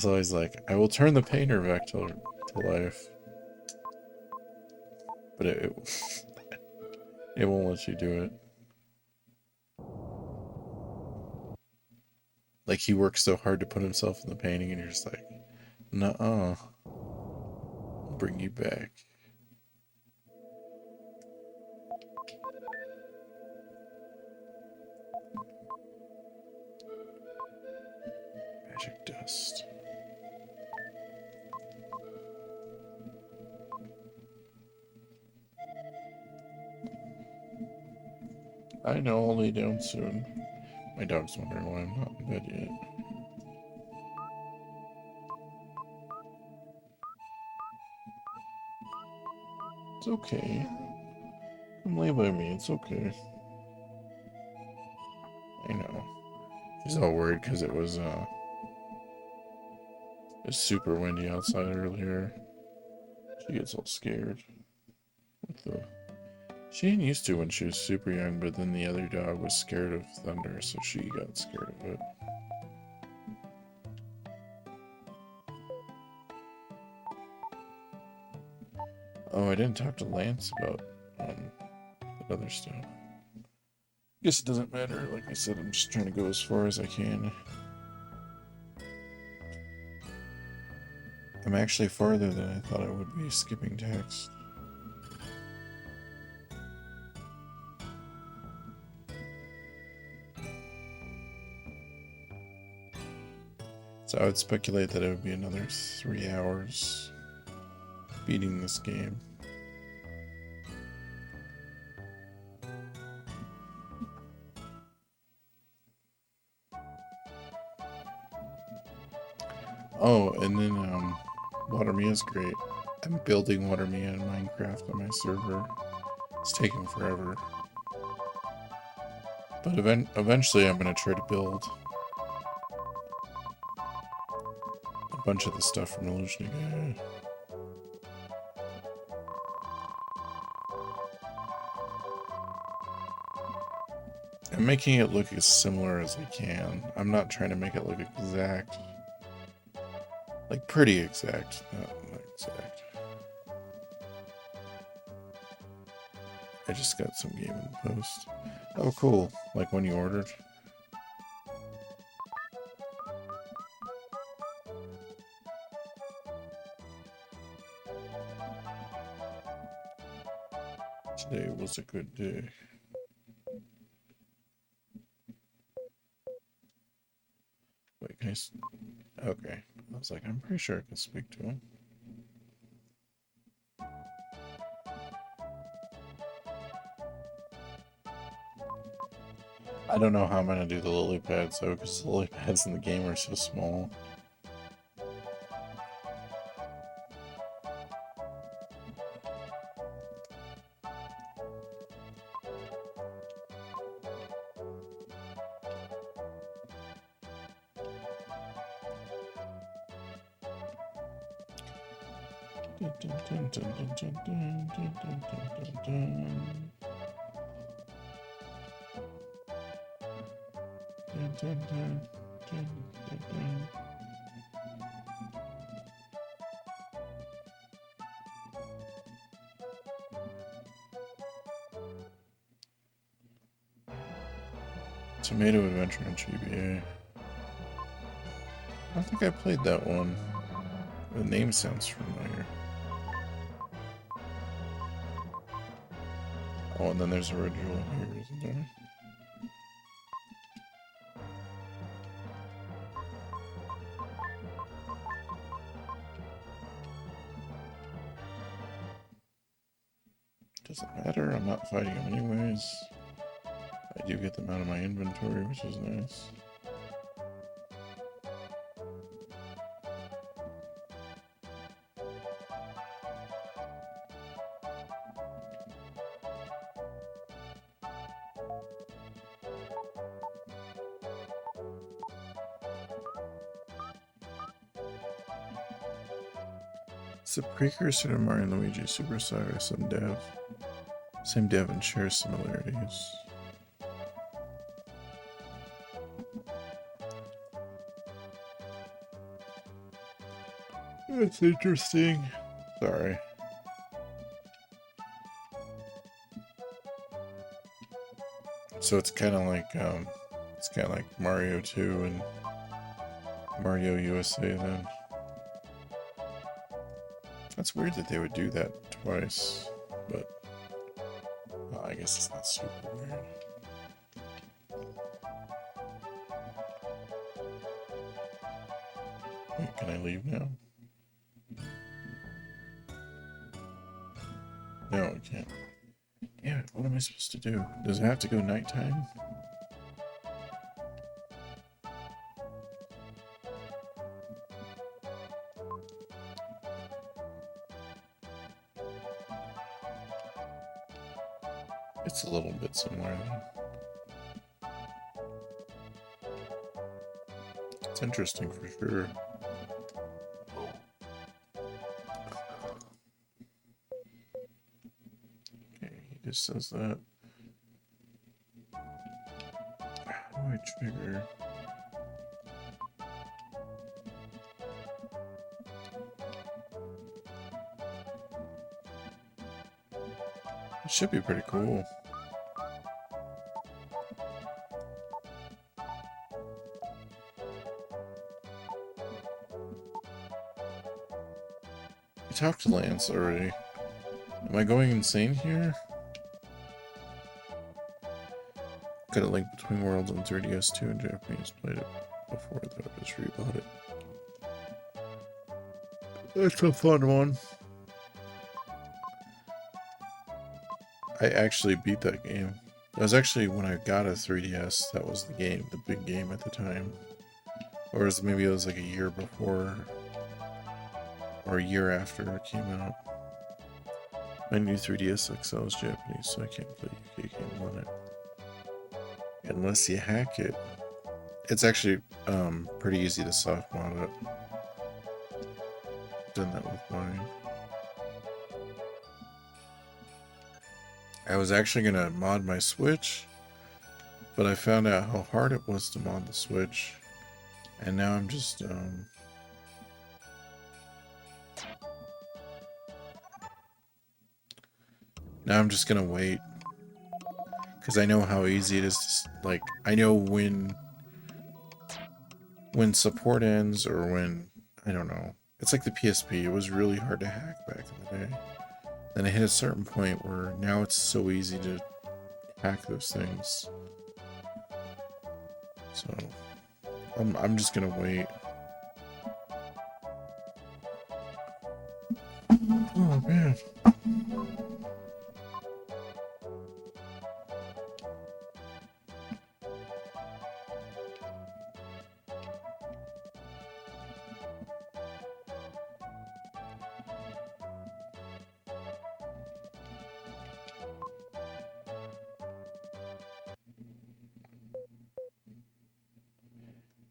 will turn the painter back to life. But it won't let you do it. Like, he works so hard to put himself in the painting, and you're just like, nuh-uh. I'll bring you back. Magic dust. I know, I'll lay down soon. My dog's wondering why I'm not in bed yet. It's okay. Come lay by me, it's okay. I know. She's all worried because it was super windy outside earlier. She gets all scared with the She didn't used to when she was super young, but then the other dog was scared of thunder, so she got scared of it. Oh, I didn't talk to Lance about that other stuff. Guess it doesn't matter. Like I said, I'm just trying to go as far as I can. I'm actually farther than I thought I would be skipping text. So I would speculate that it would be another 3 hours beating this game. Oh, and then WaterMe is great. I'm building WaterMe in Minecraft on my server. It's taking forever. But eventually I'm going to try to build a bunch of the stuff from Illusion Gaia. I'm making it look as similar as I can. I'm not trying to make it look exact. Like, pretty exact, not exact. I just got some game in the post. Oh, cool. Like when you ordered. Today was a good day. Wait, can I... Okay. I was like, I'm pretty sure I can speak to him. I don't know how I'm going to do the lily pads though, because the lily pads in the game are so small. Tomato Adventure on GBA. I don't think I played that one. The name sounds familiar. Oh, and then there's a original here, isn't there? Doesn't matter, I'm not fighting them anyways. I do get them out of my inventory, which is nice. It's a precursor to Mario and Luigi Super Saga, same dev and shares similarities. That's interesting. Sorry. So it's kind of like Mario 2 and Mario USA then. That's weird that they would do that twice, but well, I guess it's not super weird. Wait, can I leave now? No, I can't. Damn it, what am I supposed to do? Does it have to go nighttime? It's a little bit similar. It's interesting for sure. Okay, he just says that. How do I trigger? It should be pretty cool. I talked to Lance already. Am I going insane here? Got a link between Worlds on 3DS2 and Japanese. Played it before though, just rebought it. It's a fun one. I actually beat that game. That was actually when I got a 3DS, that was the game, the big game at the time. Or maybe it was like a year before, or a year after it came out. My new 3DS XL is Japanese, so I can't play UK games on it. Unless you hack it. It's actually pretty easy to soft mod it. Done that with mine. I was actually gonna mod my Switch, but I found out how hard it was to mod the Switch, and now I'm just gonna wait, because I know how easy it is to, like, I know when support ends, or when, I don't know. It's like the PSP, it was really hard to hack back in the day. Then I hit a certain point where now it's so easy to hack those things. So I'm just gonna wait. Oh man.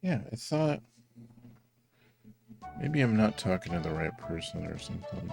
Yeah, I thought maybe I'm not talking to the right person or something.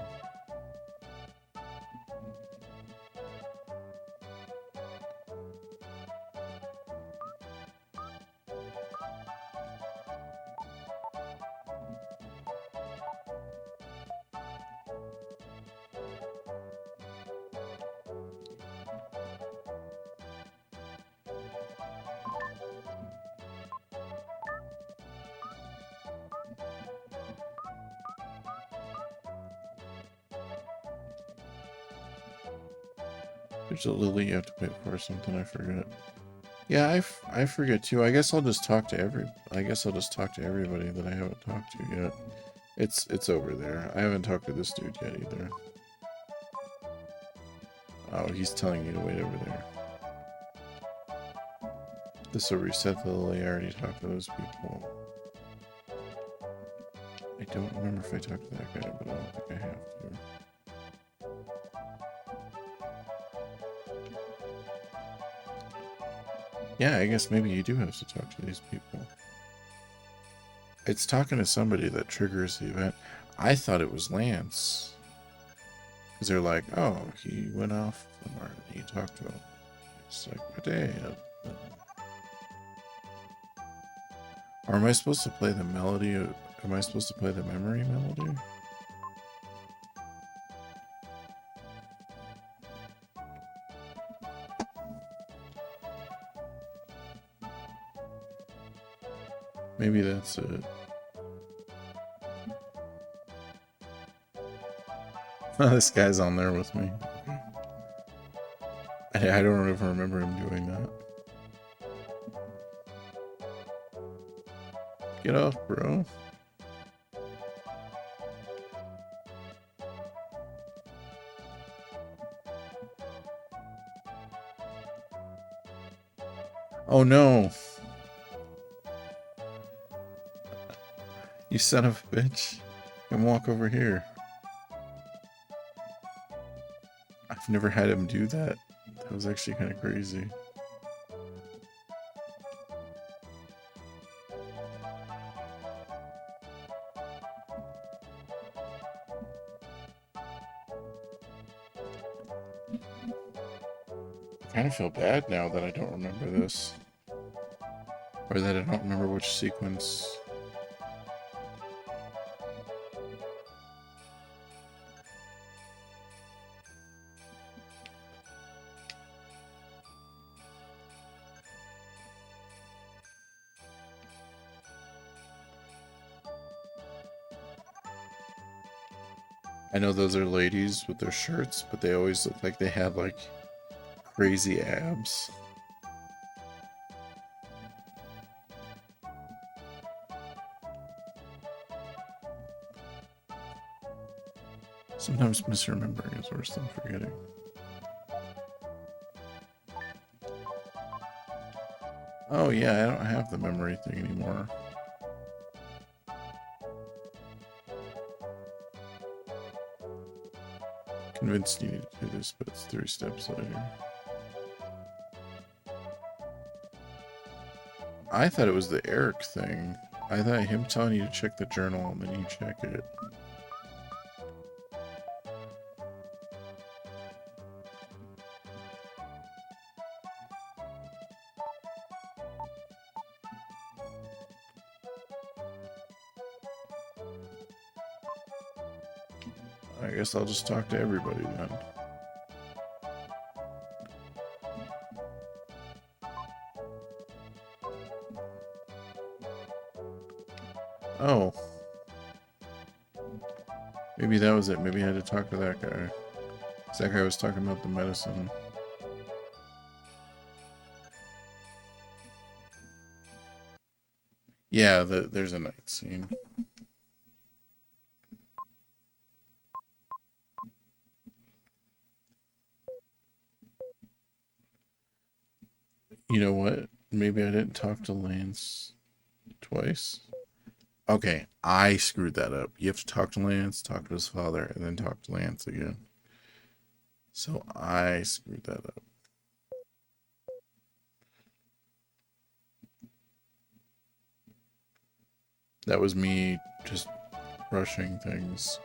There's a Lily you have to wait for, something I forget. Yeah, I forget too. I guess I'll just talk to everybody that I haven't talked to yet. It's over there. I haven't talked to this dude yet either. Oh, he's telling you to wait over there. This will reset the Lily. I already talked to those people. I don't remember if I talked to that guy, but I don't think I have to. Yeah, I guess maybe you do have to talk to these people. It's talking to somebody that triggers the event. I thought it was Lance. Because they're like, oh, he went off somewhere and he talked to him. It's like, what day? Or am I supposed to play the melody? Am I supposed to play the memory melody? Maybe that's it. This guy's on there with me. I don't even remember him doing that. Get off, bro. Oh no. You son of a bitch. Come walk over here. I've never had him do that. That was actually kind of crazy. kind of feel bad now that I don't remember this. Or that I don't remember which sequence. I know those are ladies with their shirts, but they always look like they have like crazy abs. Sometimes misremembering is worse than forgetting. Oh yeah, I don't have the memory thing anymore. Convinced you need to do this, but it's 3 steps later. I thought it was the Eric thing. I thought him telling you to check the journal and then you check it. I guess I'll just talk to everybody then. Oh. Maybe that was it. Maybe I had to talk to that guy. 'Cause that guy was talking about the medicine. Yeah, there's a night scene. You know what? Maybe I didn't talk to Lance twice. Okay, I screwed that up. You have to talk to Lance, talk to his father, and then talk to Lance again. So I screwed that up. That was me just rushing things.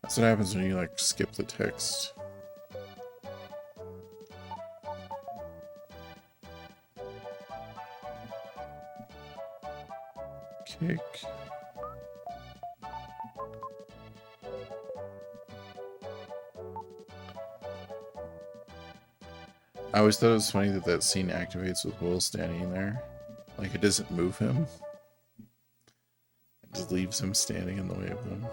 That's what happens when you like skip the text. Kick. I always thought it was funny that that scene activates with Will standing there. Like it doesn't move him. It just leaves him standing in the way of them.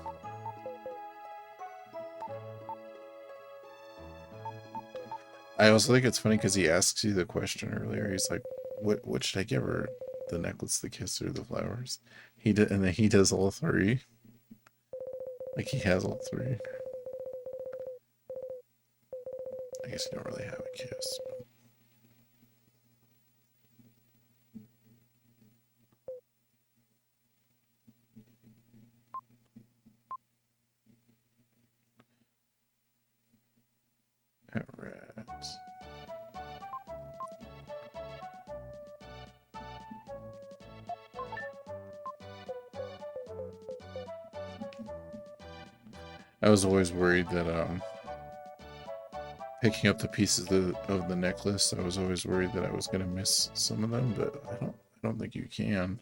I also think it's funny because he asks you the question earlier. He's like, what should I give her? The necklace, the kiss, or the flowers? And then he does all 3. Like he has all 3. I guess you don't really have a kiss. But... Alright. I was always worried that picking up the pieces of the necklace, I was always worried that I was gonna miss some of them, but I don't think you can.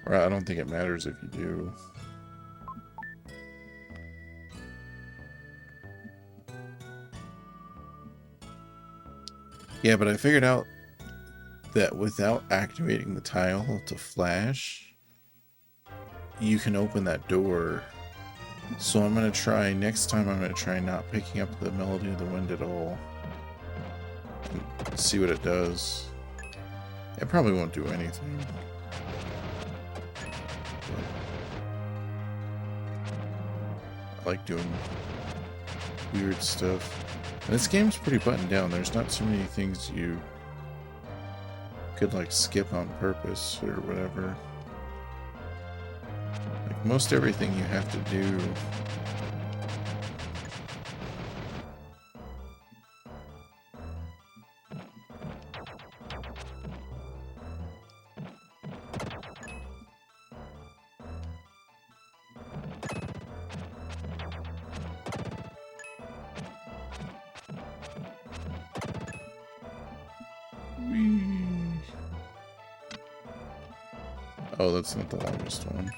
Or I don't think it matters if you do. Yeah, but I figured out that without activating the tile to flash, you can open that door. So I'm going to try, next time I'm going to try not picking up the Melody of the Wind at all. See what it does. It probably won't do anything. But I like doing weird stuff. And this game's pretty buttoned down. There's not too many things you could like skip on purpose or whatever. Like most everything you have to do. Whee. Oh, that's not the longest one.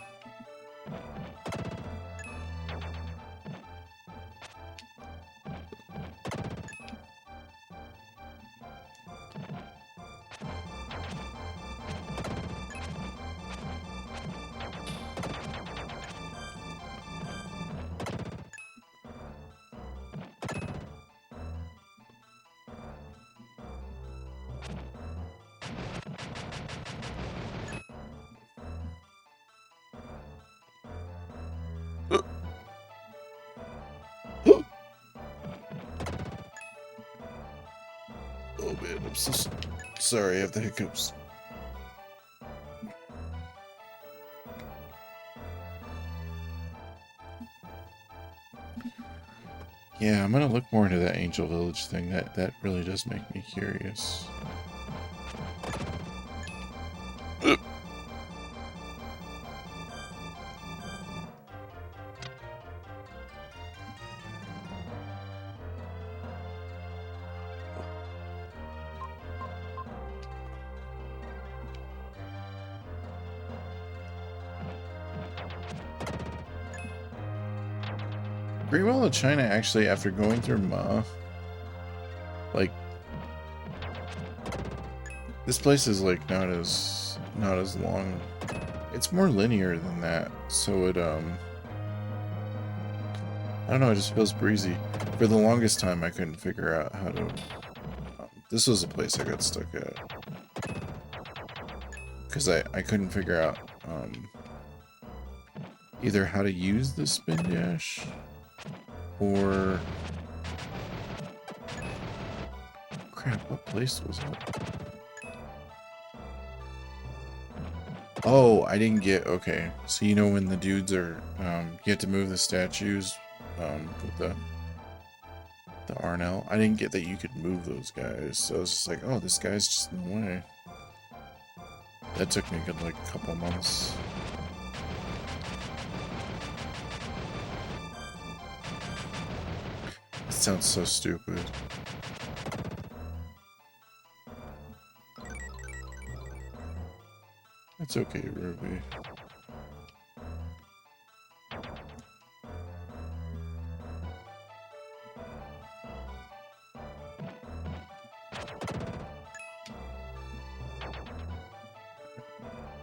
Oh man, I'm so sorry I have the hiccups. Yeah, I'm gonna look more into that Angel Village thing. That really does make me curious. Great Wall of China, actually, after going through Ma, like, this place is like not as long. It's more linear than that, so it I don't know, it just feels breezy. For the longest time, I couldn't figure out how to. This was a place I got stuck at because I couldn't figure out either how to use the spin dash or crap. What place was it? Oh, I didn't get, okay. So you know when the dudes are, you have to move the statues, with the Arnell. I didn't get that you could move those guys. So I was just like, oh, this guy's just in the way. That took me a good, like, couple months. It sounds so stupid. It's okay, Ruby.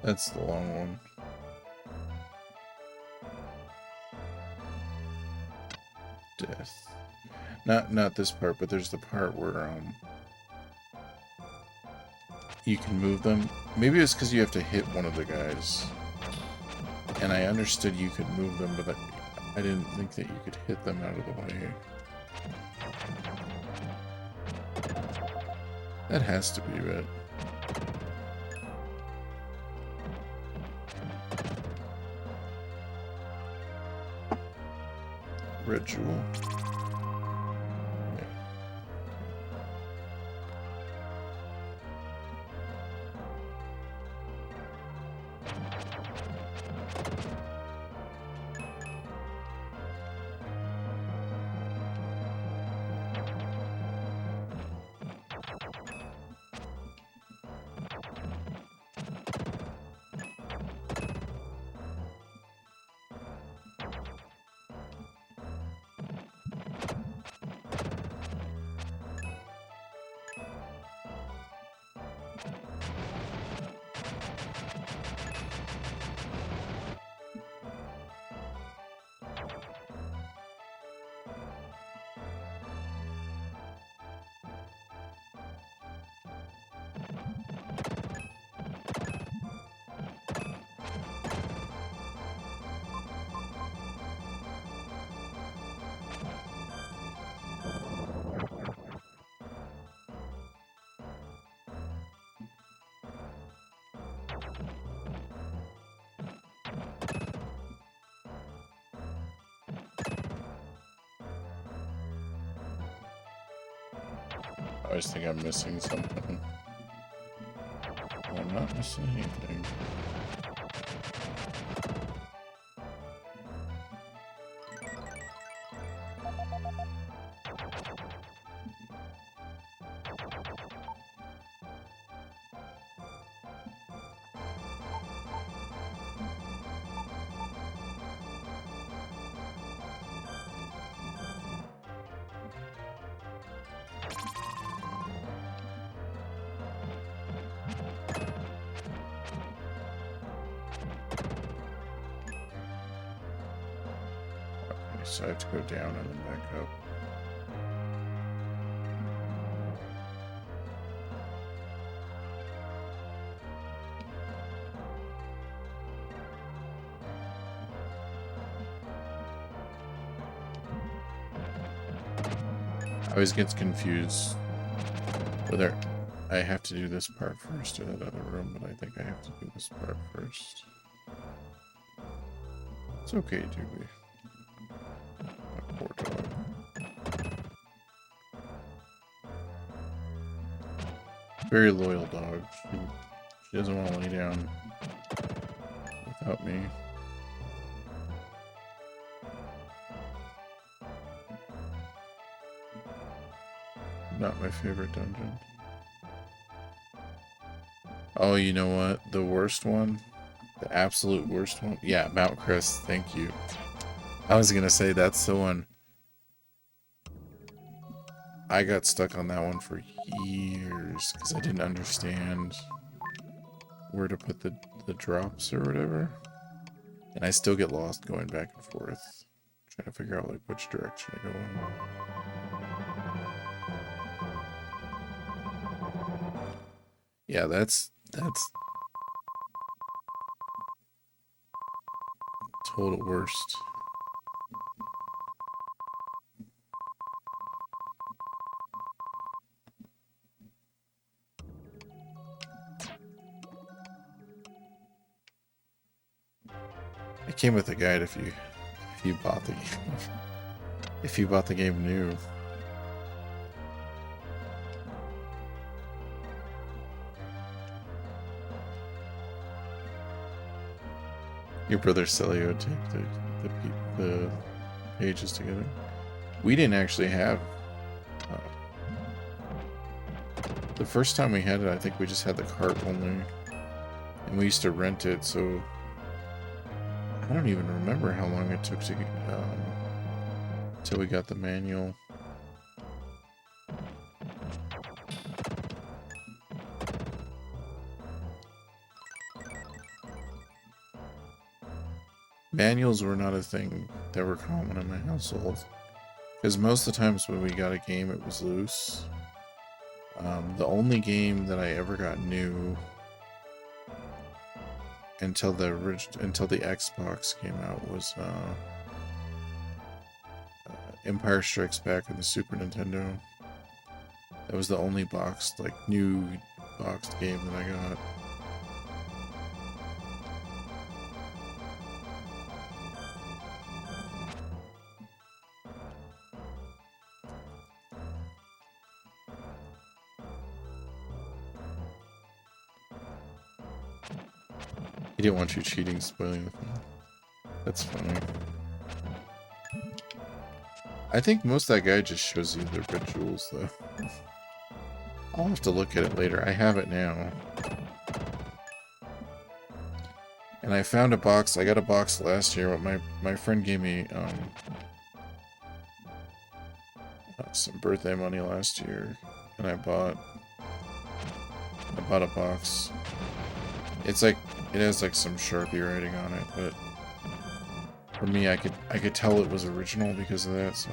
That's the long one. Death. Not this part, but there's the part where you can move them. Maybe it's because you have to hit one of the guys. And I understood you could move them, but I didn't think that you could hit them out of the way. That has to be it. Red jewel. I always think I'm missing something. I'm not missing anything. so I have to go down and then back up. I always get confused whether I have to do this part first or that other room, but I think I have to do this part first. It's okay, Doobie. My poor dog. Very loyal dog. She doesn't want to lay down without me. Not my favorite dungeon. Oh, you know what? The worst one? The absolute worst one? Yeah, Mount Chris, thank you. I was gonna say that's the one. I got stuck on that one for years because I didn't understand where to put the drops or whatever. And I still get lost going back and forth, trying to figure out like which direction to go in. Yeah, that's total worst. It came with a guide if you bought the game. If you bought the game new. Your brother Celio taped the pages together. We didn't actually have... the first time we had it, I think we just had the cart only. And we used to rent it, so... I don't even remember how long it took to get... until we got the manual. Manuals were not a thing that were common in my household. Because most of the times when we got a game, it was loose. The only game that I ever got new until the Xbox came out was Empire Strikes Back on the Super Nintendo. That was the only new boxed game that I got. He didn't want you cheating, spoiling the film. That's funny. I think most of that guy just shows you the rituals, though. I'll have to look at it later. I have it now. And I found a box. I got a box last year. My friend gave me some birthday money last year, and I bought a box. It's like it has like some Sharpie writing on it, but for me, I could tell it was original because of that. So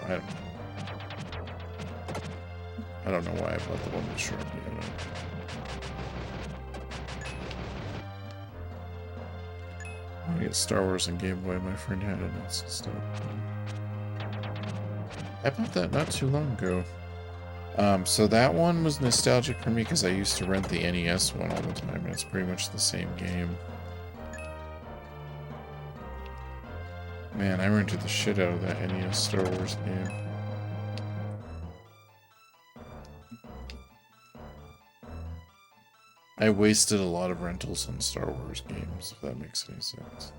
I don't know why I bought the one with Sharpie on it. I get Star Wars and Game Boy. My friend had it and stuff. I bought that not too long ago. So that one was nostalgic for me because I used to rent the NES one all the time, and it's pretty much the same game. Man, I rented the shit out of that NES Star Wars game. I wasted a lot of rentals on Star Wars games, if that makes any sense.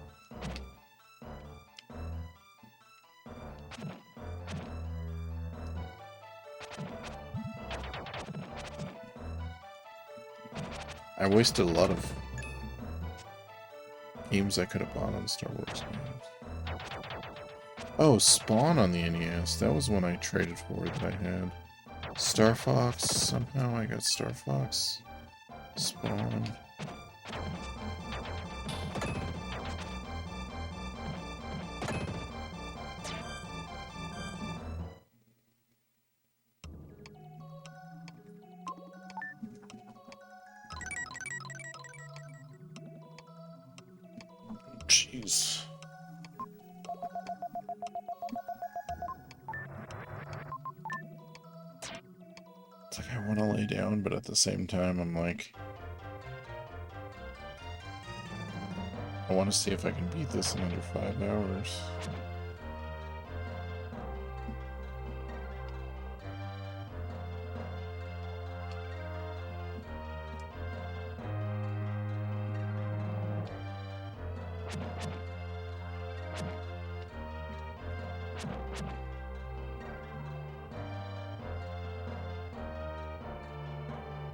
I wasted a lot of games I could have bought on Star Wars games. Oh, Spawn on the NES. That was one I traded for that I had. Star Fox. Somehow I got Star Fox. Spawn. Jeez. It's like I want to lay down, but at the same time, I'm like, I want to see if I can beat this in under 5 hours.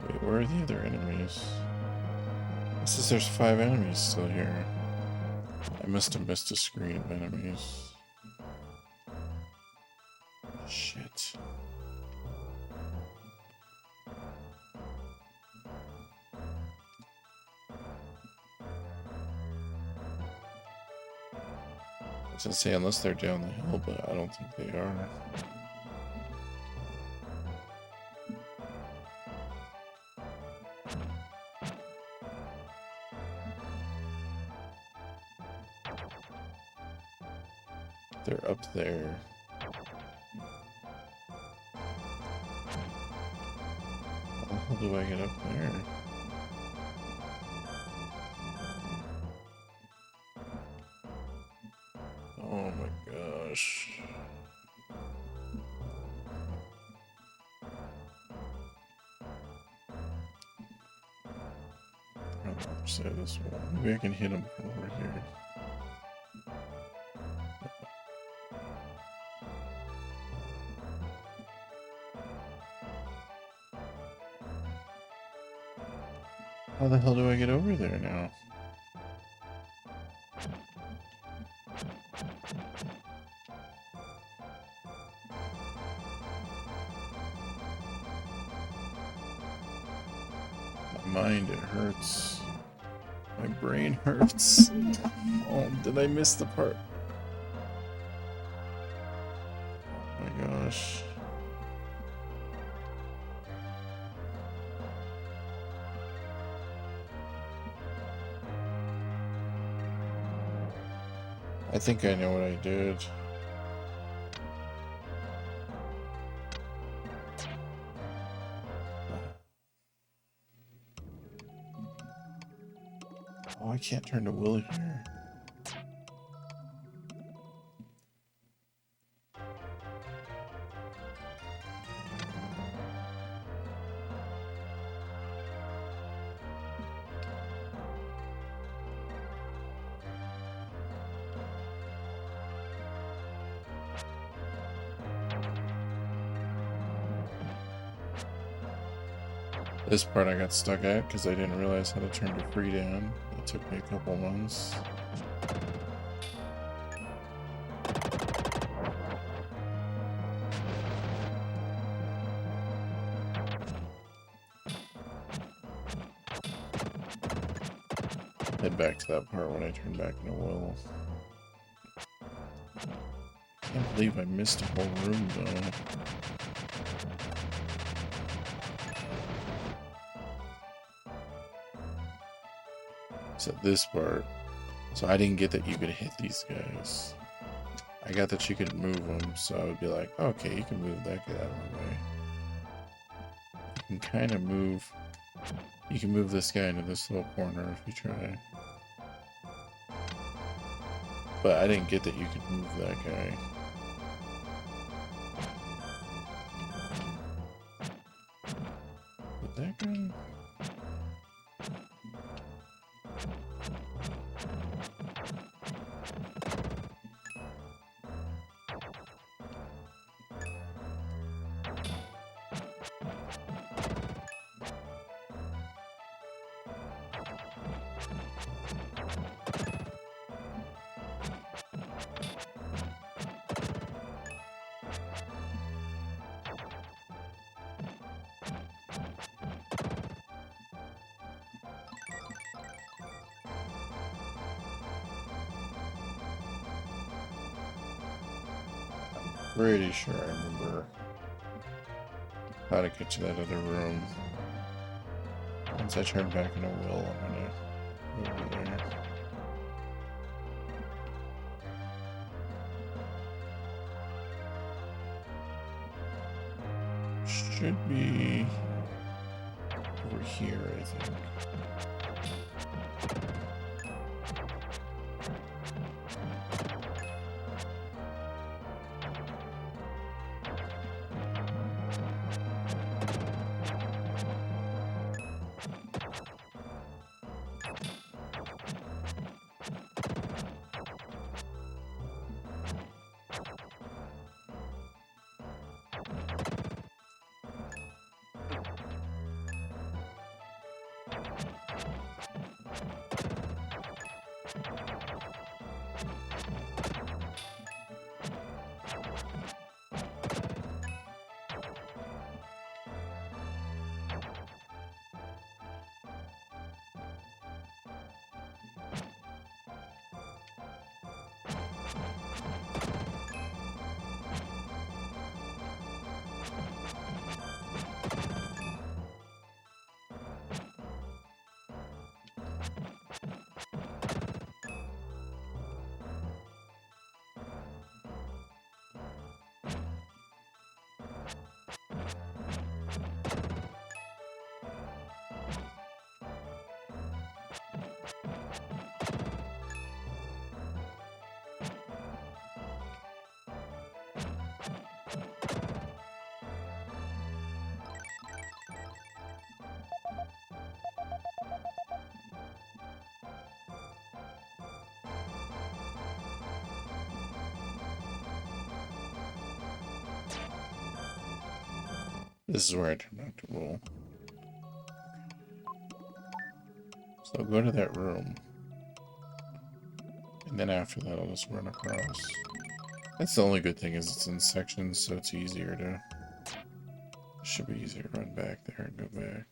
Wait, where are the other enemies? It says there's 5 enemies still here. I must have missed a screen of enemies. Shit. I was gonna say, unless they're down the hill, but I don't think they are. They're up there. How the hell do I get up there? Oh my gosh. On the other side of this wall. Maybe I can hit them from over here. How the hell do I get over there now? My mind, it hurts. My brain hurts. Oh, did I miss the part? Oh my gosh. I think I know what I did. Oh, I can't turn to will here. This part I got stuck at because I didn't realize how to turn to free down. It took me a couple months. Head back to that part when I turn back into will. Can't believe I missed a whole room though. So this part, so I didn't get that you could hit these guys. I got that you could move them, so I would be like, okay, you can move that guy out of the way. You can kind of move, you can move this guy into this little corner if you try. But I didn't get that you could move that guy. With that guy? Pretty sure I remember how to get to that other room. Once I turn back into will, I'm gonna go over there. should be over here, I think. This is where I turned out to roll. So I'll go to that room. And then after that, I'll just run across. That's the only good thing, is it's in sections, so it's easier to... Should be easier to run back there and go back.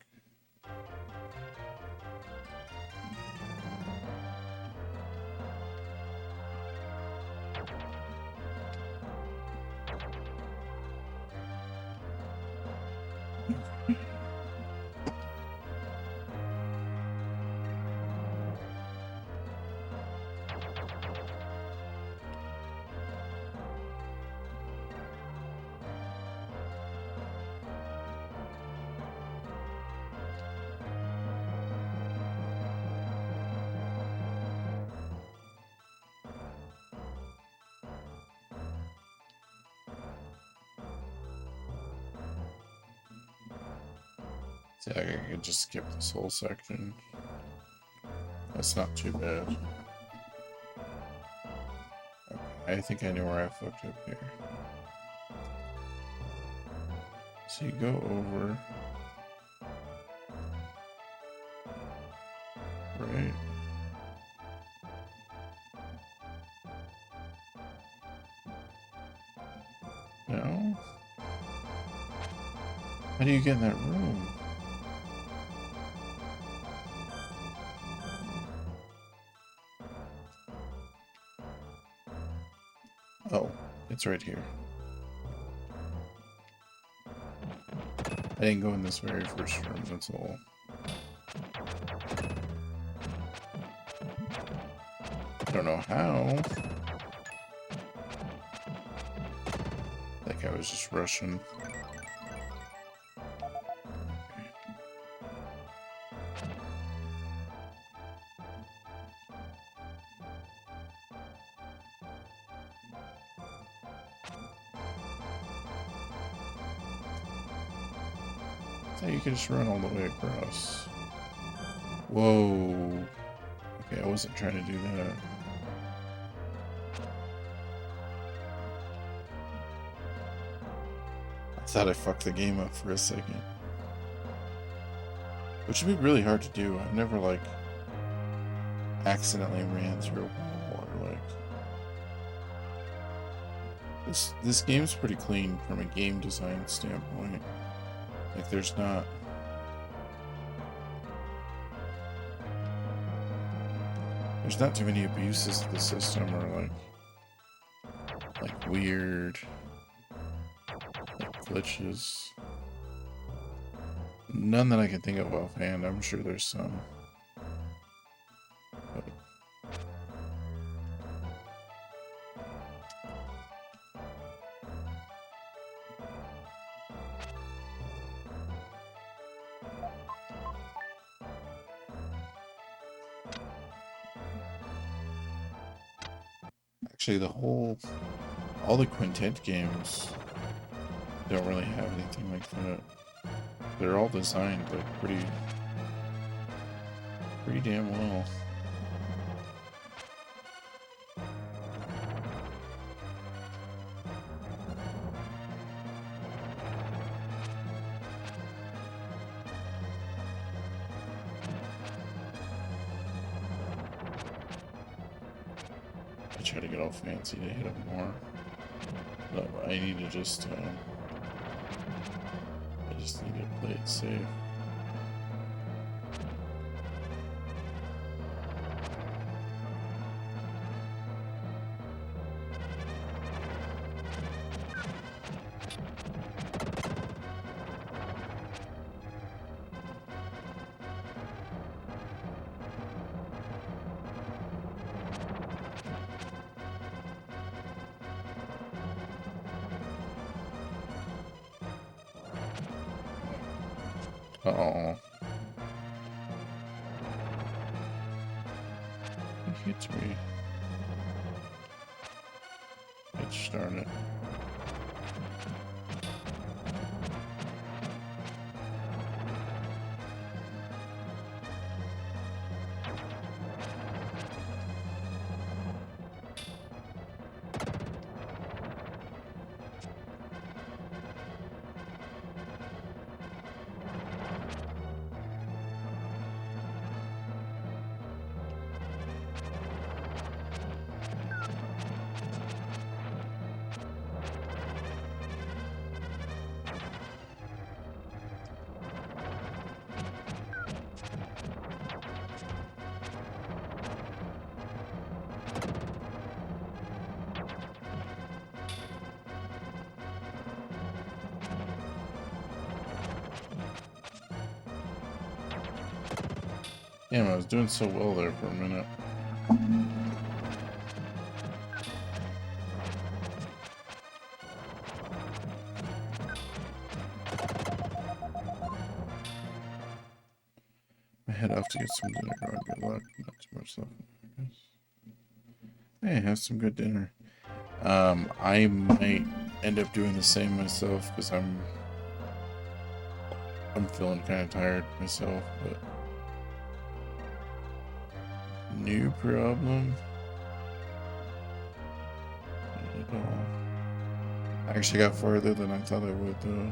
So I could just skip this whole section. That's not too bad. Okay, I think I know where I fucked up here. So you go over. Right. No? How do you get in that room? Oh, it's right here. I didn't go in this very first room, that's all. I don't know how. I think I was just rushing. You can just run all the way across. Whoa. Okay, I wasn't trying to do that. I thought I fucked the game up for a second. Which would be really hard to do. I've never, like, accidentally ran through a wall or, like... This game's pretty clean from a game design standpoint. Like, there's not too many abuses of the system or like weird like glitches. None that I can think of offhand. I'm sure there's some. But Actually, all the Quintet games don't really have anything like that. They're all designed like pretty damn well. I try to get all fancy to hit them more. But I need to just need to play it safe. Oh, he hits me. Bitch, darn it. Damn, I was doing so well there for a minute. I head off to get some dinner. Good luck. Not too much left, I guess. Hey, have some good dinner. I might end up doing the same myself because I'm feeling kind of tired myself, but new problem. I actually got farther than I thought I would, though.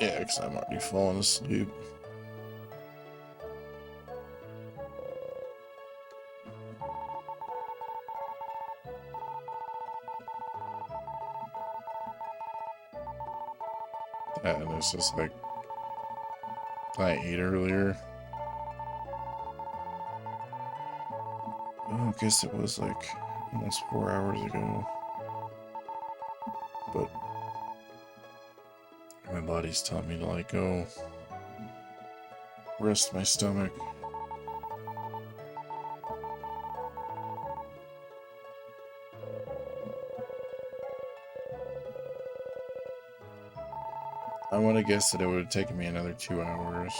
Yeah, because I'm already falling asleep. Yeah, and it's just like I ate earlier. Oh, I guess it was like almost 4 hours ago. But my body's telling me to like go rest my stomach. I want to guess that it would have taken me another 2 hours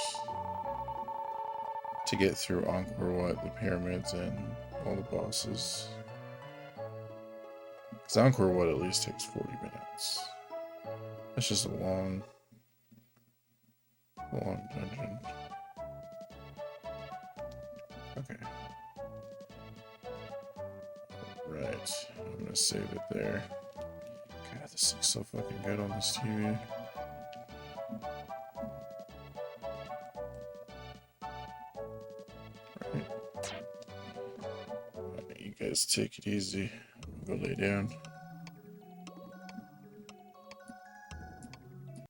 to get through Angkor Wat, the pyramids, and all the bosses. Because Angkor Wat at least takes 40 minutes. That's just a long dungeon. Okay. Right. I'm gonna save it there. God, this looks so fucking good on this TV. Alright, you guys take it easy. Go lay down.